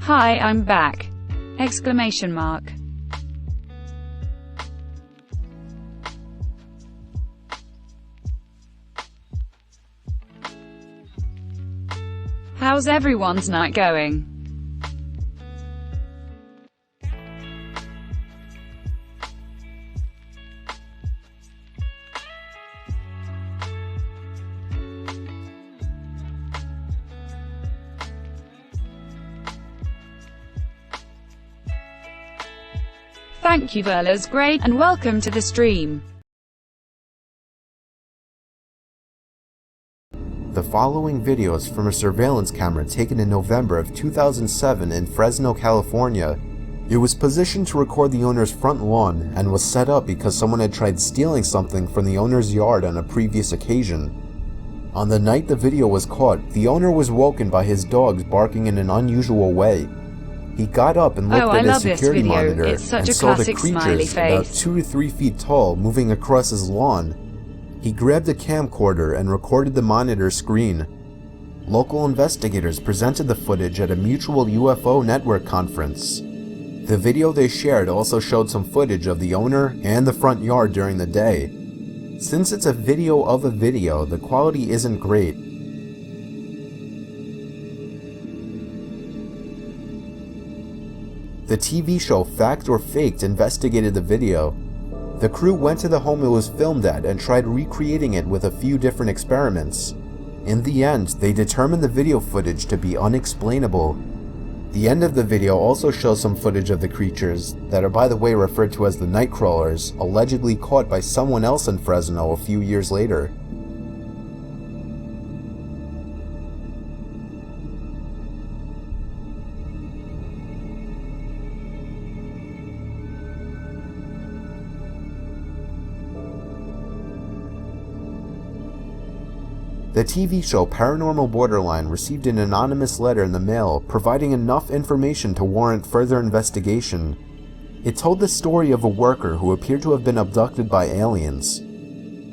Hi, I'm back! Exclamation mark. How's everyone's night going? Thank you Verla's great, and welcome to the stream. The following video is from a surveillance camera taken in November of 2007 in Fresno, California. It was positioned to record the owner's front lawn and was set up because someone had tried stealing something from the owner's yard on a previous occasion. On the night the video was caught, the owner was woken by his dogs barking in an unusual way. He got up and looked at his security monitor and saw the creatures about 2 to 3 feet tall moving across his lawn. He grabbed a camcorder and recorded the monitor screen. Local investigators presented the footage at a mutual UFO network conference. The video they shared also showed some footage of the owner and the front yard during the day. Since it's a video of a video, the quality isn't great. The TV show Fact or Faked investigated the video. The crew went to the home it was filmed at and tried recreating it with a few different experiments. In the end, they determined the video footage to be unexplainable. The end of the video also shows some footage of the creatures, that are by the way referred to as the Nightcrawlers, allegedly caught by someone else in Fresno a few years later. The TV show Paranormal Borderline received an anonymous letter in the mail providing enough information to warrant further investigation. It told the story of a worker who appeared to have been abducted by aliens.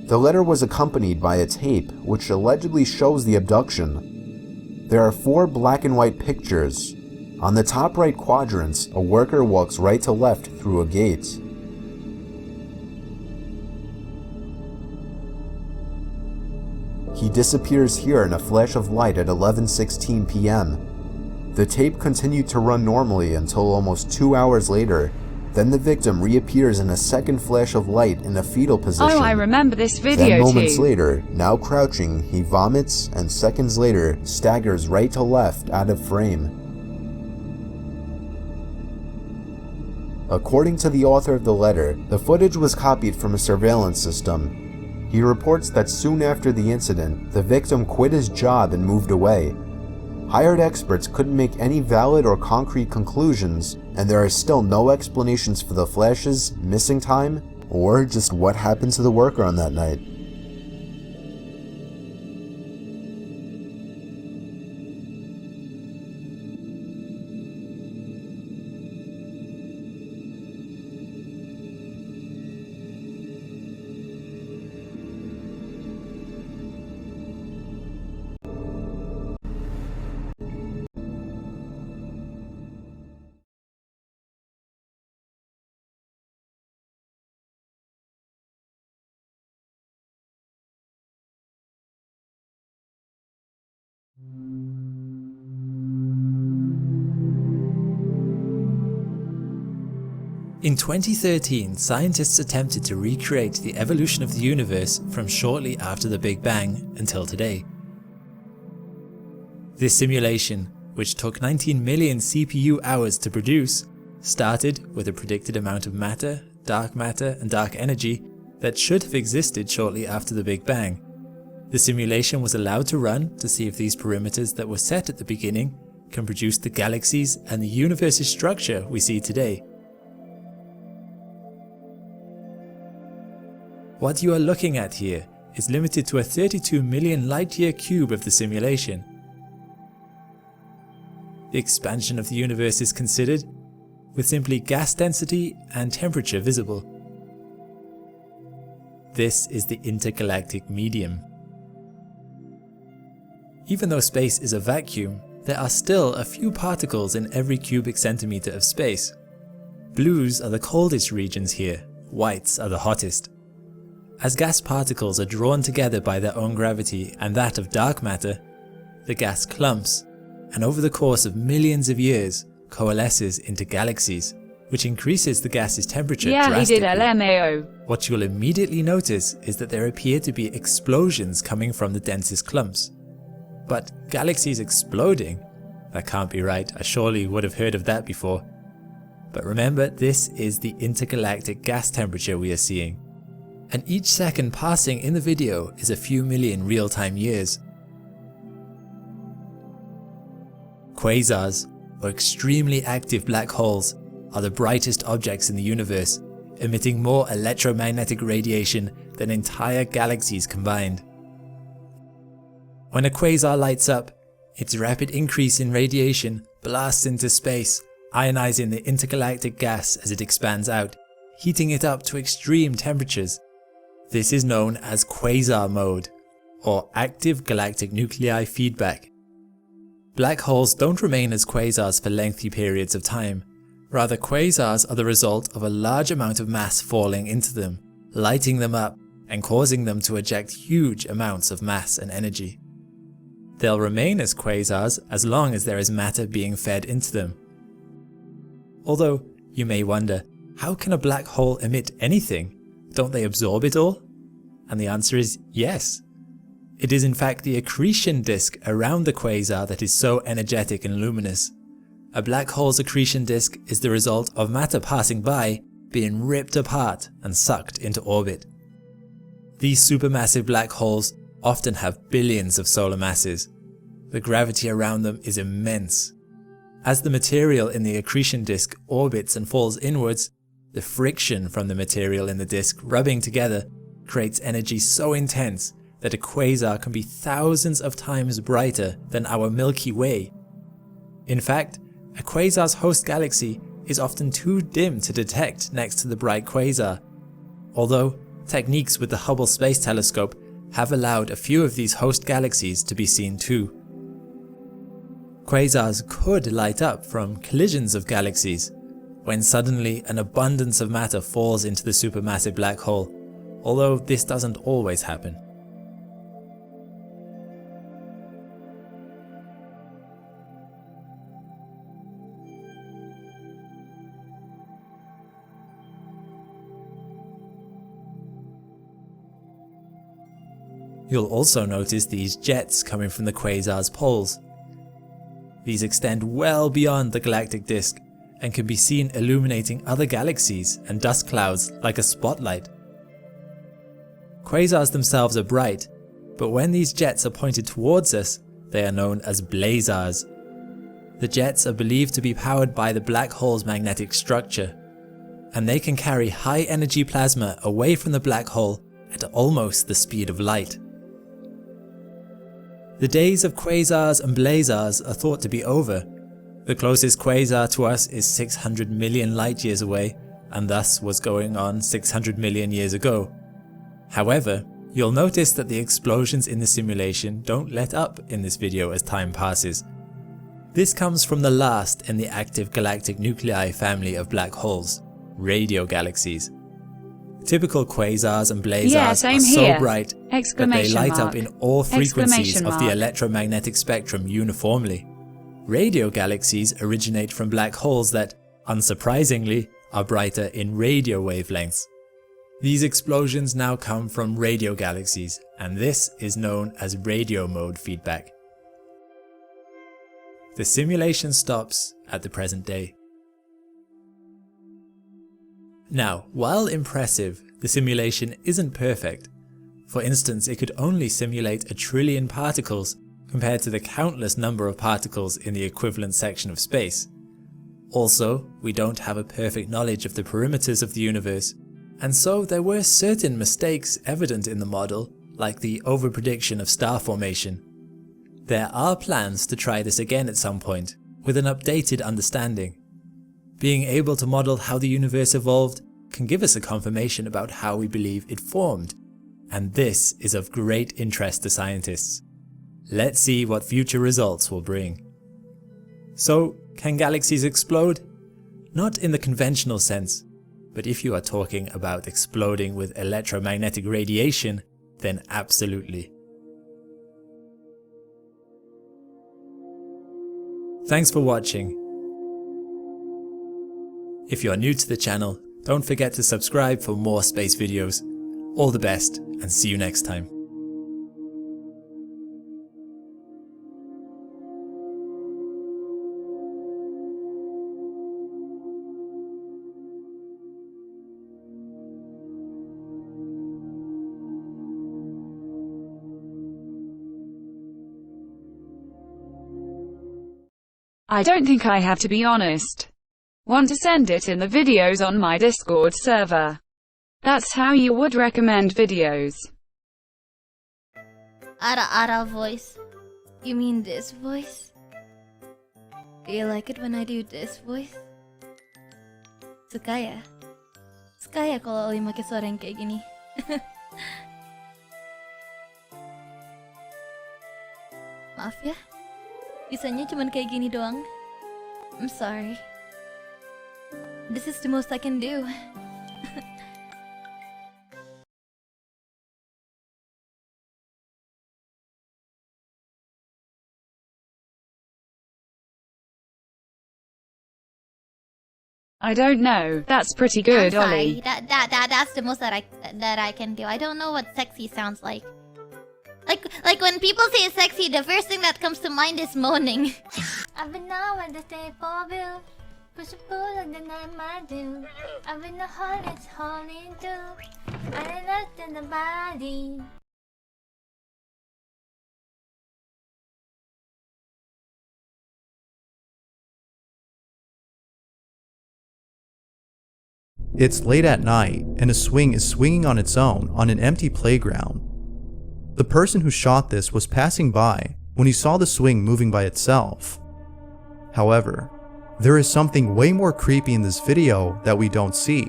The letter was accompanied by a tape which allegedly shows the abduction. There are 4 black and white pictures. On the top right quadrants, a worker walks right to left through a gate. He disappears here in a flash of light at 11:16 p.m. The tape continued to run normally until almost 2 hours later. Then the victim reappears in a second flash of light in a fetal position. Oh, I remember this video then moments too. later, now crouching, he vomits and seconds later staggers right to left out of frame. According to the author of the letter, the footage was copied from a surveillance system. He reports that soon after the incident, the victim quit his job and moved away. Hired experts couldn't make any valid or concrete conclusions, and there are still no explanations for the flashes, missing time, or just what happened to the worker on that night. In 2013, scientists attempted to recreate the evolution of the universe from shortly after the Big Bang until today. This simulation, which took 19 million CPU hours to produce, started with a predicted amount of matter, dark and dark energy that should have existed shortly after the Big Bang. The simulation was allowed to run to see if these parameters that were set at the beginning can produce the galaxies and the universe's structure we see today. What you are looking at here is limited to a 32 million light-year cube of the simulation. The expansion of the universe is considered, with simply gas density and temperature visible. This is the intergalactic medium. Even though space is a vacuum, there are still a few particles in every cubic centimeter of space. Blues are the coldest regions here, whites are the hottest. As gas particles are drawn together by their own gravity and that of dark matter, the gas clumps, and over the course of millions of years, coalesces into galaxies, which increases the gas's temperature drastically. He did LMAO. What you'll immediately notice is that there appear to be explosions coming from the densest clumps. But galaxies exploding? That can't be right, I surely would have heard of that before. But remember, this is the intergalactic gas temperature we are seeing. And each second passing in the video is a few million real-time years. Quasars, or extremely active black holes, are the brightest objects in the universe, emitting more electromagnetic radiation than entire galaxies combined. When a quasar lights up, its rapid increase in radiation blasts into space, ionizing the intergalactic gas as it expands out, heating it up to extreme temperatures. This is known as quasar mode, or active galactic nuclei feedback. Black holes don't remain as quasars for lengthy periods of time. Rather, quasars are the result of a large amount of mass falling into them, lighting them up and causing them to eject huge amounts of mass and energy. They'll remain as quasars as long as there is matter being fed into them. Although, you may wonder, how can a black hole emit anything? Don't they absorb it all? And the answer is yes. It is in fact the accretion disk around the quasar that is so energetic and luminous. A black hole's accretion disk is the result of matter passing by, being ripped apart and sucked into orbit. These supermassive black holes often have billions of solar masses. The gravity around them is immense. As the material in the accretion disk orbits and falls inwards, the friction from the material in the disk rubbing together creates energy so intense that a quasar can be thousands of times brighter than our Milky Way. In fact, a quasar's host galaxy is often too dim to detect next to the bright quasar, although techniques with the Hubble Space Telescope have allowed a few of these host galaxies to be seen too. Quasars could light up from collisions of galaxies, when suddenly an abundance of matter falls into the supermassive black hole, although this doesn't always happen. You'll also notice these jets coming from the quasar's poles. These extend well beyond the galactic disk and can be seen illuminating other galaxies and dust clouds like a spotlight. Quasars themselves are bright, but when these jets are pointed towards us, they are known as blazars. The jets are believed to be powered by the black hole's magnetic structure, and they can carry high energy plasma away from the black hole at almost the speed of light. The days of quasars and blazars are thought to be over. The closest quasar to us is 600 million light years away, and thus was going on 600 million years ago. However, you'll notice that the explosions in the simulation don't let up in this video as time passes. This comes from the last in the active galactic nuclei family of black holes, radio galaxies. Typical quasars and blazars are so bright that they light up in all frequencies of the electromagnetic spectrum uniformly. Radio galaxies originate from black holes that, unsurprisingly, are brighter in radio wavelengths. These explosions now come from radio galaxies, and this is known as radio mode feedback. The simulation stops at the present day. Now, while impressive, the simulation isn't perfect. For instance, it could only simulate 1 trillion particles compared to the countless number of particles in the equivalent section of space. Also, we don't have a perfect knowledge of the perimeters of the universe, and so there were certain mistakes evident in the model, like the overprediction of star formation. There are plans to try this again at some point, with an updated understanding. Being able to model how the universe evolved can give us a confirmation about how we believe it formed, and this is of great interest to scientists. Let's see what future results will bring. So, can galaxies explode? Not in the conventional sense, but if you are talking about exploding with electromagnetic radiation, then absolutely. Thanks for watching. If you're new to the channel, don't forget to subscribe for more space videos. All the best, and see you next time. I don't think I have, to be honest. Want to send it in the videos on my Discord server. That's how you would recommend videos. Ara voice. You mean this voice? Do you like it when I do this voice? Suka ya? Suka ya kalau Oli pakai suara yang kayak gini? Maaf ya, bisanya cuman kayak gini doang. I'm sorry. This is the most I can do. I don't know. That's pretty good, I'm sorry. Ollie. That's the most that I can do. I don't know what sexy sounds like. Like when people say sexy, the first thing that comes to mind is moaning. I've been now at the table view. Push a pull and then I do. I've been the hardest holding too. I left in the body. It's late at night, and a swing is swinging on its own on an empty playground. The person who shot this was passing by when he saw the swing moving by itself. However, there is something way more creepy in this video that we don't see.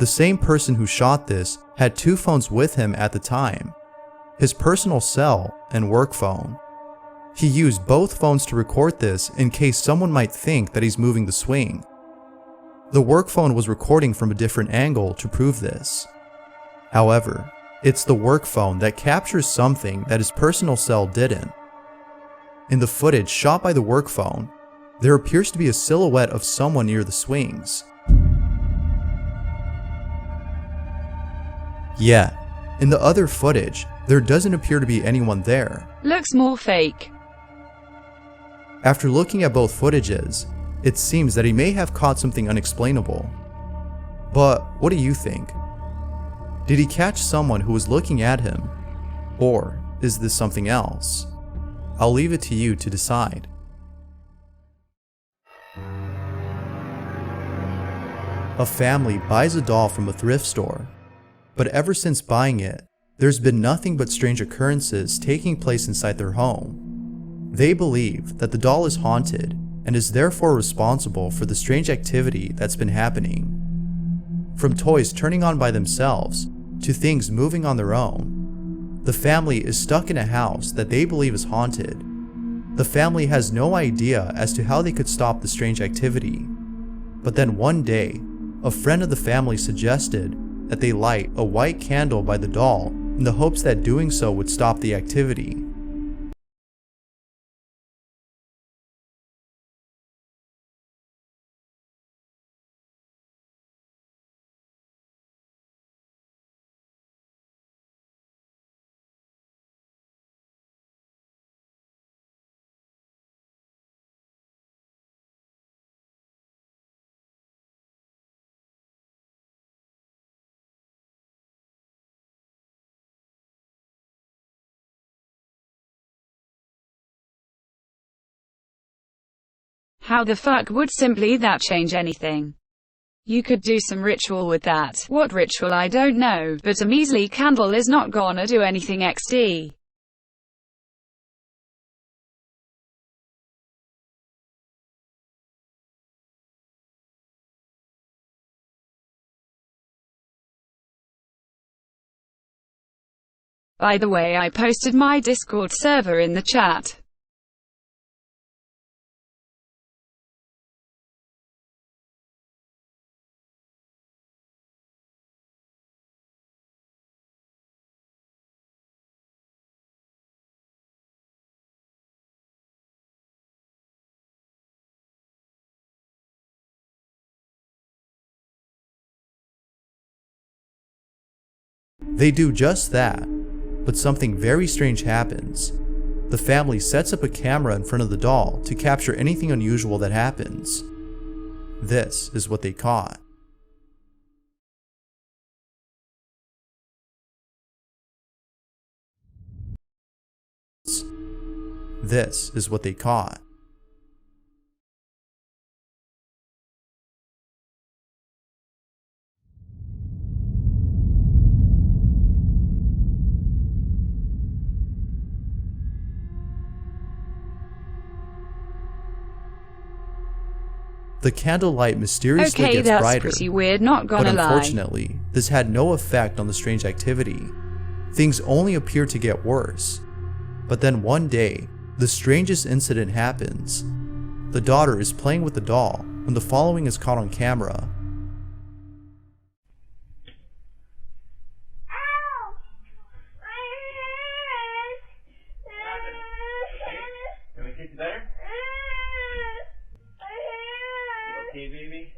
The same person who shot this had two phones with him at the time, his personal cell and work phone. He used both phones to record this in case someone might think that he's moving the swing. The work phone was recording from a different angle to prove this. However, it's the work phone that captures something that his personal cell didn't. In the footage shot by the work phone, there appears to be a silhouette of someone near the swings. Yet, in the other footage, there doesn't appear to be anyone there. Looks more fake. After looking at both footages, it seems that he may have caught something unexplainable. But what do you think? Did he catch someone who was looking at him? Or is this something else? I'll leave it to you to decide. A family buys a doll from a thrift store, but ever since buying it, there's been nothing but strange occurrences taking place inside their home. They believe that the doll is haunted and is therefore responsible for the strange activity that's been happening. From toys turning on by themselves to things moving on their own, the family is stuck in a house that they believe is haunted. The family has no idea as to how they could stop the strange activity. But then one day, a friend of the family suggested that they light a white candle by the doll in the hopes that doing so would stop the activity. How the fuck would simply that change anything? You could do some ritual with that. What ritual I don't know, but a measly candle is not gonna do anything XD. By the way, I posted my Discord server in the chat. They do just that, but something very strange happens. The family sets up a camera in front of the doll to capture anything unusual that happens. This is what they caught. This is what they caught. The candlelight mysteriously Okay, gets that's brighter, pretty weird, not but gonna lie. unfortunately, this had no effect on the strange activity. Things only appear to get worse. But then one day, the strangest incident happens. The daughter is playing with the doll when the following is caught on camera. Can we get you better? You okay, baby?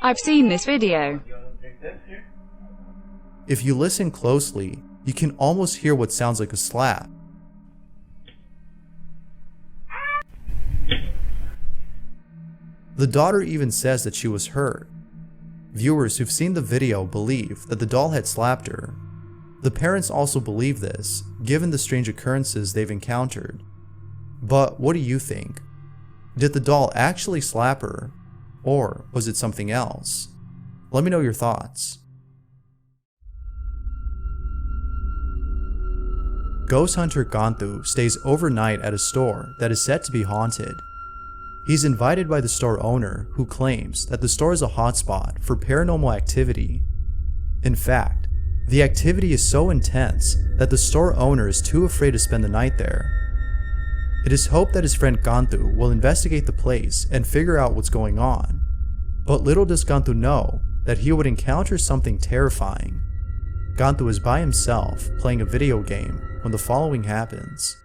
I've seen this video. You want to drink this here? If you listen closely, you can almost hear what sounds like a slap. The daughter even says that she was hurt. Viewers who've seen the video believe that the doll had slapped her. The parents also believe this, given the strange occurrences they've encountered. But what do you think? Did the doll actually slap her? Or was it something else? Let me know your thoughts. Ghost hunter Ganthu stays overnight at a store that is said to be haunted. He's invited by the store owner, who claims that the store is a hotspot for paranormal activity. In fact, the activity is so intense that the store owner is too afraid to spend the night there. It is hoped that his friend Ganthu will investigate the place and figure out what's going on. But little does Ganthu know that he would encounter something terrifying. Ganthu is by himself playing a video game when the following happens.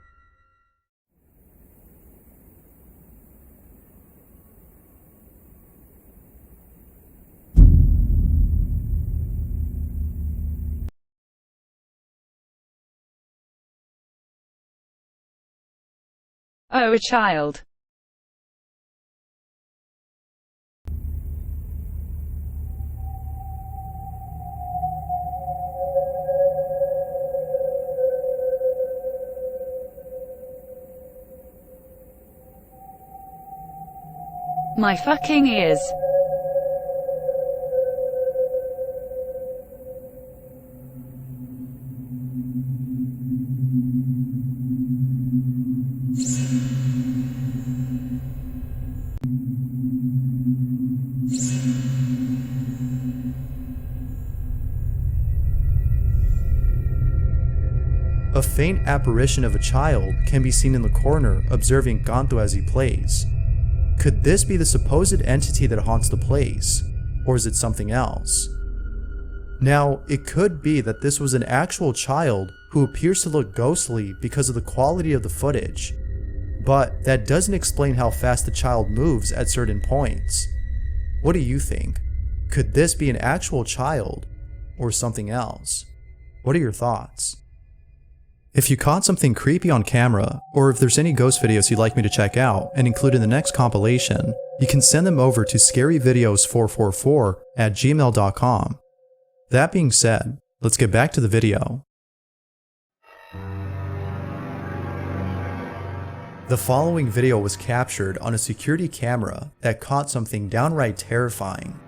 Oh, a child. My fucking ears. A faint apparition of a child can be seen in the corner observing Ganthu as he plays. Could this be the supposed entity that haunts the place, or is it something else? Now, it could be that this was an actual child who appears to look ghostly because of the quality of the footage, but that doesn't explain how fast the child moves at certain points. What do you think? Could this be an actual child, or something else? What are your thoughts? If you caught something creepy on camera, or if there's any ghost videos you'd like me to check out and include in the next compilation, you can send them over to scaryvideos444@gmail.com. That being said, let's get back to the video. The following video was captured on a security camera that caught something downright terrifying.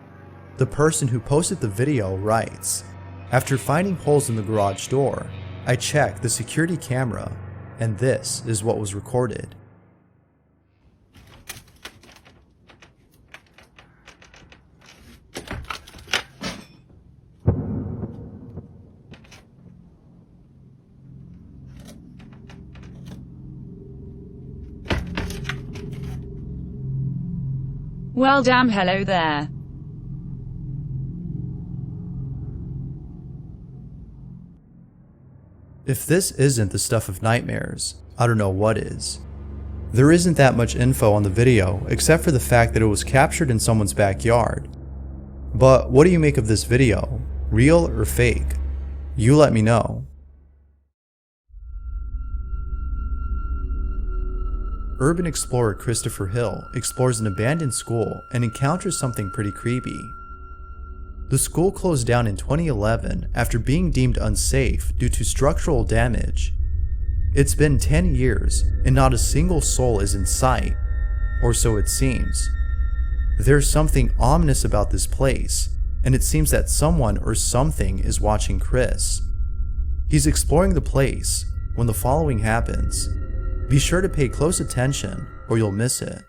The person who posted the video writes, "After finding holes in the garage door, I checked the security camera, and this is what was recorded." Well, damn, hello there. If this isn't the stuff of nightmares, I don't know what is. There isn't that much info on the video except for the fact that it was captured in someone's backyard. But what do you make of this video? Real or fake? You let me know. Urban explorer Christopher Hill explores an abandoned school and encounters something pretty creepy. The school closed down in 2011 after being deemed unsafe due to structural damage. It's been 10 years and not a single soul is in sight, or so it seems. There's something ominous about this place, and it seems that someone or something is watching Chris. He's exploring the place when the following happens. Be sure to pay close attention or you'll miss it.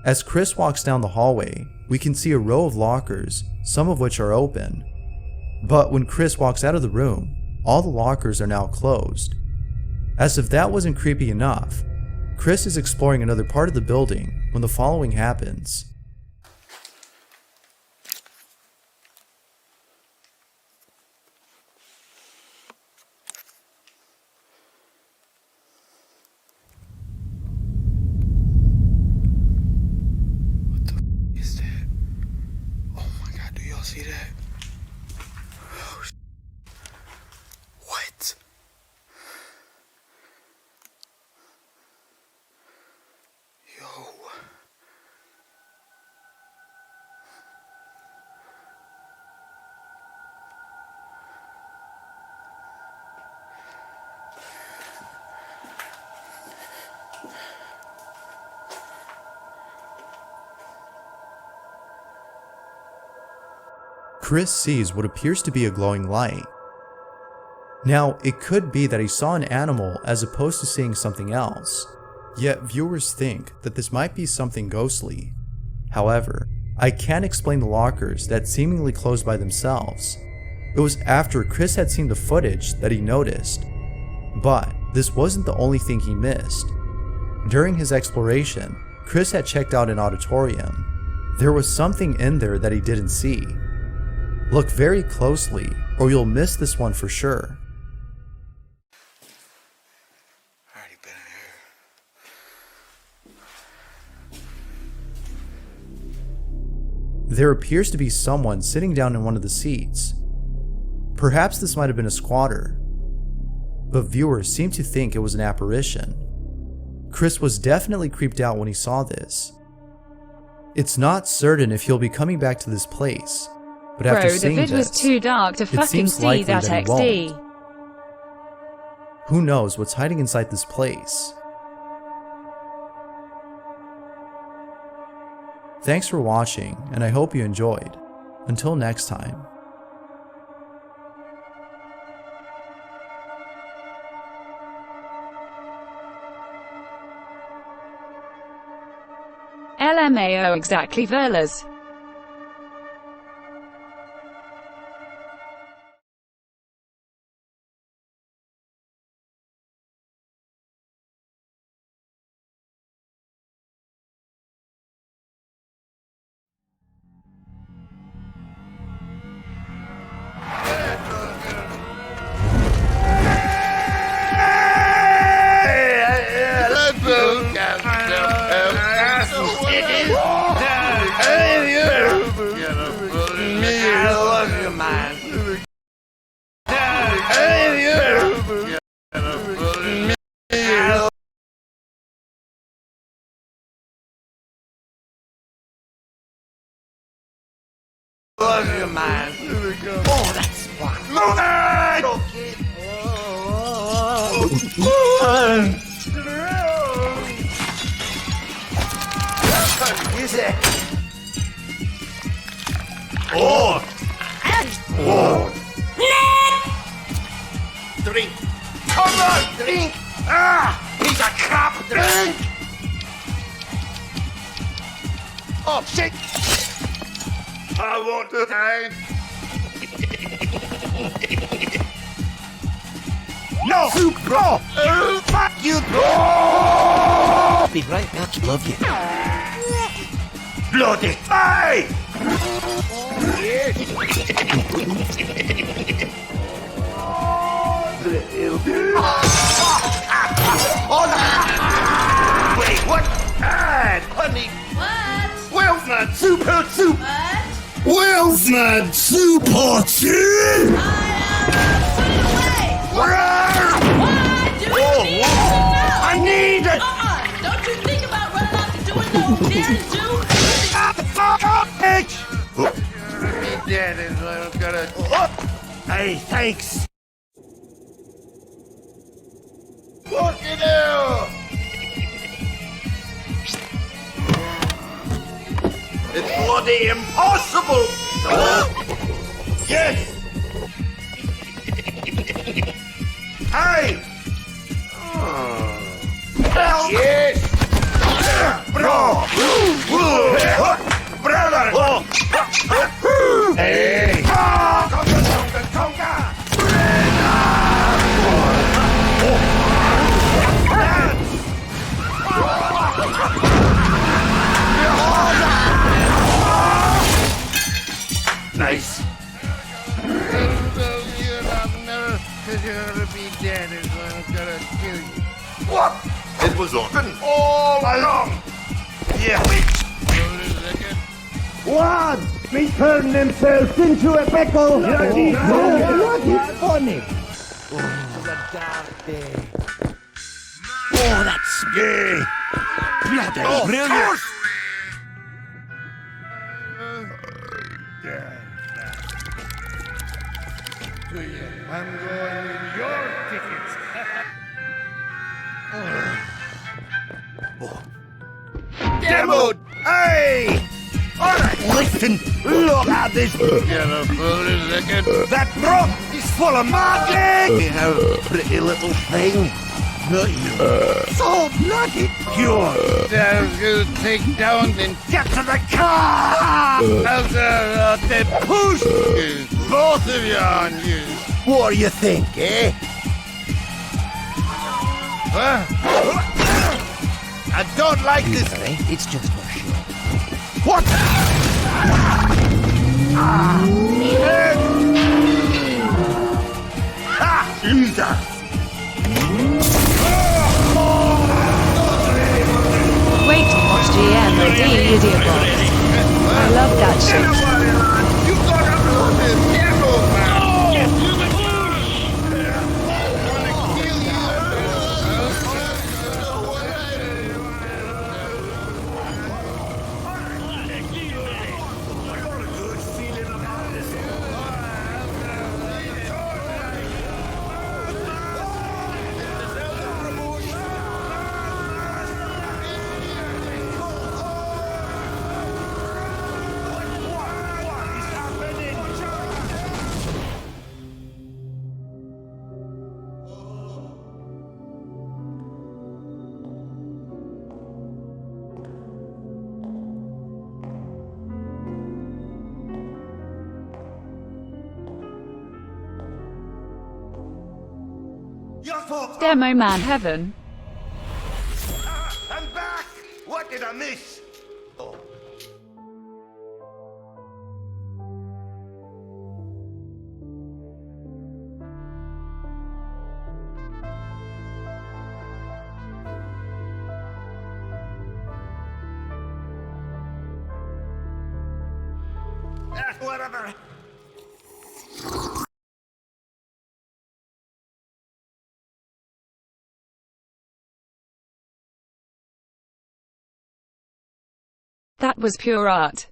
As Chris walks down the hallway, we can see a row of lockers, some of which are open. But when Chris walks out of the room, all the lockers are now closed. As if that wasn't creepy enough, Chris is exploring another part of the building when the following happens. See that? Oh, what? Yo. Chris sees what appears to be a glowing light. Now, it could be that he saw an animal as opposed to seeing something else, yet viewers think that this might be something ghostly. However, I can't explain the lockers that seemingly closed by themselves. It was after Chris had seen the footage that he noticed. But this wasn't the only thing he missed. During his exploration, Chris had checked out an auditorium. There was something in there that he didn't see. Look very closely, or you'll miss this one for sure. Already been in here. There appears to be someone sitting down in one of the seats. Perhaps this might have been a squatter, but viewers seem to think it was an apparition. Chris was definitely creeped out when he saw this. It's not certain if he'll be coming back to this place, but after Bro, seeing the vid was this, too dark to it fucking seems see likely that that he XD. won't. Who knows what's hiding inside this place? Thanks for watching, and I hope you enjoyed. Until next time. LMAO exactly Verlas. Love you, man. Oh, that's fun. Loaded! Use it. Oh! Oh! Drink. Come on, drink. Ah! He's a crap drink. Oh, shit. I want to tank. No! Super! Fuck you! Oh! Be right back, love you. Bloody hey! Wait, what? Honey. What? Where's my super soup? What? Where's my super soup? What? Do you need to know? I need it! Don't you think about running out the door and no dare do? Fuck up, bitch! Dead is gonna. Hey, thanks. Fucking hell! It's bloody impossible! Yes! Hey! Help! Yes! Bro! you witch! What? They turn themselves into a pickle! Bloody funny! Oh, it's a dark day. Oh, that's gay! Bloody brilliant! I'm going with your tickets. Demo! Hey! Alright, listen! Look at this! Get a bullet ticket. That brook is full of magic! You pretty little thing. Not you. So bloody pure! There's you take down and Get to the car! they push you. Both of you on you. What do you think, eh? Huh? I don't like this. It's just for sure. What? Loser! Wait to watch GMOD Idiot Box. I love that shit. You gotta love this. Careful, man. Demo Man Heaven. I'm back! What did I miss? Oh. Whatever. That was pure art.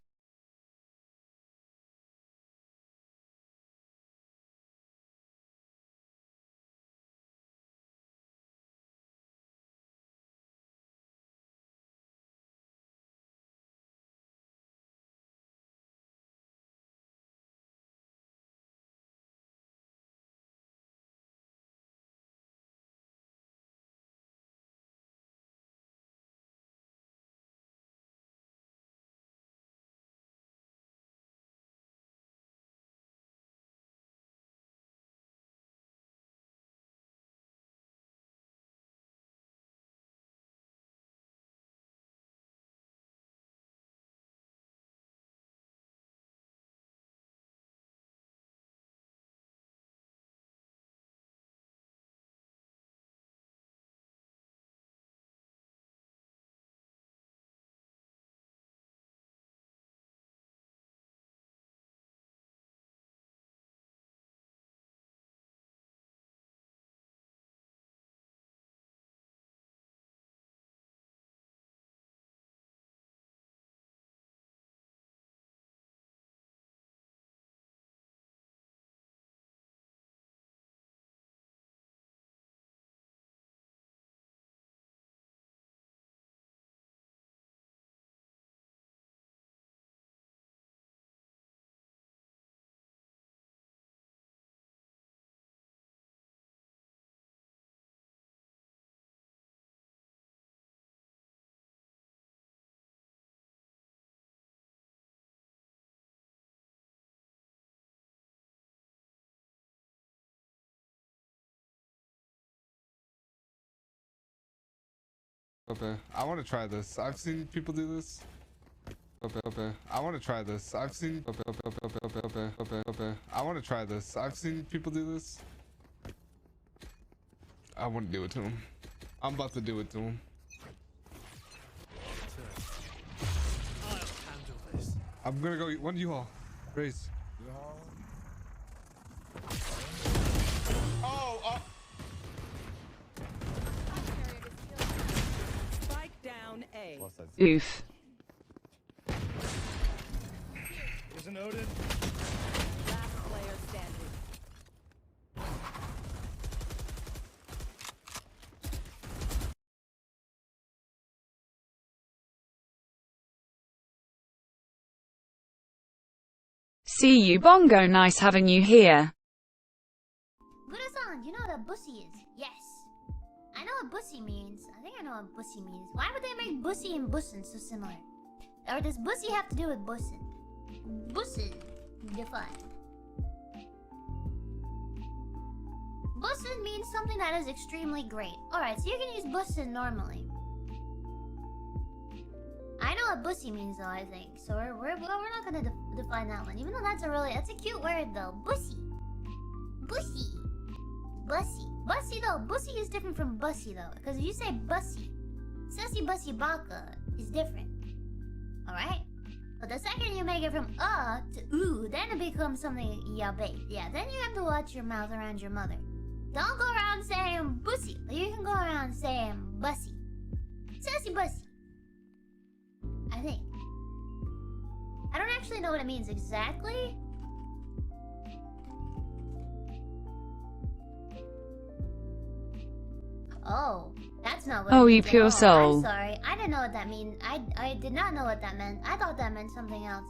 Okay, I want to try this. I've seen people do this. Okay, I want to try this. I've seen. Okay, I want to try this. I've seen people do this. I want to do it to him. I'm about to do it to him. I'm gonna go eat one U-Haul. Raise. Spike down A. Oof. Isn't Odin? Last player standing. See you, Bongo. Nice having you here. Gura-san, you know what a bussy is? Yes. I know what bussy means. I think I know what bussy means. Why would they make bussy and bussin so similar? Or does bussy have to do with bussin? Bussin. Define. Bussin means something that is extremely great. Alright, so you can use bussin normally. I know what bussy means though, I think. So we're not gonna define that one. Even though that's a cute word though. Bussy. Bussy. Bussy. Bussy though. Bussy is different from bussy though. Because if you say bussy, sussy bussy baka is different. Alright? But the second you make it from to ooh, then it becomes something yabe. Yeah, then you have to watch your mouth around your mother. Don't go around saying bussy. You can go around saying bussy. Sussy bussy. I think. I don't actually know what it means exactly. Oh, that's not what it Oh, you means at pure all. soul. I'm sorry. I didn't know what that meant. I did not know what that meant. I thought that meant something else.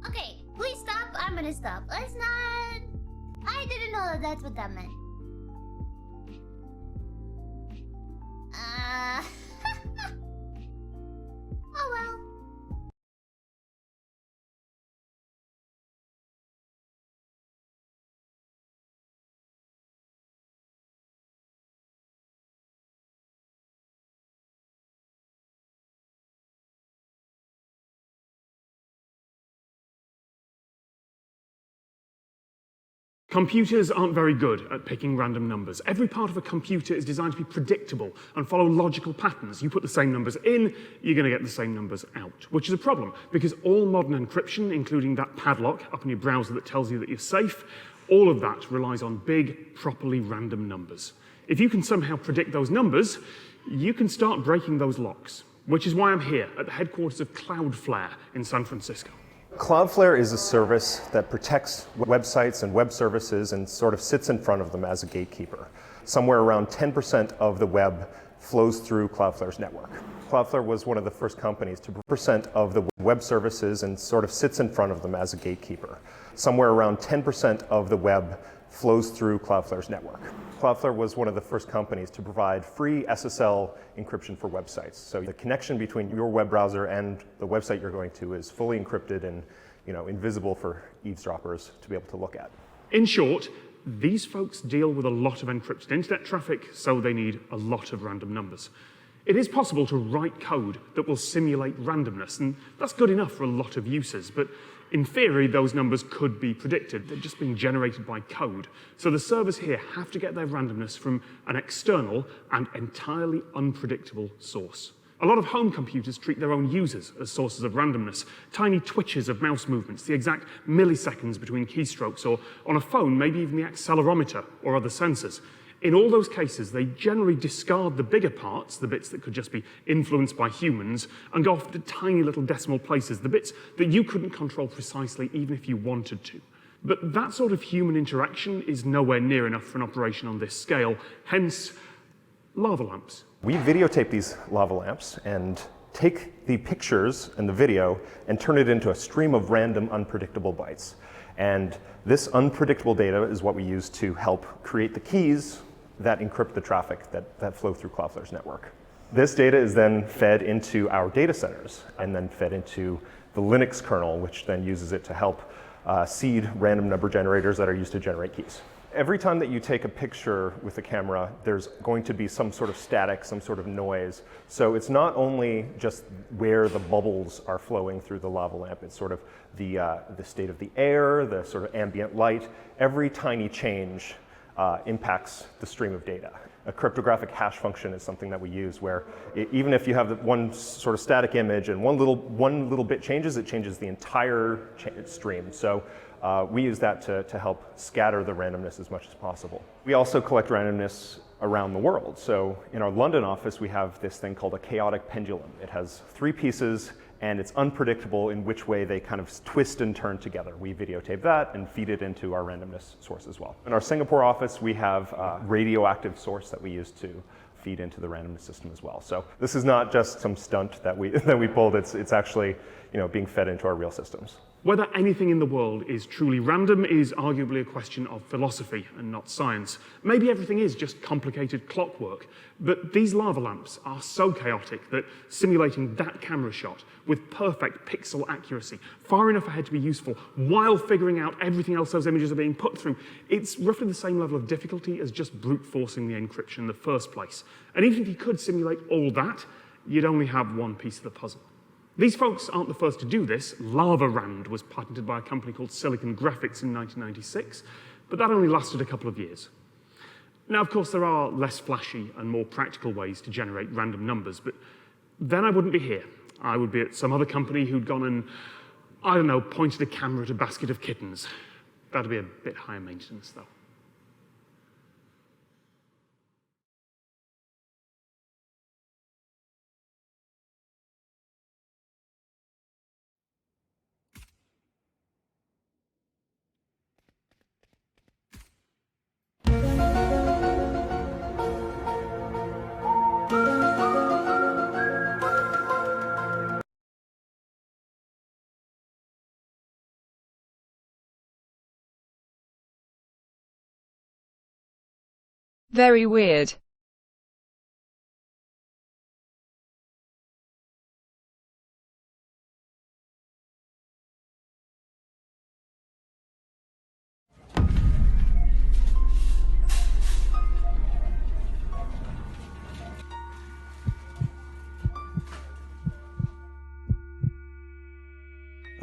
Okay, please stop. I'm gonna stop. Let's not... I didn't know that that's what that meant. Oh well. Computers aren't very good at picking random numbers. Every part of a computer is designed to be predictable and follow logical patterns. You put the same numbers in, you're going to get the same numbers out, which is a problem because all modern encryption, including that padlock up in your browser that tells you that you're safe, all of that relies on big, properly random numbers. If you can somehow predict those numbers, you can start breaking those locks, which is why I'm here at the headquarters of Cloudflare in San Francisco. Cloudflare is a service that protects websites and web services and sort of sits in front of them as a gatekeeper. Somewhere around 10% of the web flows through Cloudflare's network. Cloudflare was one of the first companies to percent of the web services and sort of sits in front of them as a gatekeeper. Somewhere around 10% of the web flows through Cloudflare's network. Cloudflare was one of the first companies to provide free SSL encryption for websites. So the connection between your web browser and the website you're going to is fully encrypted and, invisible for eavesdroppers to be able to look at. In short, these folks deal with a lot of encrypted internet traffic, so they need a lot of random numbers. It is possible to write code that will simulate randomness, and that's good enough for a lot of uses, but in theory, those numbers could be predicted. They're just being generated by code. So the servers here have to get their randomness from an external and entirely unpredictable source. A lot of home computers treat their own users as sources of randomness. Tiny twitches of mouse movements, the exact milliseconds between keystrokes, or on a phone, maybe even the accelerometer or other sensors. In all those cases, they generally discard the bigger parts, the bits that could just be influenced by humans, and go off to tiny little decimal places, the bits that you couldn't control precisely even if you wanted to. But that sort of human interaction is nowhere near enough for an operation on this scale, hence lava lamps. We videotape these lava lamps and take the pictures and the video and turn it into a stream of random, unpredictable bytes. And this unpredictable data is what we use to help create the keys that encrypt the traffic that flow through Cloudflare's network. This data is then fed into our data centers and then fed into the Linux kernel, which then uses it to help seed random number generators that are used to generate keys. Every time that you take a picture with a camera, there's going to be some sort of static, some sort of noise. So it's not only just where the bubbles are flowing through the lava lamp, it's sort of the state of the air, the sort of ambient light. Every tiny change impacts the stream of data. A cryptographic hash function is something that we use where even if you have one sort of static image and one little bit changes, it changes the entire stream. So we use that to help scatter the randomness as much as possible. We also collect randomness around the world. So in our London office, we have this thing called a chaotic pendulum. It has 3 pieces, and it's unpredictable in which way they kind of twist and turn together. We videotape that and feed it into our randomness source as well. In our Singapore office, we have a radioactive source that we use to feed into the randomness system as well. So this is not just some stunt that we pulled. It's actually, you know, being fed into our real systems. Whether anything in the world is truly random is arguably a question of philosophy and not science. Maybe everything is just complicated clockwork, but these lava lamps are so chaotic that simulating that camera shot with perfect pixel accuracy, far enough ahead to be useful, while figuring out everything else those images are being put through, it's roughly the same level of difficulty as just brute forcing the encryption in the first place. And even if you could simulate all that, you'd only have one piece of the puzzle. These folks aren't the first to do this. LavaRand was patented by a company called Silicon Graphics in 1996, but that only lasted a couple of years. Now, of course, there are less flashy and more practical ways to generate random numbers, but then I wouldn't be here. I would be at some other company who'd gone and, I don't know, pointed a camera at a basket of kittens. That'd be a bit higher maintenance, though. Very weird.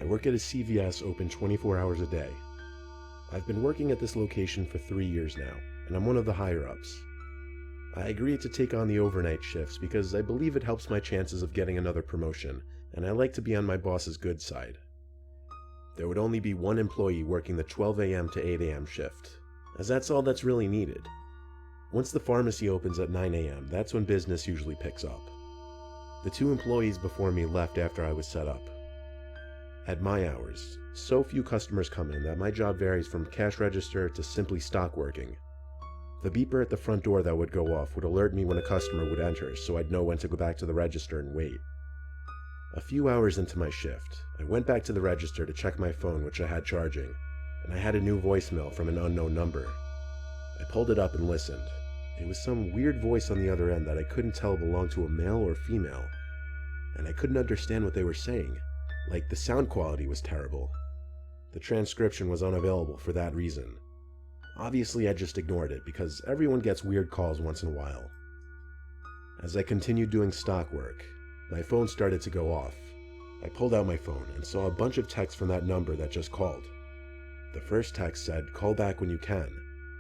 I work at a CVS open 24 hours a day. I've been working at this location for 3 years now, and I'm one of the higher-ups. I agreed to take on the overnight shifts because I believe it helps my chances of getting another promotion, and I like to be on my boss's good side. There would only be one employee working the 12 a.m. to 8 a.m. shift, as that's all that's really needed. Once the pharmacy opens at 9 a.m., that's when business usually picks up. The 2 employees before me left after I was set up. At my hours, so few customers come in that my job varies from cash register to simply stock working. The beeper at the front door that would go off would alert me when a customer would enter, so I'd know when to go back to the register and wait. A few hours into my shift, I went back to the register to check my phone, which I had charging, and I had a new voicemail from an unknown number. I pulled it up and listened. It was some weird voice on the other end that I couldn't tell belonged to a male or female, and I couldn't understand what they were saying. Like, the sound quality was terrible. The transcription was unavailable for that reason. Obviously, I just ignored it, because everyone gets weird calls once in a while. As I continued doing stock work, my phone started to go off. I pulled out my phone and saw a bunch of texts from that number that just called. The first text said, "Call back when you can."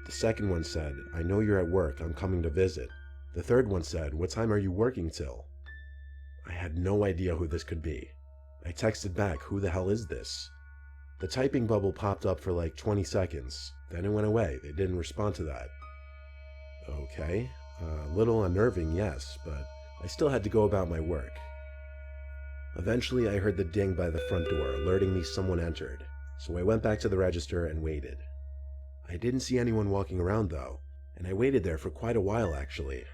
The second one said, "I know you're at work, I'm coming to visit." The third one said, "What time are you working till?" I had no idea who this could be. I texted back, "Who the hell is this?" The typing bubble popped up for like 20 seconds, then it went away. They didn't respond to that. Okay, a little unnerving, yes, but I still had to go about my work. Eventually I heard the ding by the front door, alerting me someone entered, so I went back to the register and waited. I didn't see anyone walking around though, and I waited there for quite a while actually.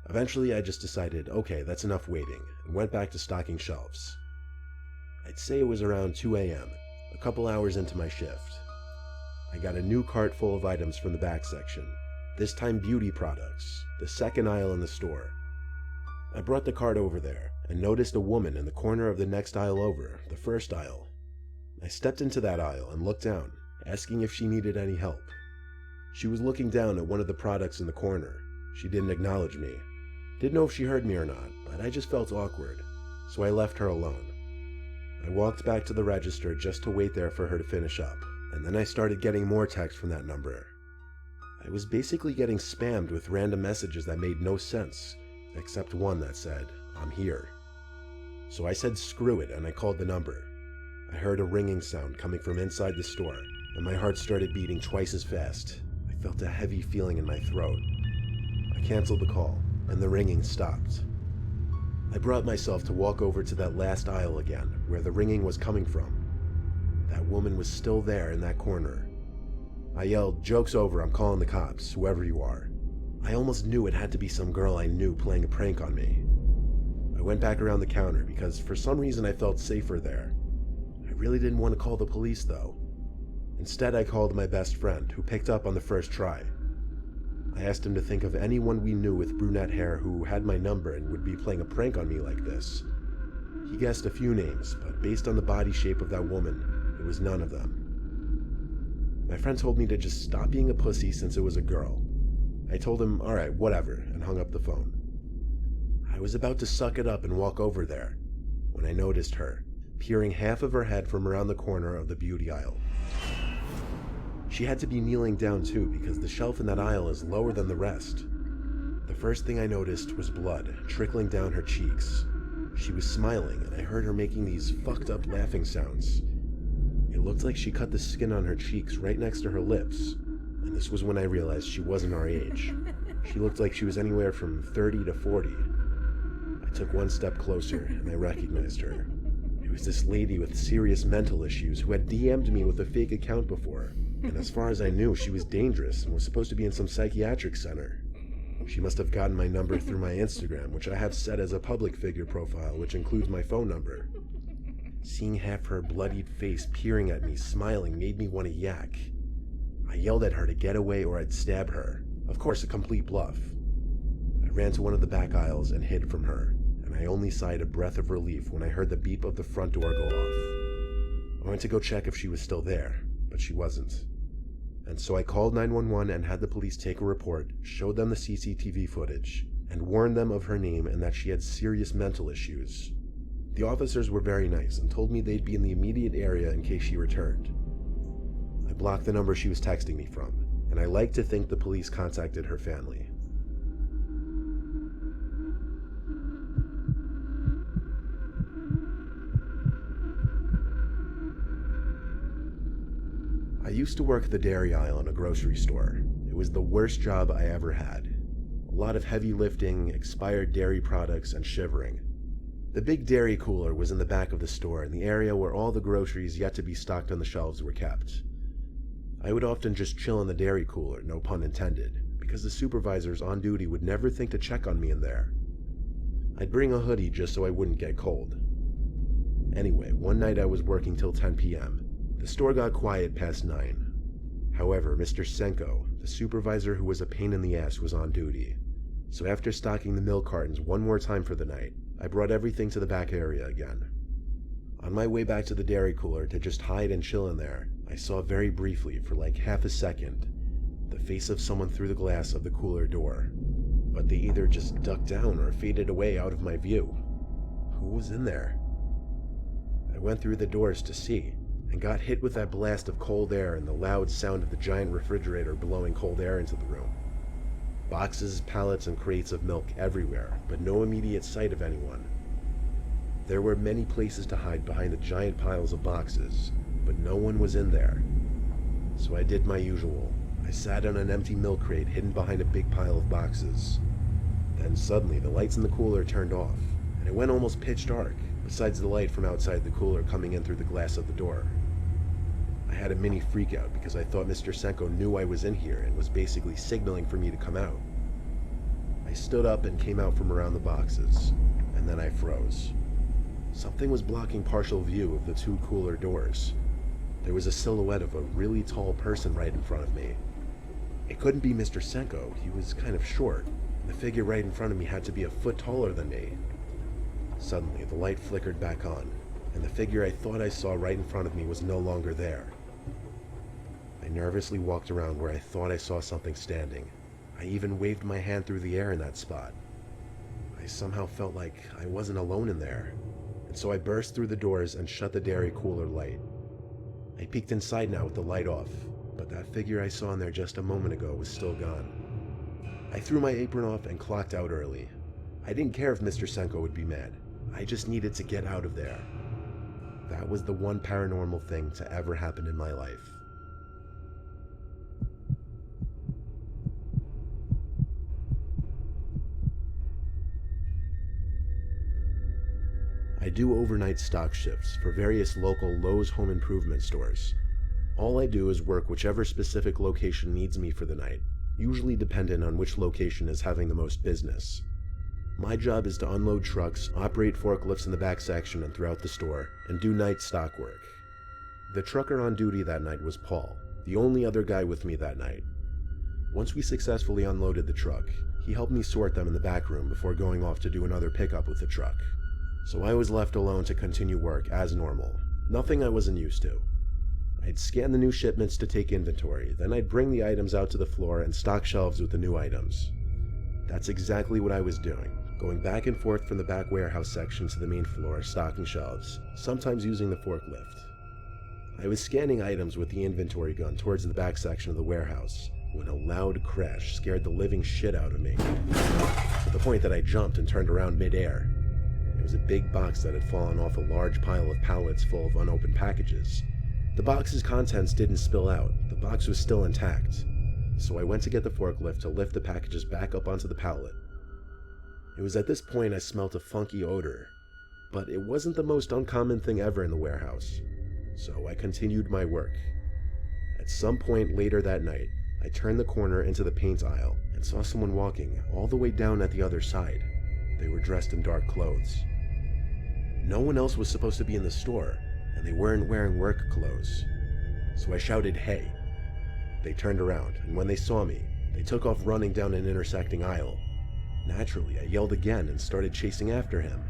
Eventually I just decided, okay, that's enough waiting, and went back to stocking shelves. I'd say it was around 2 a.m., a couple hours into my shift. I got a new cart full of items from the back section, this time beauty products, the second aisle in the store. I brought the cart over there and noticed a woman in the corner of the next aisle over, the first aisle. I stepped into that aisle and looked down, asking if she needed any help. She was looking down at one of the products in the corner. She didn't acknowledge me. Didn't know if she heard me or not, but I just felt awkward, so I left her alone. I walked back to the register just to wait there for her to finish up, and then I started getting more texts from that number. I was basically getting spammed with random messages that made no sense, except one that said, "I'm here." So I said screw it and I called the number. I heard a ringing sound coming from inside the store, and my heart started beating twice as fast. I felt a heavy feeling in my throat. I canceled the call, and the ringing stopped. I brought myself to walk over to that last aisle again, where the ringing was coming from. That woman was still there in that corner. I yelled, "Joke's over, I'm calling the cops, whoever you are." I almost knew it had to be some girl I knew playing a prank on me. I went back around the counter because for some reason I felt safer there. I really didn't want to call the police though. Instead, I called my best friend, who picked up on the first try. I asked him to think of anyone we knew with brunette hair who had my number and would be playing a prank on me like this. He guessed a few names, but based on the body shape of that woman, it was none of them. My friend told me to just stop being a pussy since it was a girl. I told him, alright, whatever, and hung up the phone. I was about to suck it up and walk over there when I noticed her, peering half of her head from around the corner of the beauty aisle. She had to be kneeling down too because the shelf in that aisle is lower than the rest. The first thing I noticed was blood trickling down her cheeks. She was smiling and I heard her making these fucked up laughing sounds. It looked like she cut the skin on her cheeks right next to her lips, and this was when I realized she wasn't our age. She looked like she was anywhere from 30 to 40. I took one step closer and I recognized her. It was this lady with serious mental issues who had DM'd me with a fake account before, and as far as I knew, she was dangerous and was supposed to be in some psychiatric center. She must have gotten my number through my Instagram, which I have set as a public figure profile, which includes my phone number. Seeing half her bloodied face peering at me, smiling, made me want to yak. I yelled at her to get away or I'd stab her. Of course, a complete bluff. I ran to one of the back aisles and hid from her, and I only sighed a breath of relief when I heard the beep of the front door go off. I went to go check if she was still there, but she wasn't. And so I called 911 and had the police take a report, showed them the CCTV footage, and warned them of her name and that she had serious mental issues. The officers were very nice and told me they'd be in the immediate area in case she returned. I blocked the number she was texting me from, and I like to think the police contacted her family. I used to work the dairy aisle in a grocery store. It was the worst job I ever had. A lot of heavy lifting, expired dairy products, and shivering. The big dairy cooler was in the back of the store in the area where all the groceries yet to be stocked on the shelves were kept. I would often just chill in the dairy cooler, no pun intended, because the supervisors on duty would never think to check on me in there. I'd bring a hoodie just so I wouldn't get cold. Anyway, one night I was working till 10 p.m. The store got quiet past 9. However, Mr. Senko, the supervisor who was a pain in the ass, was on duty. So after stocking the milk cartons one more time for the night, I brought everything to the back area again. On my way back to the dairy cooler to just hide and chill in there, I saw very briefly, for like half a second, the face of someone through the glass of the cooler door. But they either just ducked down or faded away out of my view. Who was in there? I went through the doors to see, and got hit with that blast of cold air and the loud sound of the giant refrigerator blowing cold air into the room. Boxes, pallets, and crates of milk everywhere, but no immediate sight of anyone. There were many places to hide behind the giant piles of boxes, but no one was in there. So I did my usual. I sat on an empty milk crate hidden behind a big pile of boxes. Then suddenly the lights in the cooler turned off, and it went almost pitch dark, besides the light from outside the cooler coming in through the glass of the door. I had a mini freak out because I thought Mr. Senko knew I was in here and was basically signaling for me to come out. I stood up and came out from around the boxes, and then I froze. Something was blocking partial view of the two cooler doors. There was a silhouette of a really tall person right in front of me. It couldn't be Mr. Senko, he was kind of short, and the figure right in front of me had to be a foot taller than me. Suddenly, the light flickered back on, and the figure I thought I saw right in front of me was no longer there. I nervously walked around where I thought I saw something standing. I even waved my hand through the air in that spot. I somehow felt like I wasn't alone in there, and so I burst through the doors and shut the dairy cooler light. I peeked inside now with the light off, but that figure I saw in there just a moment ago was still gone. I threw my apron off and clocked out early. I didn't care if Mr. Senko would be mad. I just needed to get out of there. That was the one paranormal thing to ever happen in my life. I do overnight stock shifts for various local Lowe's home improvement stores. All I do is work whichever specific location needs me for the night, usually dependent on which location is having the most business. My job is to unload trucks, operate forklifts in the back section and throughout the store, and do night stock work. The trucker on duty that night was Paul, the only other guy with me that night. Once we successfully unloaded the truck, he helped me sort them in the back room before going off to do another pickup with the truck. So I was left alone to continue work as normal, nothing I wasn't used to. I'd scan the new shipments to take inventory, then I'd bring the items out to the floor and stock shelves with the new items. That's exactly what I was doing, going back and forth from the back warehouse section to the main floor, stocking shelves, sometimes using the forklift. I was scanning items with the inventory gun towards the back section of the warehouse when a loud crash scared the living shit out of me, to the point that I jumped and turned around mid-air. It was a big box that had fallen off a large pile of pallets full of unopened packages. The box's contents didn't spill out, the box was still intact, so I went to get the forklift to lift the packages back up onto the pallet. It was at this point I smelt a funky odor, but it wasn't the most uncommon thing ever in the warehouse, so I continued my work. At some point later that night, I turned the corner into the paint aisle and saw someone walking all the way down at the other side. They were dressed in dark clothes. No one else was supposed to be in the store, and they weren't wearing work clothes. So I shouted, "Hey!" They turned around, and when they saw me, they took off running down an intersecting aisle. Naturally, I yelled again and started chasing after him.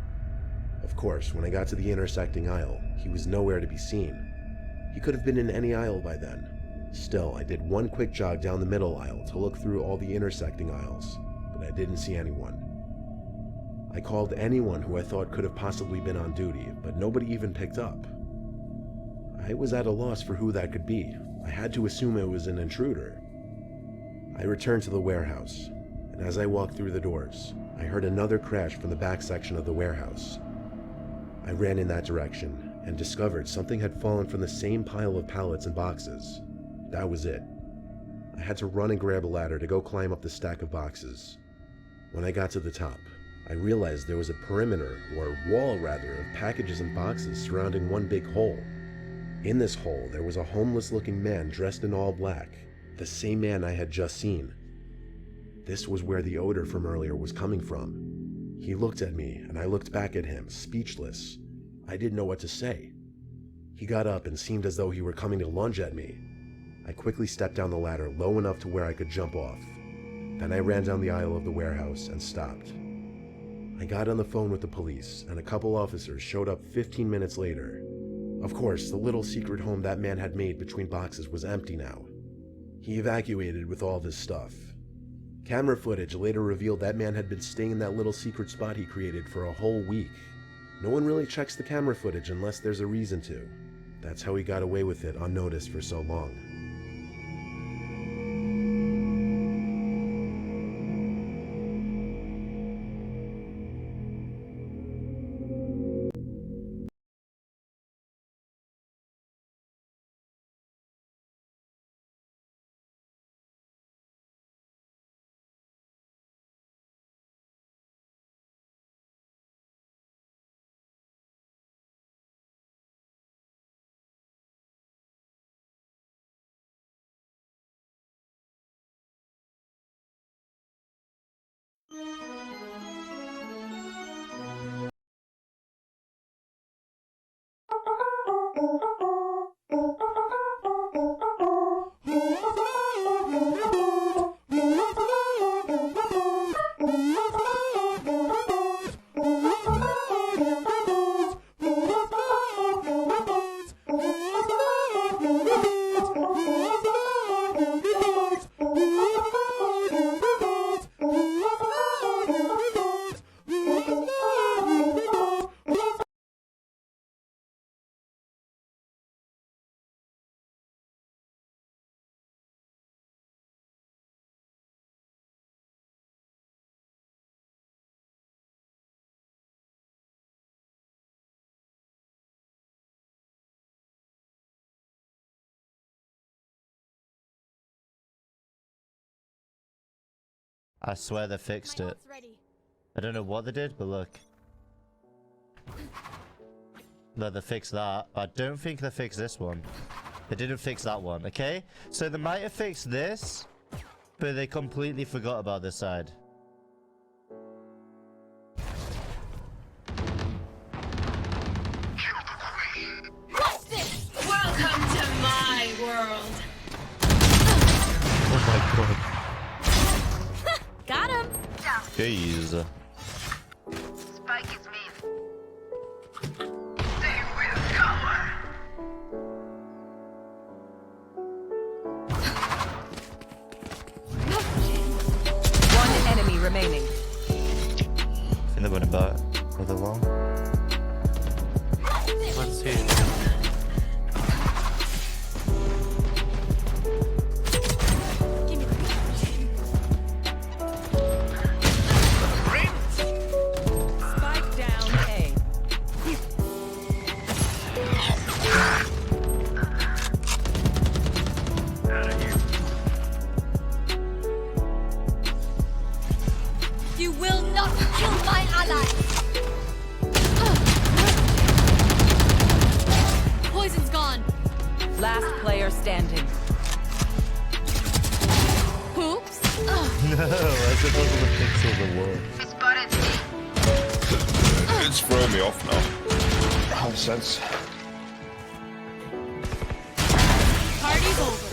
Of course, when I got to the intersecting aisle, he was nowhere to be seen. He could have been in any aisle by then. Still, I did one quick jog down the middle aisle to look through all the intersecting aisles, but I didn't see anyone. I called anyone who I thought could have possibly been on duty, but nobody even picked up. I was at a loss for who that could be. I had to assume it was an intruder. I returned to the warehouse, and as I walked through the doors, I heard another crash from the back section of the warehouse. I ran in that direction and discovered something had fallen from the same pile of pallets and boxes. That was it. I had to run and grab a ladder to go climb up the stack of boxes. When I got to the top, I realized there was a perimeter, or wall rather, of packages and boxes surrounding one big hole. In this hole, there was a homeless-looking man dressed in all black, the same man I had just seen. This was where the odor from earlier was coming from. He looked at me, and I looked back at him, speechless. I didn't know what to say. He got up and seemed as though he were coming to lunge at me. I quickly stepped down the ladder low enough to where I could jump off. Then I ran down the aisle of the warehouse and stopped. I got on the phone with the police, and a couple officers showed up 15 minutes later. Of course, the little secret home that man had made between boxes was empty now. He evacuated with all of his stuff. Camera footage later revealed that man had been staying in that little secret spot he created for a whole week. No one really checks the camera footage unless there's a reason to. That's how he got away with it unnoticed for so long. I swear they fixed it. I don't know what they did, but look. No, they fixed that. I don't think they fixed this one. They didn't fix that one, okay? So they might have fixed this, but they completely forgot about this side. What's this? Welcome to my world. Oh my god. Got him. Jeez. Spike is me. One enemy remaining. I think they're running back. Are they long? Let's see. Spike down A. You will not kill my ally. Poison's gone. Last player standing. Oops. No, I suppose the pixel the wall. It's throwing me off now. How sense? Party's over.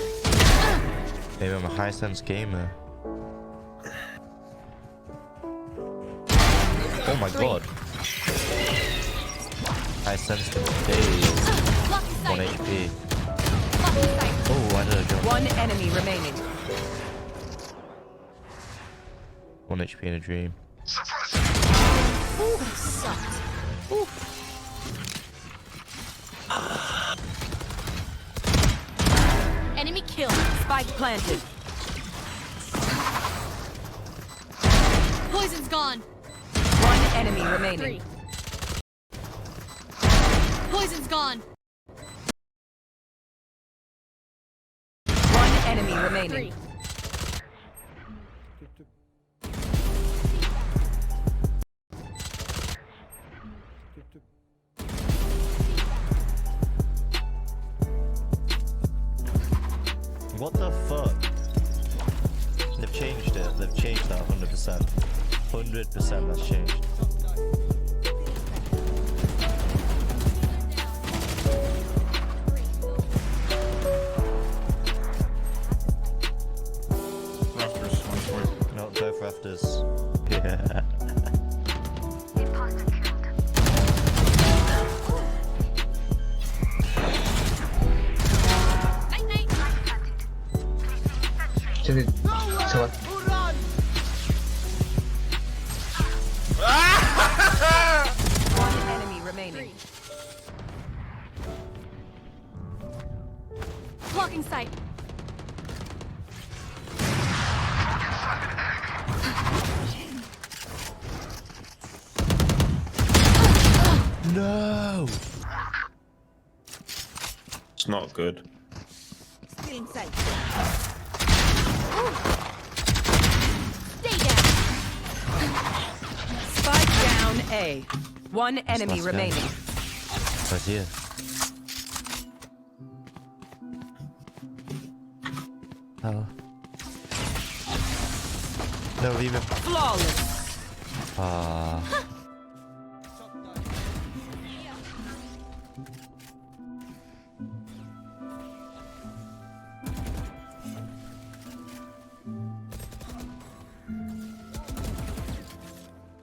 Maybe I'm a high sense gamer. Oh my god. High sense the days. 1 HP. Oh, why did I jump? One enemy remaining. 1 HP in a dream. Ooh, that sucked. Ooh. Enemy killed. Spike planted. Poison's gone. One enemy remaining. 3. Poison's gone. One enemy remaining. 3. What the fuck? They've changed it. They've changed that 100%. 100% that's changed. Rafters, one for you. No, both rafters. Yeah. One enemy remaining. Blocking sight. No! It's not good. Still in sight. Stay down. Spike down A. One enemy Last guy. remaining. Right here. Oh. No, leave him. Flawless. Ah.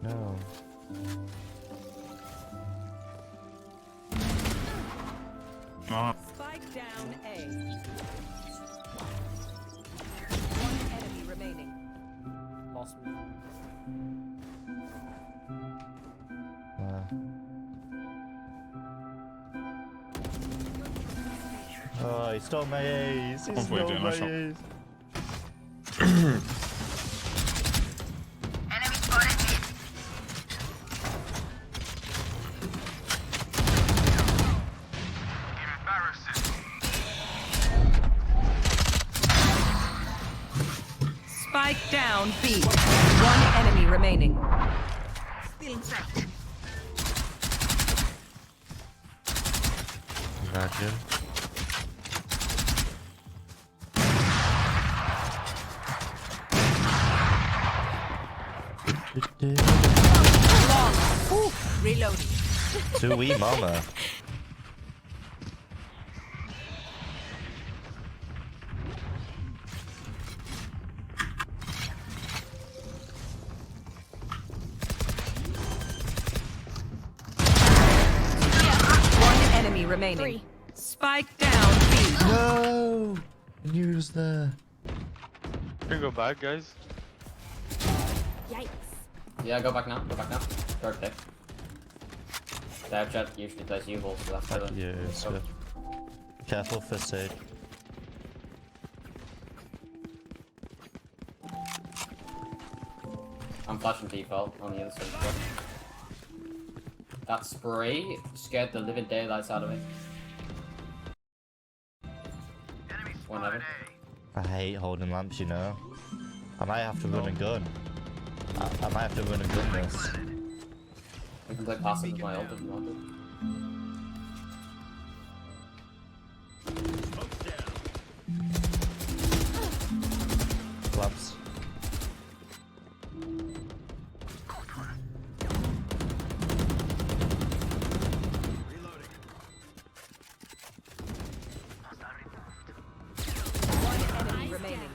No. Spike down A. One enemy remaining. Lost me. Oh, he stole my ace. He Hopefully he stole did, my nice shot. ace. Spike Spike down B. One enemy remaining. Still inside. Imagine. Reloading. Too wee mama. One enemy remaining. Spike down B. No! I knew he was there. Can go back, guys. Yikes. Yeah, go back now. Go back now. Third pick. Dive jet usually plays U-Balls to left side. Yeah, it's good. Careful for Sage. I'm flashing default on the other side. That spray scared the living daylights out of me. One heaven. I hate holding lamps, you know. I might have to run a gun. I might have to run a gun this. We can play passive with my ult if you want to. Lamps. One enemy remaining.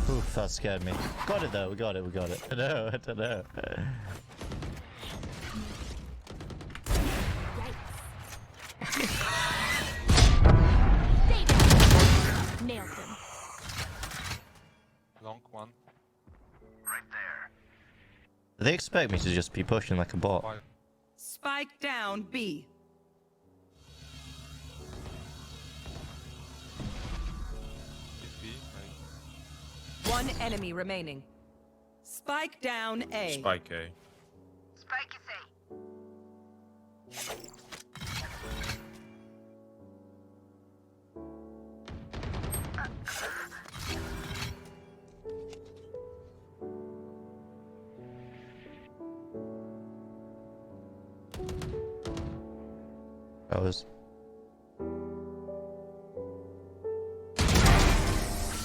Oof, that scared me. Got it though, we got it. I don't know. Nailed him. Long one. They expect me to just be pushing like a bot. Spike down B. One enemy remaining. Spike down A. Spike A. Spike is That was.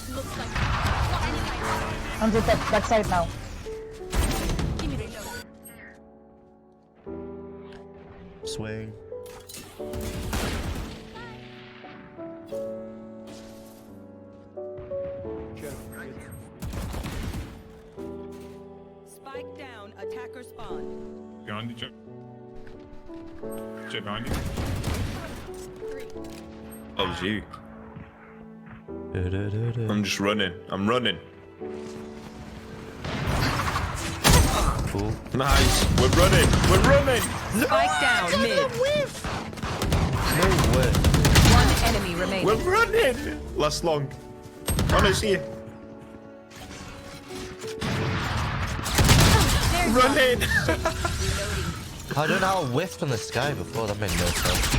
Looks like On the back side now. Swing. Spike down. Attacker spawn. Behind you, Jet. Jet behind you. That was you. I'm just running. I'm running. Cool. Nice. We're running. We're running. Spike down mid. No way. One enemy remaining. We're running. Last long. Oh no, see you. Running. I don't know how I whiffed on the sky before. That made no sense.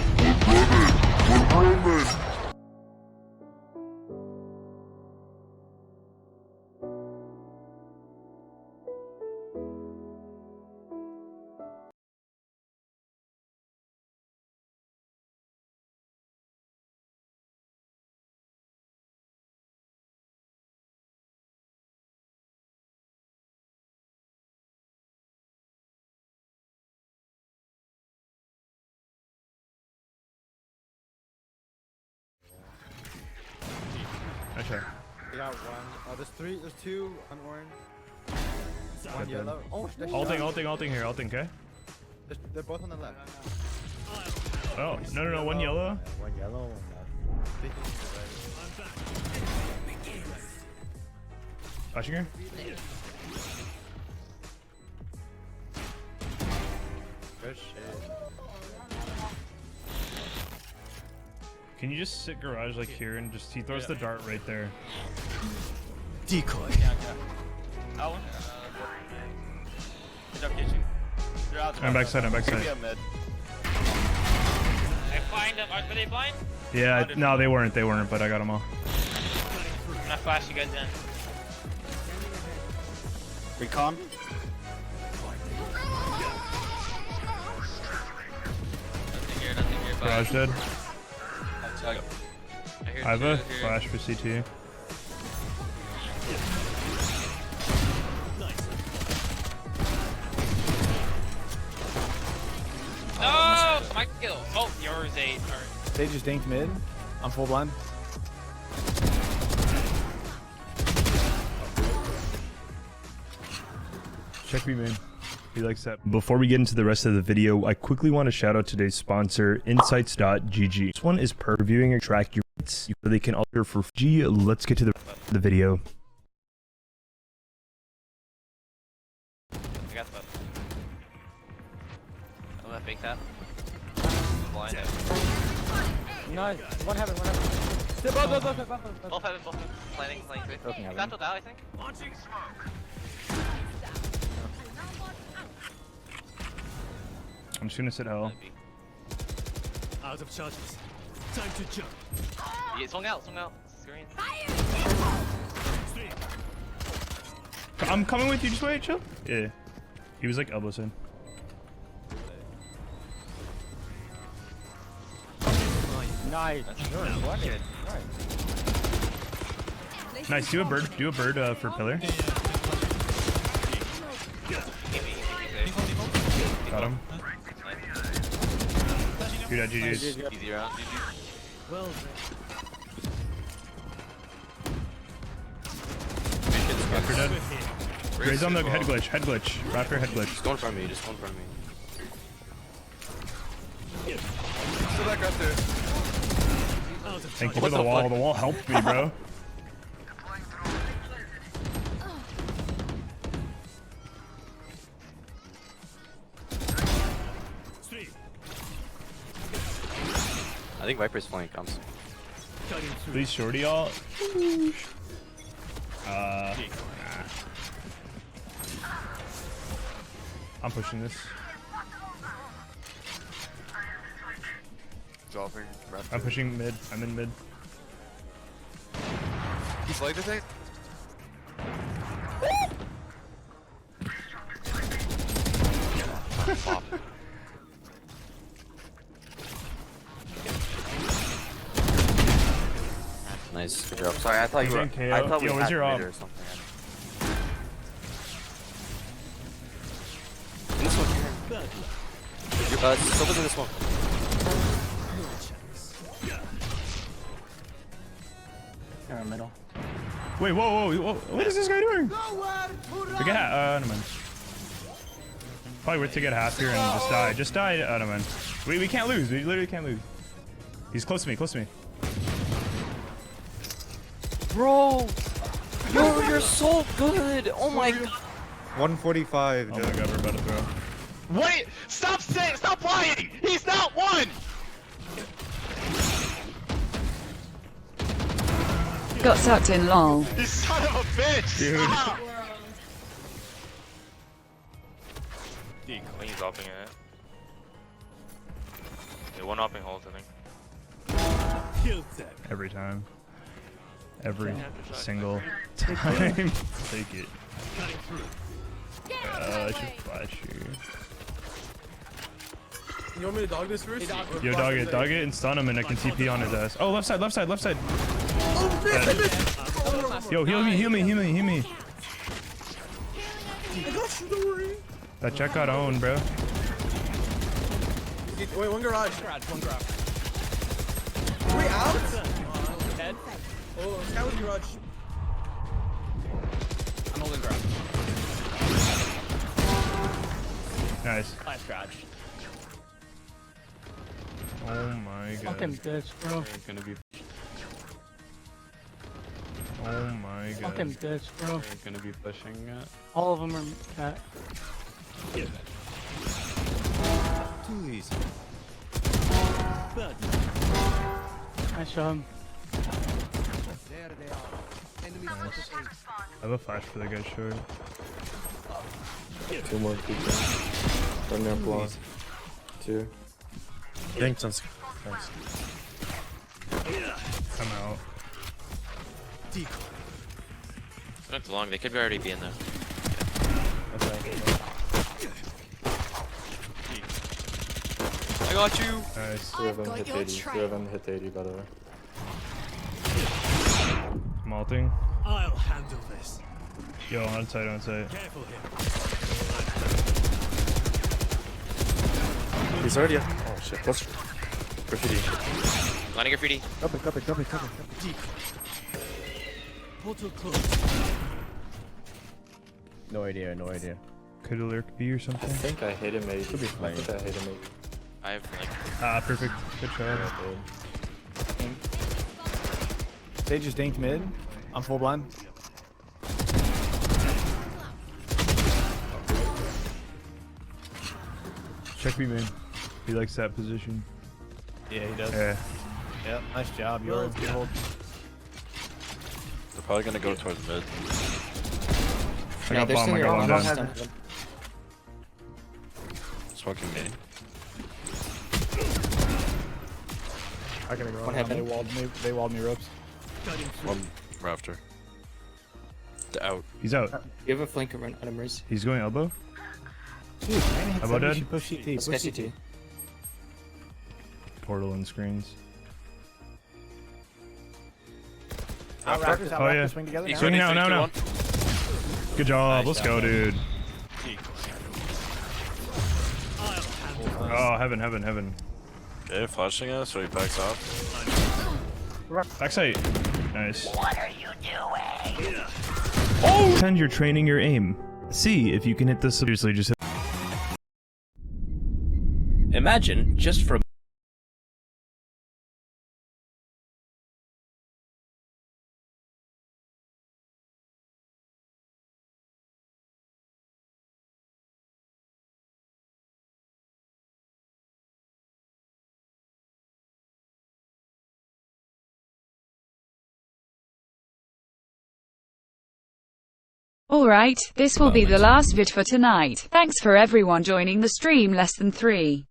Okay. We got one. There's three. There's two. One orange. One yellow. Oh, Ulting here, okay? They're both on the left. Oh, no, one yellow. One yellow, one left. Flashing her. Good shit. Can you just sit garage like here and just, he throws the dart right there. Decoy. That one. Good job, kitchen. You're out. I'm backside. Maybe a mid. I find them. Were they blind? Yeah, no, they weren't, but I got them all. I'm gonna flash you guys in. Recon. Nothing here, Garage dead. I have a flash for CT. No! My kill. Oh, yours 8. They just dinked mid. I'm full blind. Check me, man. He likes that. Before we get into the rest of the video, I quickly want to shout out today's sponsor, Insights.gg. This one is per reviewing and track your hits so they can alter for G. Let's get to the video. I got the. I'm gonna fake that. Blind it. Nice. One heaven. Both heaven. Planning 3. That's what I think. Launching smoke. I'm just gonna sit hell. Out of charges. Time to jump. Yeah, swung out. Screen. I'm coming with you, just wait, chill. Yeah. He was like elbows in. Nice. Nice, do a bird for pillar. Got him. Dude, GG's. Easy round. Well Raptor dead. Raise on the head glitch. Raptor head glitch. Just go in front of me. Still back up there. Thank you for the wall. The wall helped me, bro. I think Viper's flank comes. Please shorty y'all. I'm pushing this. I'm pushing mid. I'm in mid. He's like this thing. Nice. Good job. Sorry, I thought you were. I thought we had mid or something. In this one. Soba's in this one. Middle. Wait, whoa! What is this guy doing? Forget no man. Probably worth to get half here and just die. Just die. No man. We can't lose. We literally can't lose. He's close to me. Bro, you're so good. Oh my god. 145. Oh my god, we're about to throw. Wait! Stop lying! He's not one! Got sucked in, lol. You son of a bitch! Dude. Stop. He's upping it. Yeah, one upping holds, I think. Every time. Every single time. Take it. I should flash you. You want me to dog this first? Yo, dog it and stun him and I can TP on his ass. Oh, left side. Oh, miss! Yo, heal me. I got you, don't worry. That check got owned, bro. Wait, one garage. Wait, out? Head. Oh, sky with garage. I'm holding garage. Nice. Nice garage. Oh my god. Fucking bitch, bro. It's gonna be. Oh my god. Fucking bitch, bro. It's gonna be pushing it. All of them are cat. Too easy. I show him. There they are. Enemies Nice. I have a flash for the guy short. Two more people. One near block. Two. Thanks, I'm out. Not too long. They could already be in there. I got you. Nice. 2 of them hit 80. 2 of them hit 80, by the way. Malting. I'll handle this. Yo, on site, on site. Careful here. He's already. Oh shit. Plus graffiti. Lining graffiti. Copy. Portal closed. No idea. Could a lurk be or something? I think I hit him 80. Could be flying. I think I hit him 80. I have like. Ah, perfect. Good shot. Sage is dinked mid. I'm full blind. Check me, man. He likes that position. Yeah, he does. Yeah. Yep, nice job. You're good hold. They're probably gonna go towards mid. I got bomb, I got one down. Smoking me. I gotta go. They walled me ropes. One rafter. Out. He's out. You have a flank on Mers. He's going elbow. Dude, man, hit Elbow dead? Push CT. Push CT. Portal and screens. Raptors, Oh yeah. swing together now. Swing now. Good job. Nice Let's go, dude. Oh, heaven. Okay, flashing us, or he backs off. Backside. Nice. What are you doing? Oh! Pretend you're training your aim. See if you can hit this. Seriously, just hit. Imagine, just for a Alright, this will be the last vid for tonight. Thanks for everyone joining the stream less than 3.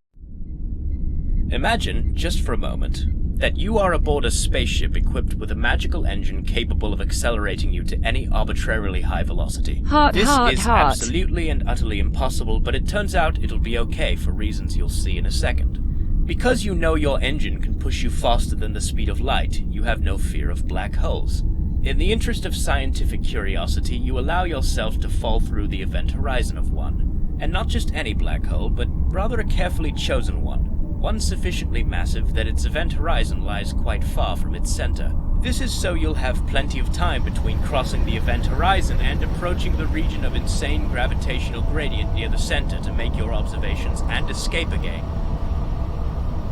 Imagine, just for a moment, that you are aboard a spaceship equipped with a magical engine capable of accelerating you to any arbitrarily high velocity. This is absolutely and utterly impossible, but it turns out it'll be okay for reasons you'll see in a second. Because you know your engine can push you faster than the speed of light, you have no fear of black holes. In the interest of scientific curiosity, you allow yourself to fall through the event horizon of one. And not just any black hole, but rather a carefully chosen one. One sufficiently massive that its event horizon lies quite far from its center. This is so you'll have plenty of time between crossing the event horizon and approaching the region of insane gravitational gradient near the center to make your observations and escape again.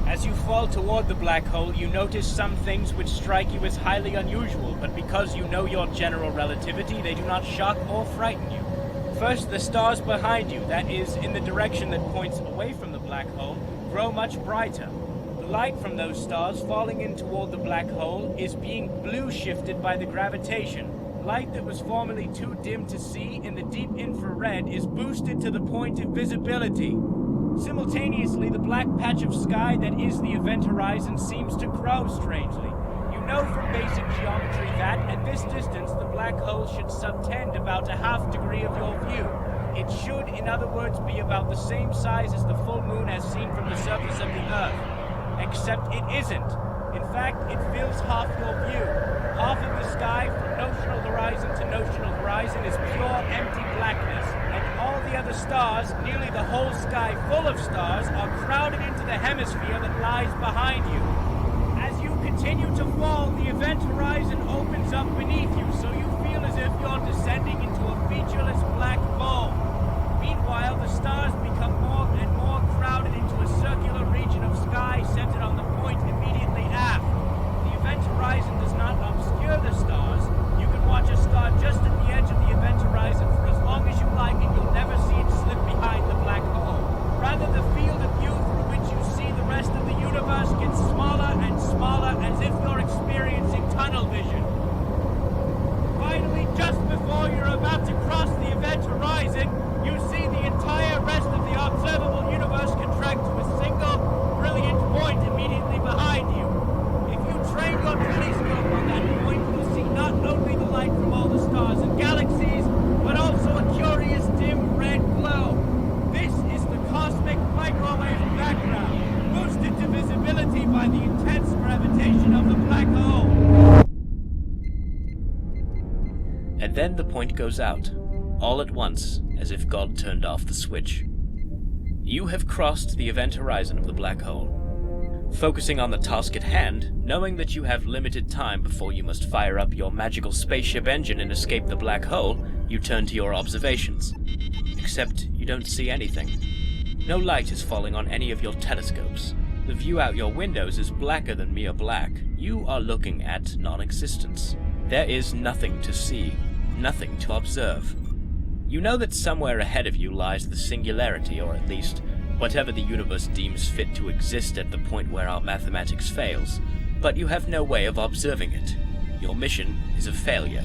As you fall toward the black hole, you notice some things which strike you as highly unusual, but because you know your general relativity, they do not shock or frighten you. First, the stars behind you, that is, in the direction that points away from the black hole, grow much brighter. The light from those stars falling in toward the black hole is being blue shifted by the gravitation. Light that was formerly too dim to see in the deep infrared is boosted to the point of visibility. Simultaneously, the black patch of sky that is the event horizon seems to grow strangely. You know from basic geometry that, at this distance, the black hole should subtend about a ½ degree of your view. It should, in other words, be about the same size as the full moon as seen from the surface of the Earth. Except it isn't. In fact, it fills half your view. Half of the sky, from notional horizon to notional horizon, is pure empty blackness. And all the other stars, nearly the whole sky full of stars, are crowded into the hemisphere that lies behind you. As you continue to fall, the event horizon opens up beneath you, so you feel as if you're descending into a featureless black ball. Meanwhile, the stars become more and more crowded into a circular region of sky centered on the point immediately aft. The event horizon does not obscure the stars. You can watch a star just at the edge of the event horizon for as long as you like, and you'll never see it slip behind the black hole. Rather, the field of view through which you see the rest of the universe gets smaller and smaller, as if you're experiencing tunnel vision. Finally, just before you're about Then the point goes out, all at once, as if God turned off the switch. You have crossed the event horizon of the black hole. Focusing on the task at hand, knowing that you have limited time before you must fire up your magical spaceship engine and escape the black hole, you turn to your observations. Except you don't see anything. No light is falling on any of your telescopes. The view out your windows is blacker than mere black. You are looking at non-existence. There is nothing to see, nothing to observe. You know that somewhere ahead of you lies the singularity, or at least whatever the universe deems fit to exist at the point where our mathematics fails, but you have no way of observing it. Your mission is a failure.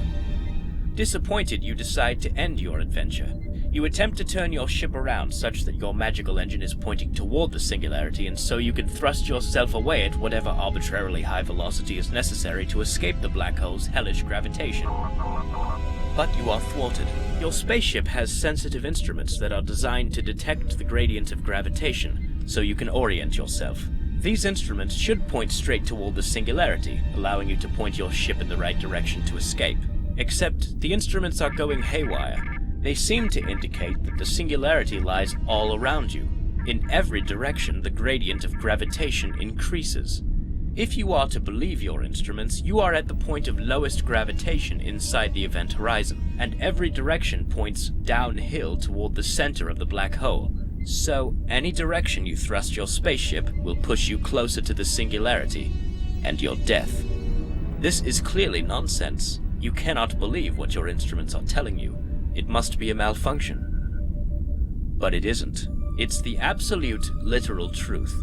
Disappointed, you decide to end your adventure. You attempt to turn your ship around such that your magical engine is pointing toward the singularity, and so you can thrust yourself away at whatever arbitrarily high velocity is necessary to escape the black hole's hellish gravitation. But you are thwarted. Your spaceship has sensitive instruments that are designed to detect the gradient of gravitation, so you can orient yourself. These instruments should point straight toward the singularity, allowing you to point your ship in the right direction to escape. Except the instruments are going haywire. They seem to indicate that the singularity lies all around you. In every direction, the gradient of gravitation increases. If you are to believe your instruments, you are at the point of lowest gravitation inside the event horizon, and every direction points downhill toward the center of the black hole. So, any direction you thrust your spaceship will push you closer to the singularity, and your death. This is clearly nonsense. You cannot believe what your instruments are telling you. It must be a malfunction. But it isn't. It's the absolute, literal truth.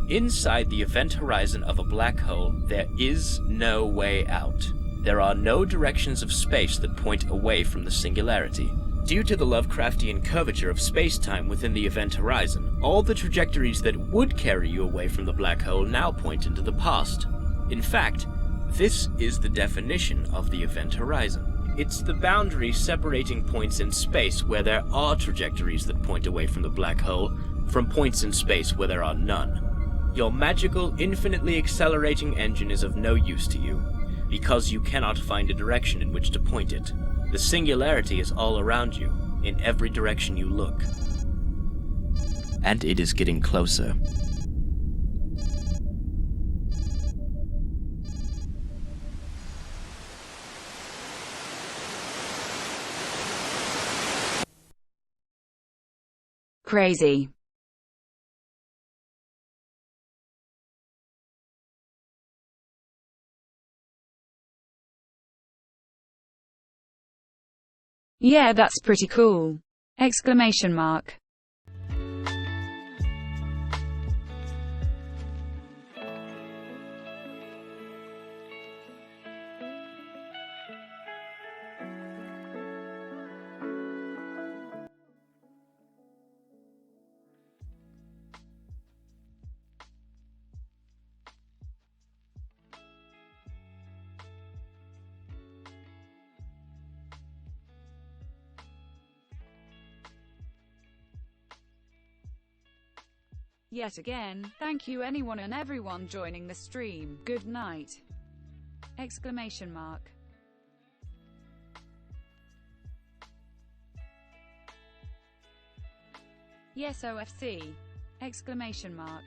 Inside the event horizon of a black hole, there is no way out. There are no directions of space that point away from the singularity. Due to the Lovecraftian curvature of space-time within the event horizon, all the trajectories that would carry you away from the black hole now point into the past. In fact, this is the definition of the event horizon. It's the boundary separating points in space where there are trajectories that point away from the black hole, from points in space where there are none. Your magical, infinitely accelerating engine is of no use to you, because you cannot find a direction in which to point it. The singularity is all around you, in every direction you look. And it is getting closer. Crazy. Yeah, that's pretty cool. Exclamation mark. Yet again, thank you anyone and everyone joining the stream. Good night. Exclamation mark. Yes, OFC. Exclamation mark.